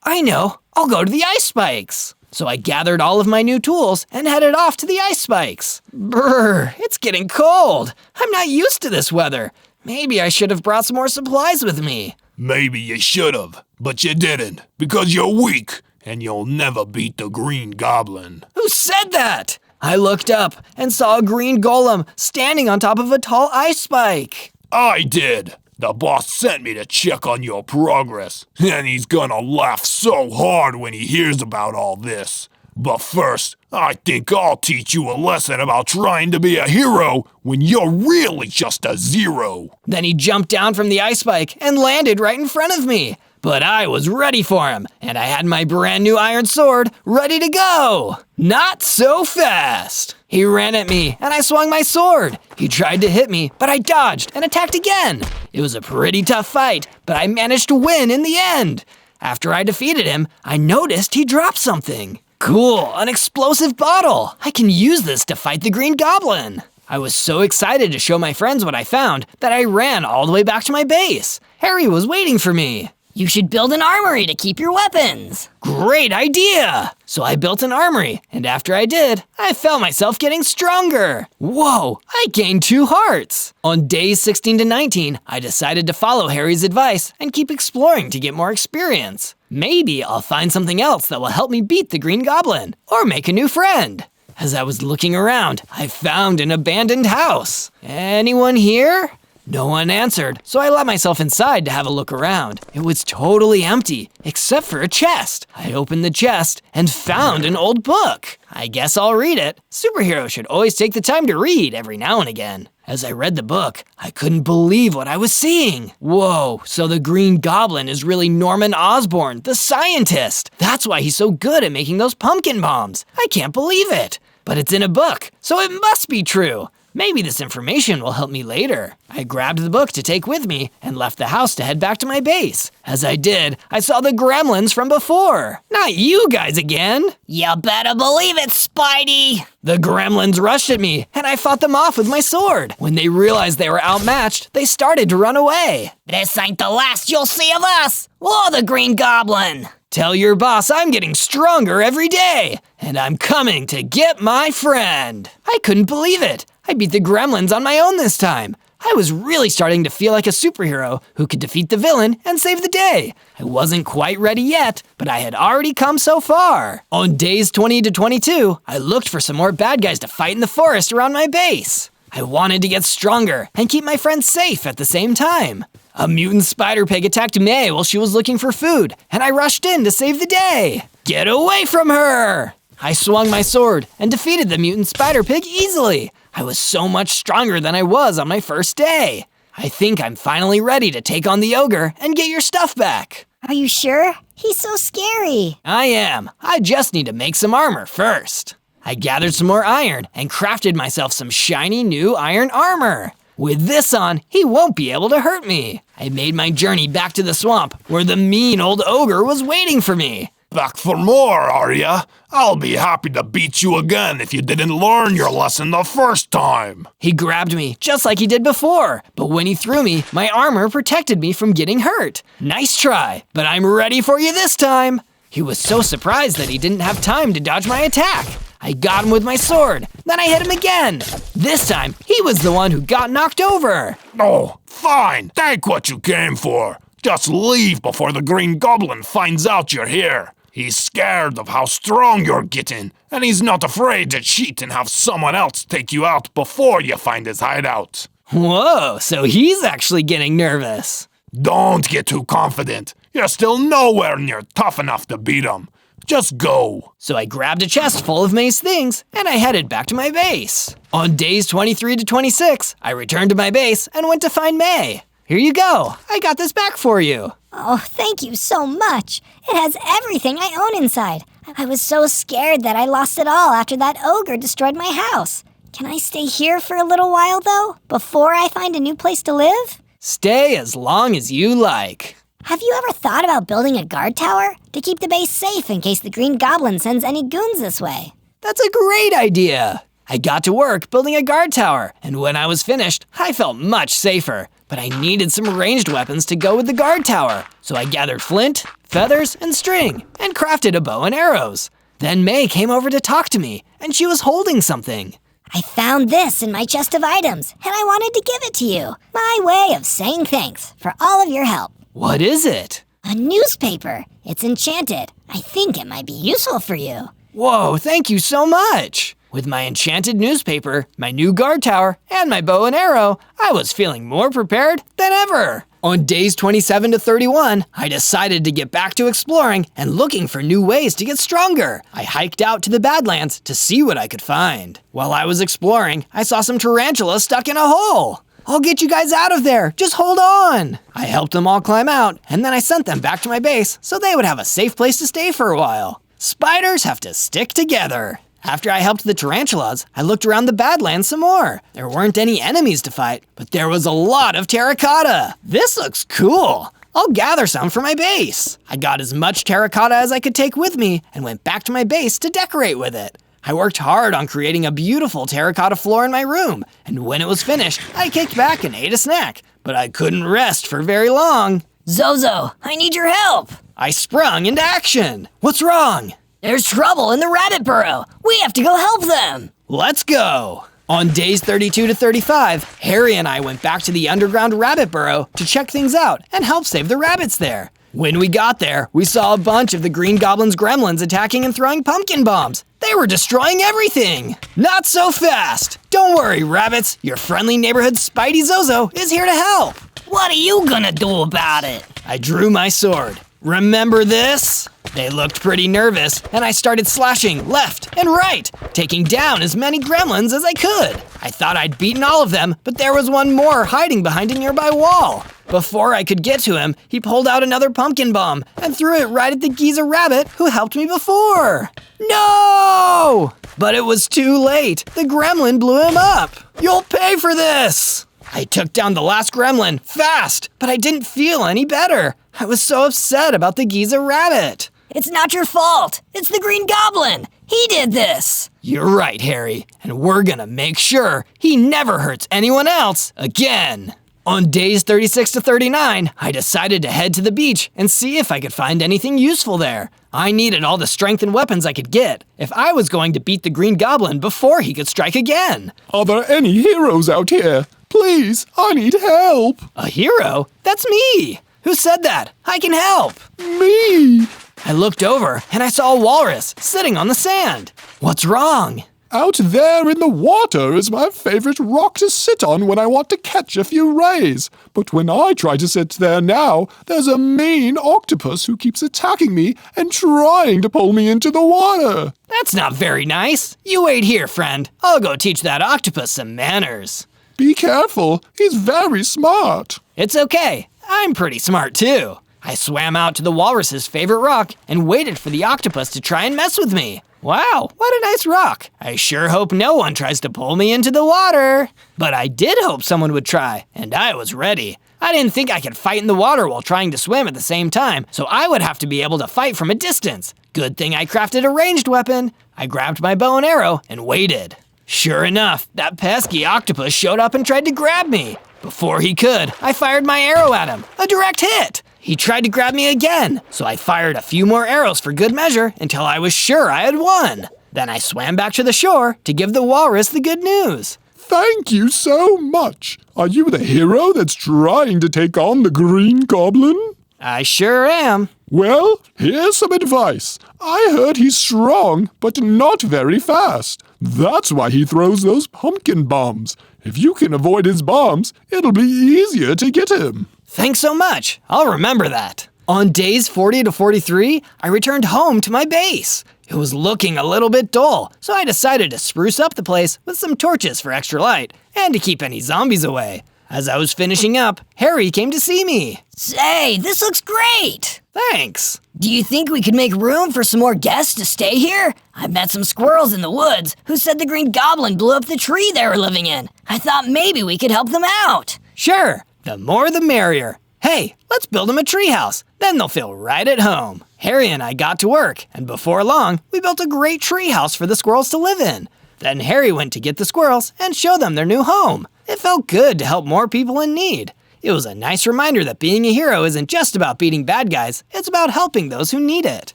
I know, I'll go to the ice spikes. So I gathered all of my new tools and headed off to the ice spikes. Brr, it's getting cold. I'm not used to this weather. Maybe I should have brought some more supplies with me. Maybe you should have, but you didn't, because you're weak, and you'll never beat the Green Goblin. Who said that? I looked up and saw a green golem standing on top of a tall ice spike. I did. The boss sent me to check on your progress, and he's gonna laugh so hard when he hears about all this. But first, I think I'll teach you a lesson about trying to be a hero when you're really just a zero. Then he jumped down from the ice spike and landed right in front of me. But I was ready for him, and I had my brand new iron sword ready to go. Not so fast. He ran at me, and I swung my sword. He tried to hit me, but I dodged and attacked again. It was a pretty tough fight, but I managed to win in the end. After I defeated him, I noticed he dropped something. Cool, an explosive bottle. I can use this to fight the Green Goblin. I was so excited to show my friends what I found that I ran all the way back to my base. Harry was waiting for me. You should build an armory to keep your weapons. Great idea! So I built an armory, and after I did, I felt myself getting stronger. Whoa, I gained 2 hearts. On days 16 to 19, I decided to follow Harry's advice and keep exploring to get more experience. Maybe I'll find something else that will help me beat the Green Goblin, or make a new friend. As I was looking around, I found an abandoned house. Anyone here? No one answered, so I let myself inside to have a look around. It was totally empty, except for a chest. I opened the chest and found an old book. I guess I'll read it. Superheroes should always take the time to read every now and again. As I read the book, I couldn't believe what I was seeing. Whoa, so the Green Goblin is really Norman Osborn, the scientist. That's why he's so good at making those pumpkin bombs. I can't believe it. But it's in a book, so it must be true. Maybe this information will help me later. I grabbed the book to take with me and left the house to head back to my base. As I did, I saw the gremlins from before. Not you guys again. You better believe it, Spidey. The gremlins rushed at me, and I fought them off with my sword. When they realized they were outmatched, they started to run away. This ain't the last you'll see of us, or the Green Goblin. Tell your boss I'm getting stronger every day, and I'm coming to get my friend. I couldn't believe it. I beat the gremlins on my own this time. I was really starting to feel like a superhero who could defeat the villain and save the day. I wasn't quite ready yet, but I had already come so far. On days 20 to 22, I looked for some more bad guys to fight in the forest around my base. I wanted to get stronger and keep my friends safe at the same time. A mutant spider pig attacked May while she was looking for food, and I rushed in to save the day. Get away from her! I swung my sword and defeated the mutant spider pig easily. I was so much stronger than I was on my first day. I think I'm finally ready to take on the ogre and get your stuff back. Are you sure? He's so scary. I am. I just need to make some armor first. I gathered some more iron and crafted myself some shiny new iron armor. With this on, he won't be able to hurt me. I made my journey back to the swamp where the mean old ogre was waiting for me. Back for more, are ya? I'll be happy to beat you again if you didn't learn your lesson the first time. He grabbed me just like he did before, but when he threw me, my armor protected me from getting hurt. Nice try, but I'm ready for you this time. He was so surprised that he didn't have time to dodge my attack. I got him with my sword, then I hit him again. This time, he was the one who got knocked over. Oh, fine, take what you came for. Just leave before the Green Goblin finds out you're here. He's scared of how strong you're getting, and he's not afraid to cheat and have someone else take you out before you find his hideout. Whoa, so he's actually getting nervous. Don't get too confident. You're still nowhere near tough enough to beat him. Just go. So I grabbed a chest full of May's things, and I headed back to my base. On days 23 to 26, I returned to my base and went to find May. Here you go. I got this back for you. Oh, thank you so much. It has everything I own inside. I was so scared that I lost it all after that ogre destroyed my house. Can I stay here for a little while, though, before I find a new place to live? Stay as long as you like. Have you ever thought about building a guard tower to keep the base safe in case the Green Goblin sends any goons this way? That's a great idea. I got to work building a guard tower, and when I was finished, I felt much safer. But I needed some ranged weapons to go with the guard tower, so I gathered flint, feathers, and string, and crafted a bow and arrows. Then May came over to talk to me, and she was holding something. I found this in my chest of items, and I wanted to give it to you. My way of saying thanks for all of your help. What is it? A newspaper. It's enchanted. I think it might be useful for you. Whoa, thank you so much! With my enchanted newspaper, my new guard tower, and my bow and arrow, I was feeling more prepared than ever. On days 27 to 31, I decided to get back to exploring and looking for new ways to get stronger. I hiked out to the Badlands to see what I could find. While I was exploring, I saw some tarantulas stuck in a hole. I'll get you guys out of there, just hold on. I helped them all climb out, and then I sent them back to my base so they would have a safe place to stay for a while. Spiders have to stick together. After I helped the tarantulas, I looked around the Badlands some more. There weren't any enemies to fight, but there was a lot of terracotta. This looks cool. I'll gather some for my base. I got as much terracotta as I could take with me and went back to my base to decorate with it. I worked hard on creating a beautiful terracotta floor in my room, and when it was finished, I kicked back and ate a snack, but I couldn't rest for very long. Zozo, I need your help. I sprung into action. What's wrong? There's trouble in the rabbit burrow. We have to go help them. Let's go. On days 32 to 35, Harry and I went back to the underground rabbit burrow to check things out and help save the rabbits there. When we got there, we saw a bunch of the Green Goblin's gremlins attacking and throwing pumpkin bombs. They were destroying everything. Not so fast. Don't worry, rabbits. Your friendly neighborhood Spidey Zozo is here to help. What are you gonna do about it? I drew my sword. Remember this? They looked pretty nervous, and I started slashing left and right, taking down as many gremlins as I could. I thought I'd beaten all of them, but there was one more hiding behind a nearby wall. Before I could get to him, he pulled out another pumpkin bomb and threw it right at the geezer rabbit who helped me before. No! But it was too late. The gremlin blew him up. You'll pay for this! I took down the last gremlin fast, but I didn't feel any better. I was so upset about the geezer rabbit. It's not your fault. It's the Green Goblin. He did this. You're right, Harry, and we're gonna make sure he never hurts anyone else again. On days 36 to 39, I decided to head to the beach and see if I could find anything useful there. I needed all the strength and weapons I could get if I was going to beat the Green Goblin before he could strike again. Are there any heroes out here? Please, I need help. A hero? That's me. Who said that? I can help. Me. I looked over and I saw a walrus sitting on the sand. What's wrong? Out there in the water is my favorite rock to sit on when I want to catch a few rays. But when I try to sit there now, there's a mean octopus who keeps attacking me and trying to pull me into the water. That's not very nice. You wait here, friend. I'll go teach that octopus some manners. Be careful, he's very smart. It's okay. I'm pretty smart too. I swam out to the walrus's favorite rock and waited for the octopus to try and mess with me. Wow, what a nice rock. I sure hope no one tries to pull me into the water. But I did hope someone would try, and I was ready. I didn't think I could fight in the water while trying to swim at the same time, so I would have to be able to fight from a distance. Good thing I crafted a ranged weapon. I grabbed my bow and arrow and waited. Sure enough, that pesky octopus showed up and tried to grab me. Before he could, I fired my arrow at him. A direct hit! He tried to grab me again, so I fired a few more arrows for good measure until I was sure I had won. Then I swam back to the shore to give the walrus the good news. Thank you so much. Are you the hero that's trying to take on the Green Goblin? I sure am. Well, here's some advice. I heard he's strong, but not very fast. That's why he throws those pumpkin bombs. If you can avoid his bombs, it'll be easier to get him. Thanks so much. I'll remember that. On days 40 to 43, I returned home to my base. It was looking a little bit dull, so I decided to spruce up the place with some torches for extra light and to keep any zombies away. As I was finishing up, Harry came to see me. Say, this looks great! Thanks. Do you think we could make room for some more guests to stay here? I've met some squirrels in the woods who said the Green Goblin blew up the tree they were living in. I thought maybe we could help them out. Sure, the more the merrier. Hey, let's build them a treehouse. Then they'll feel right at home. Harry and I got to work, and before long, we built a great treehouse for the squirrels to live in. Then Harry went to get the squirrels and show them their new home. It felt good to help more people in need. It was a nice reminder that being a hero isn't just about beating bad guys, it's about helping those who need it.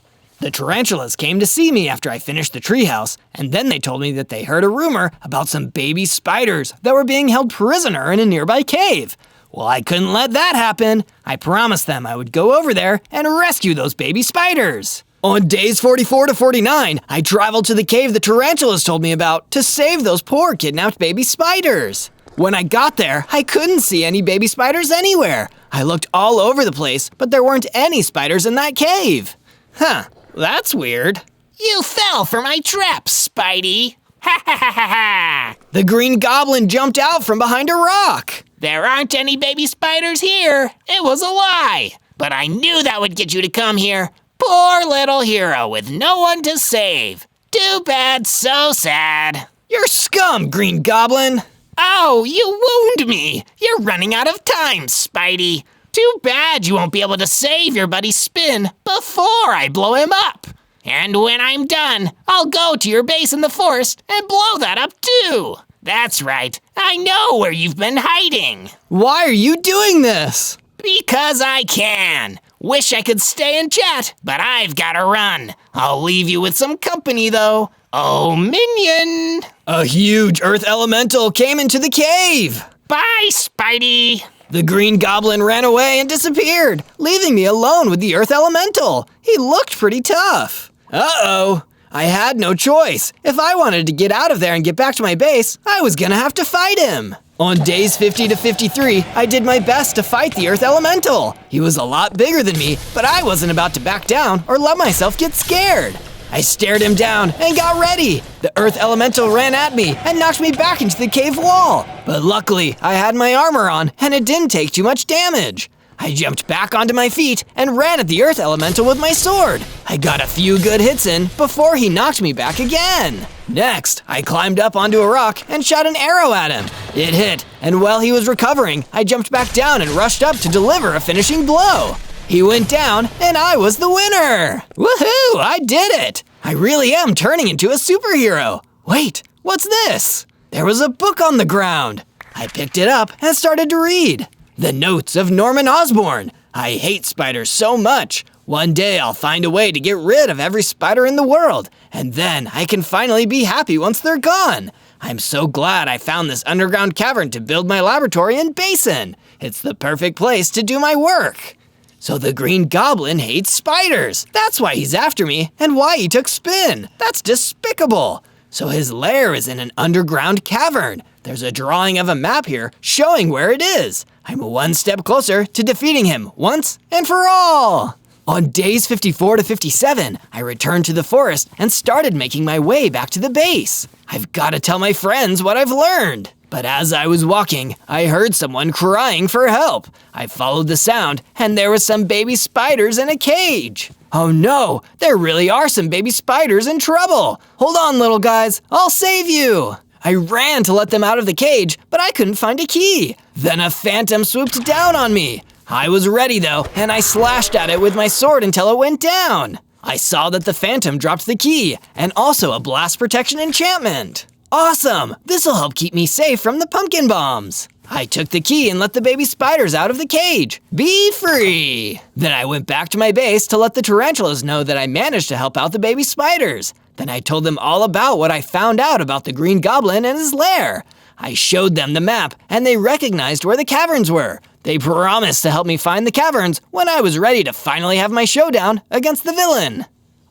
The tarantulas came to see me after I finished the treehouse, and then they told me that they heard a rumor about some baby spiders that were being held prisoner in a nearby cave. Well, I couldn't let that happen. I promised them I would go over there and rescue those baby spiders. On days 44 to 49, I traveled to the cave the tarantulas told me about to save those poor kidnapped baby spiders. When I got there, I couldn't see any baby spiders anywhere. I looked all over the place, but there weren't any spiders in that cave. Huh, that's weird. You fell for my trap, Spidey. Ha ha ha ha ha! The Green Goblin jumped out from behind a rock. There aren't any baby spiders here. It was a lie. But I knew that would get you to come here. Poor little hero with no one to save. Too bad, so sad. You're scum, Green Goblin. Oh, you wound me! You're running out of time, Spidey. Too bad you won't be able to save your buddy Spin before I blow him up. And when I'm done, I'll go to your base in the forest and blow that up too. That's right, I know where you've been hiding. Why are you doing this? Because I can. Wish I could stay and chat, but I've gotta run. I'll leave you with some company though. Oh, minion! A huge earth elemental came into the cave. Bye, Spidey! The Green Goblin ran away and disappeared, leaving me alone with the earth elemental. He looked pretty tough. Uh-oh. I had no choice. If I wanted to get out of there and get back to my base, I was gonna have to fight him. On days 50 to 53, I did my best to fight the earth elemental. He was a lot bigger than me, but I wasn't about to back down or let myself get scared. I stared him down and got ready. The earth elemental ran at me and knocked me back into the cave wall. But luckily, I had my armor on and it didn't take too much damage. I jumped back onto my feet and ran at the earth elemental with my sword. I got a few good hits in before he knocked me back again. Next, I climbed up onto a rock and shot an arrow at him. It hit, and while he was recovering, I jumped back down and rushed up to deliver a finishing blow. He went down, and I was the winner! Woohoo! I did it! I really am turning into a superhero. Wait, what's this? There was a book on the ground. I picked it up and started to read. The Notes of Norman Osborn. I hate spiders so much. One day I'll find a way to get rid of every spider in the world, and then I can finally be happy once they're gone. I'm so glad I found this underground cavern to build my laboratory and base in. It's the perfect place to do my work. So the Green Goblin hates spiders. That's why he's after me and why he took Spin. That's despicable. So his lair is in an underground cavern. There's a drawing of a map here showing where it is. I'm one step closer to defeating him once and for all. On days 54 to 57, I returned to the forest and started making my way back to the base. I've got to tell my friends what I've learned. But as I was walking, I heard someone crying for help. I followed the sound, and there was some baby spiders in a cage. Oh no, there really are some baby spiders in trouble. Hold on, little guys, I'll save you. I ran to let them out of the cage, but I couldn't find a key. Then a phantom swooped down on me. I was ready though, and I slashed at it with my sword until it went down. I saw that the phantom dropped the key, and also a blast protection enchantment. Awesome! This'll help keep me safe from the pumpkin bombs. I took the key and let the baby spiders out of the cage. Be free! Then I went back to my base to let the tarantulas know that I managed to help out the baby spiders. Then I told them all about what I found out about the Green Goblin and his lair. I showed them the map, and they recognized where the caverns were. They promised to help me find the caverns when I was ready to finally have my showdown against the villain.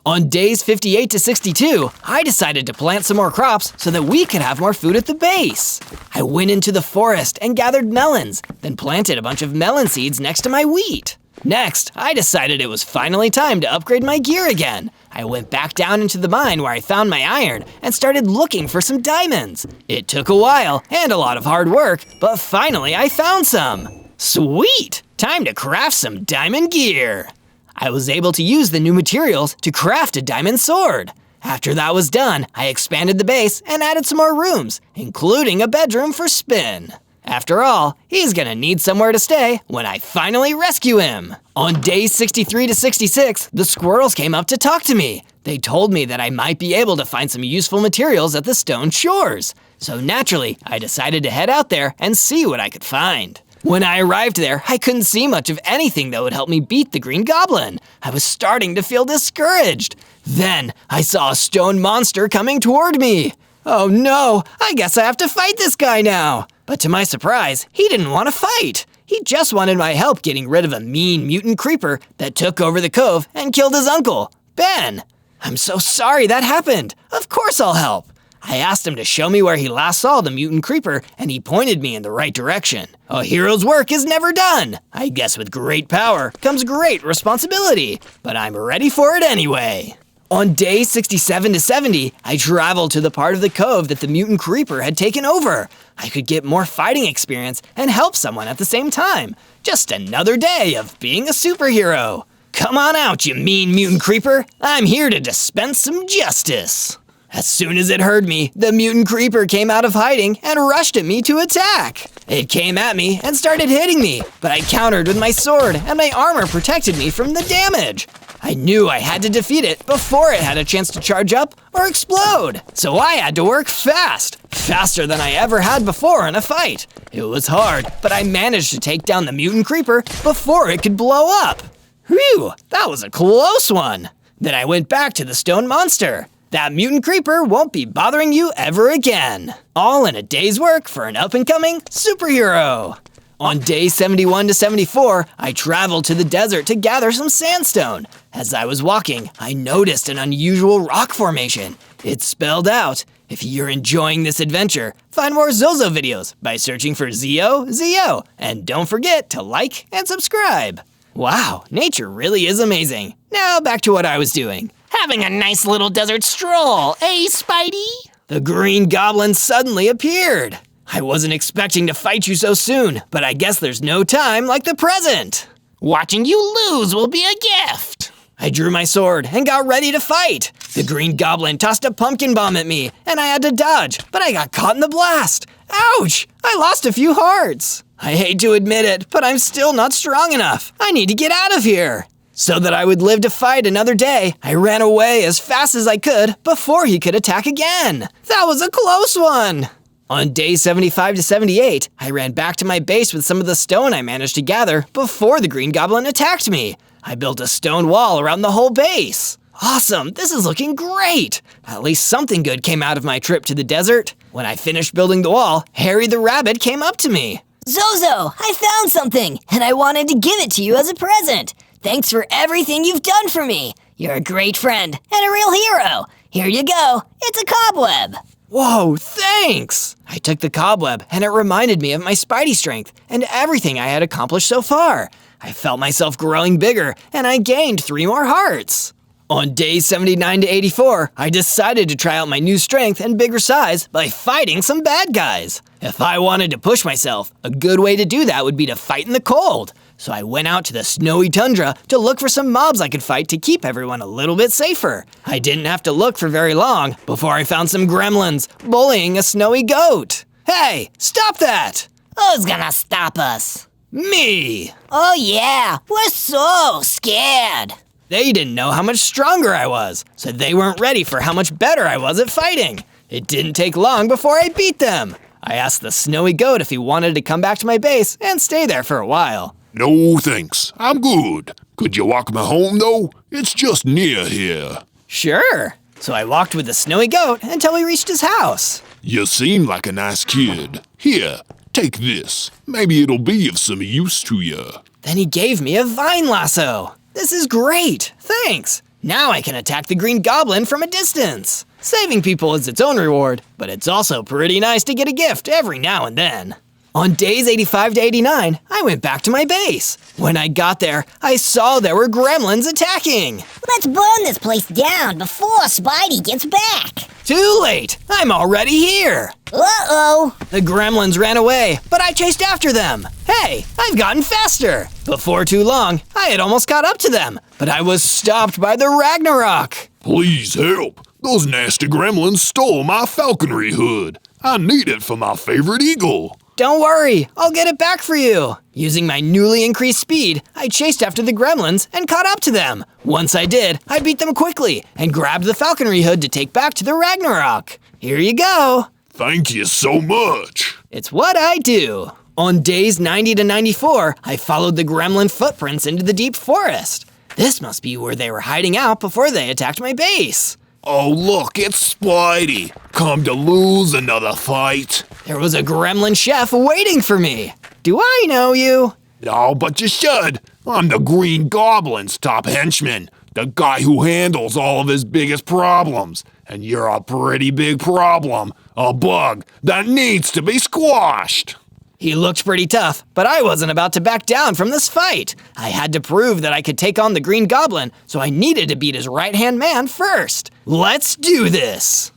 On days 58 to 62, I decided to plant some more crops so that we could have more food at the base. I went into the forest and gathered melons, then planted a bunch of melon seeds next to my wheat. Next, I decided it was finally time to upgrade my gear again. I went back down into the mine where I found my iron and started looking for some diamonds. It took a while and a lot of hard work, but finally I found some. Sweet! Time to craft some diamond gear. I was able to use the new materials to craft a diamond sword. After that was done, I expanded the base and added some more rooms, including a bedroom for Spin. After all, he's gonna need somewhere to stay when I finally rescue him. On days 63 to 66, the squirrels came up to talk to me. They told me that I might be able to find some useful materials at the stone shores. So naturally, I decided to head out there and see what I could find. When I arrived there, I couldn't see much of anything that would help me beat the Green Goblin. I was starting to feel discouraged. Then, I saw a stone monster coming toward me. Oh no, I guess I have to fight this guy now. But to my surprise, he didn't want to fight. He just wanted my help getting rid of a mean mutant creeper that took over the cove and killed his uncle, Ben. I'm so sorry that happened. Of course I'll help. I asked him to show me where he last saw the mutant creeper, and he pointed me in the right direction. A hero's work is never done. I guess with great power comes great responsibility, but I'm ready for it anyway. On day 67 to 70, I traveled to the part of the cove that the mutant creeper had taken over. I could get more fighting experience and help someone at the same time. Just another day of being a superhero. Come on out, you mean mutant creeper. I'm here to dispense some justice. As soon as it heard me, the mutant creeper came out of hiding and rushed at me to attack. It came at me and started hitting me, but I countered with my sword and my armor protected me from the damage. I knew I had to defeat it before it had a chance to charge up or explode. So I had to work fast, faster than I ever had before in a fight. It was hard, but I managed to take down the mutant creeper before it could blow up. Whew, that was a close one. Then I went back to the stone monster. That mutant creeper won't be bothering you ever again. All in a day's work for an up-and-coming superhero. On day 71 to 74, I traveled to the desert to gather some sandstone. As I was walking, I noticed an unusual rock formation. It spelled out, if you're enjoying this adventure, find more Zozo videos by searching for ZO, and don't forget to like and subscribe. Wow, nature really is amazing. Now back to what I was doing. Having a nice little desert stroll, eh, Spidey? The Green Goblin suddenly appeared. I wasn't expecting to fight you so soon, but I guess there's no time like the present. Watching you lose will be a gift. I drew my sword and got ready to fight. The Green Goblin tossed a pumpkin bomb at me, and I had to dodge, but I got caught in the blast. Ouch! I lost a few hearts. I hate to admit it, but I'm still not strong enough. I need to get out of here. So that I would live to fight another day, I ran away as fast as I could before he could attack again. That was a close one. On day 75 to 78, I ran back to my base with some of the stone I managed to gather before the Green Goblin attacked me. I built a stone wall around the whole base. Awesome, this is looking great. At least something good came out of my trip to the desert. When I finished building the wall, Harry the Rabbit came up to me. Zozo, I found something, and I wanted to give it to you as a present. Thanks for everything you've done for me. You're a great friend and a real hero. Here you go. It's a cobweb. Whoa, thanks! I took the cobweb and it reminded me of my Spidey strength and everything I had accomplished so far. I felt myself growing bigger and I gained 3 more hearts. On days 79 to 84, I decided to try out my new strength and bigger size by fighting some bad guys. If I wanted to push myself, a good way to do that would be to fight in the cold. So I went out to the snowy tundra to look for some mobs I could fight to keep everyone a little bit safer. I didn't have to look for very long before I found some gremlins bullying a snowy goat. Hey, stop that! Who's gonna stop us? Me! Oh yeah, we're so scared. They didn't know how much stronger I was, so they weren't ready for how much better I was at fighting. It didn't take long before I beat them. I asked the snowy goat if he wanted to come back to my base and stay there for a while. No thanks, I'm good. Could you walk me home though? It's just near here. Sure. So I walked with the snowy goat until we reached his house. You seem like a nice kid. Here, take this. Maybe it'll be of some use to you. Then he gave me a vine lasso. This is great, thanks. Now I can attack the Green Goblin from a distance. Saving people is its own reward, but it's also pretty nice to get a gift every now and then. On days 85 to 89, I went back to my base. When I got there, I saw there were gremlins attacking. Let's burn this place down before Spidey gets back. Too late! I'm already here! Uh-oh. The gremlins ran away, but I chased after them. Hey, I've gotten faster! Before too long, I had almost caught up to them, but I was stopped by the Ragnarok. Please help. Those nasty gremlins stole my falconry hood. I need it for my favorite eagle. Don't worry, I'll get it back for you. Using my newly increased speed, I chased after the gremlins and caught up to them. Once I did, I beat them quickly and grabbed the falconry hood to take back to the Ragnarok. Here you go. Thank you so much. It's what I do. On days 90 to 94, I followed the gremlin footprints into the deep forest. This must be where they were hiding out before they attacked my base. Oh look, it's Spidey. Come to lose another fight. There was a gremlin chef waiting for me. Do I know you? No, but you should. I'm the Green Goblin's top henchman, the guy who handles all of his biggest problems. And you're a pretty big problem, a bug that needs to be squashed. He looked pretty tough, but I wasn't about to back down from this fight. I had to prove that I could take on the Green Goblin, so I needed to beat his right-hand man first. Let's do this!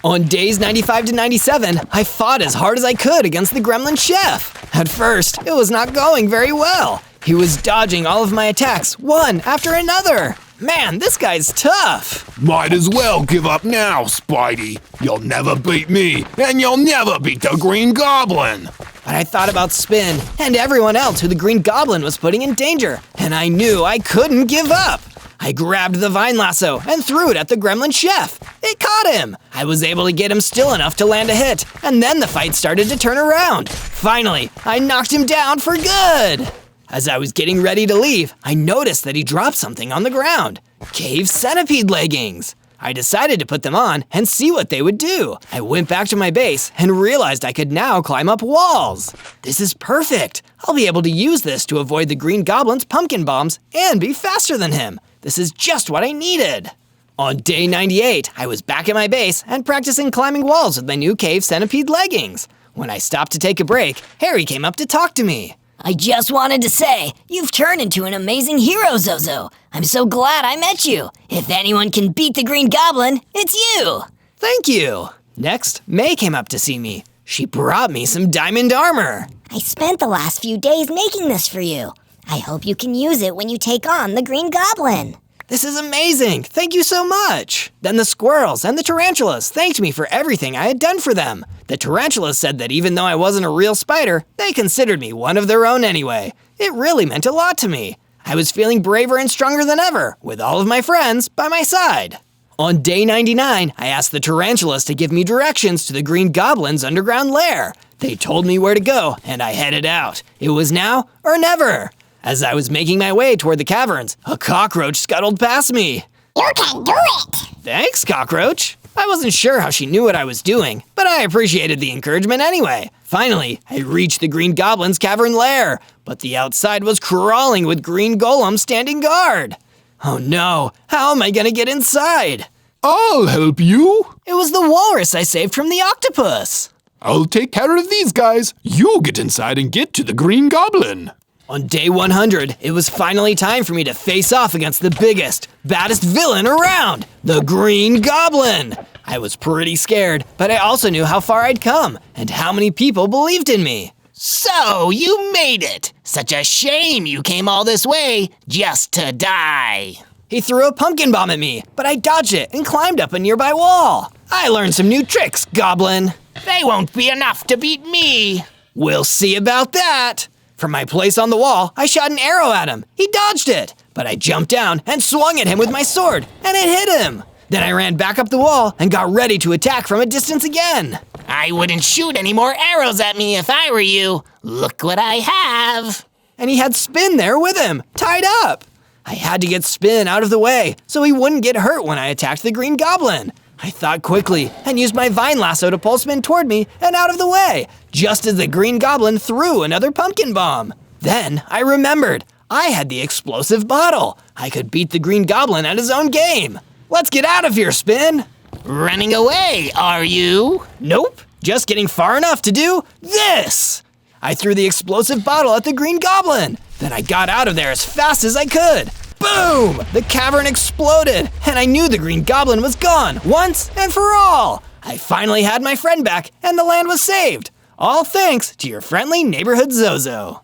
On days 95 to 97, I fought as hard as I could against the Gremlin Chef. At first, it was not going very well. He was dodging all of my attacks, one after another. Man, this guy's tough. Might as well give up now, Spidey. You'll never beat me, and you'll never beat the Green Goblin. But I thought about Spin and everyone else who the Green Goblin was putting in danger, and I knew I couldn't give up. I grabbed the vine lasso and threw it at the Gremlin Chef. It caught him. I was able to get him still enough to land a hit, and then the fight started to turn around. Finally, I knocked him down for good. As I was getting ready to leave, I noticed that he dropped something on the ground. Cave centipede leggings. I decided to put them on and see what they would do. I went back to my base and realized I could now climb up walls. This is perfect. I'll be able to use this to avoid the Green Goblin's pumpkin bombs and be faster than him. This is just what I needed. On day 98, I was back at my base and practicing climbing walls with my new cave centipede leggings. When I stopped to take a break, Harry came up to talk to me. I just wanted to say, you've turned into an amazing hero, Zozo. I'm so glad I met you. If anyone can beat the Green Goblin, it's you. Thank you. Next, May came up to see me. She brought me some diamond armor. I spent the last few days making this for you. I hope you can use it when you take on the Green Goblin. This is amazing. Thank you so much. Then the squirrels and the tarantulas thanked me for everything I had done for them. The tarantulas said that even though I wasn't a real spider, they considered me one of their own anyway. It really meant a lot to me. I was feeling braver and stronger than ever, with all of my friends by my side. On day 99, I asked the tarantulas to give me directions to the Green Goblin's underground lair. They told me where to go, and I headed out. It was now or never. As I was making my way toward the caverns, a cockroach scuttled past me. You can do it! Thanks, cockroach. I wasn't sure how she knew what I was doing, but I appreciated the encouragement anyway. Finally, I reached the Green Goblin's cavern lair, but the outside was crawling with green golems standing guard. Oh no, how am I gonna get inside? I'll help you. It was the walrus I saved from the octopus. I'll take care of these guys. You get inside and get to the Green Goblin. On day 100, it was finally time for me to face off against the biggest, baddest villain around, the Green Goblin. I was pretty scared, but I also knew how far I'd come and how many people believed in me. So, you made it. Such a shame you came all this way just to die. He threw a pumpkin bomb at me, but I dodged it and climbed up a nearby wall. I learned some new tricks, Goblin. They won't be enough to beat me. We'll see about that. From my place on the wall, I shot an arrow at him. He dodged it, but I jumped down and swung at him with my sword, and it hit him. Then I ran back up the wall and got ready to attack from a distance again. I wouldn't shoot any more arrows at me if I were you. Look what I have. And he had Spin there with him, tied up. I had to get Spin out of the way so he wouldn't get hurt when I attacked the Green Goblin. I thought quickly and used my vine lasso to pull Spin toward me and out of the way, just as the Green Goblin threw another pumpkin bomb. Then I remembered, I had the explosive bottle. I could beat the Green Goblin at his own game. Let's get out of here, Spin. Running away, are you? Nope, just getting far enough to do this. I threw the explosive bottle at the Green Goblin. Then I got out of there as fast as I could. Boom! The cavern exploded, and I knew the Green Goblin was gone once and for all. I finally had my friend back, and the land was saved. All thanks to your friendly neighborhood Zozo.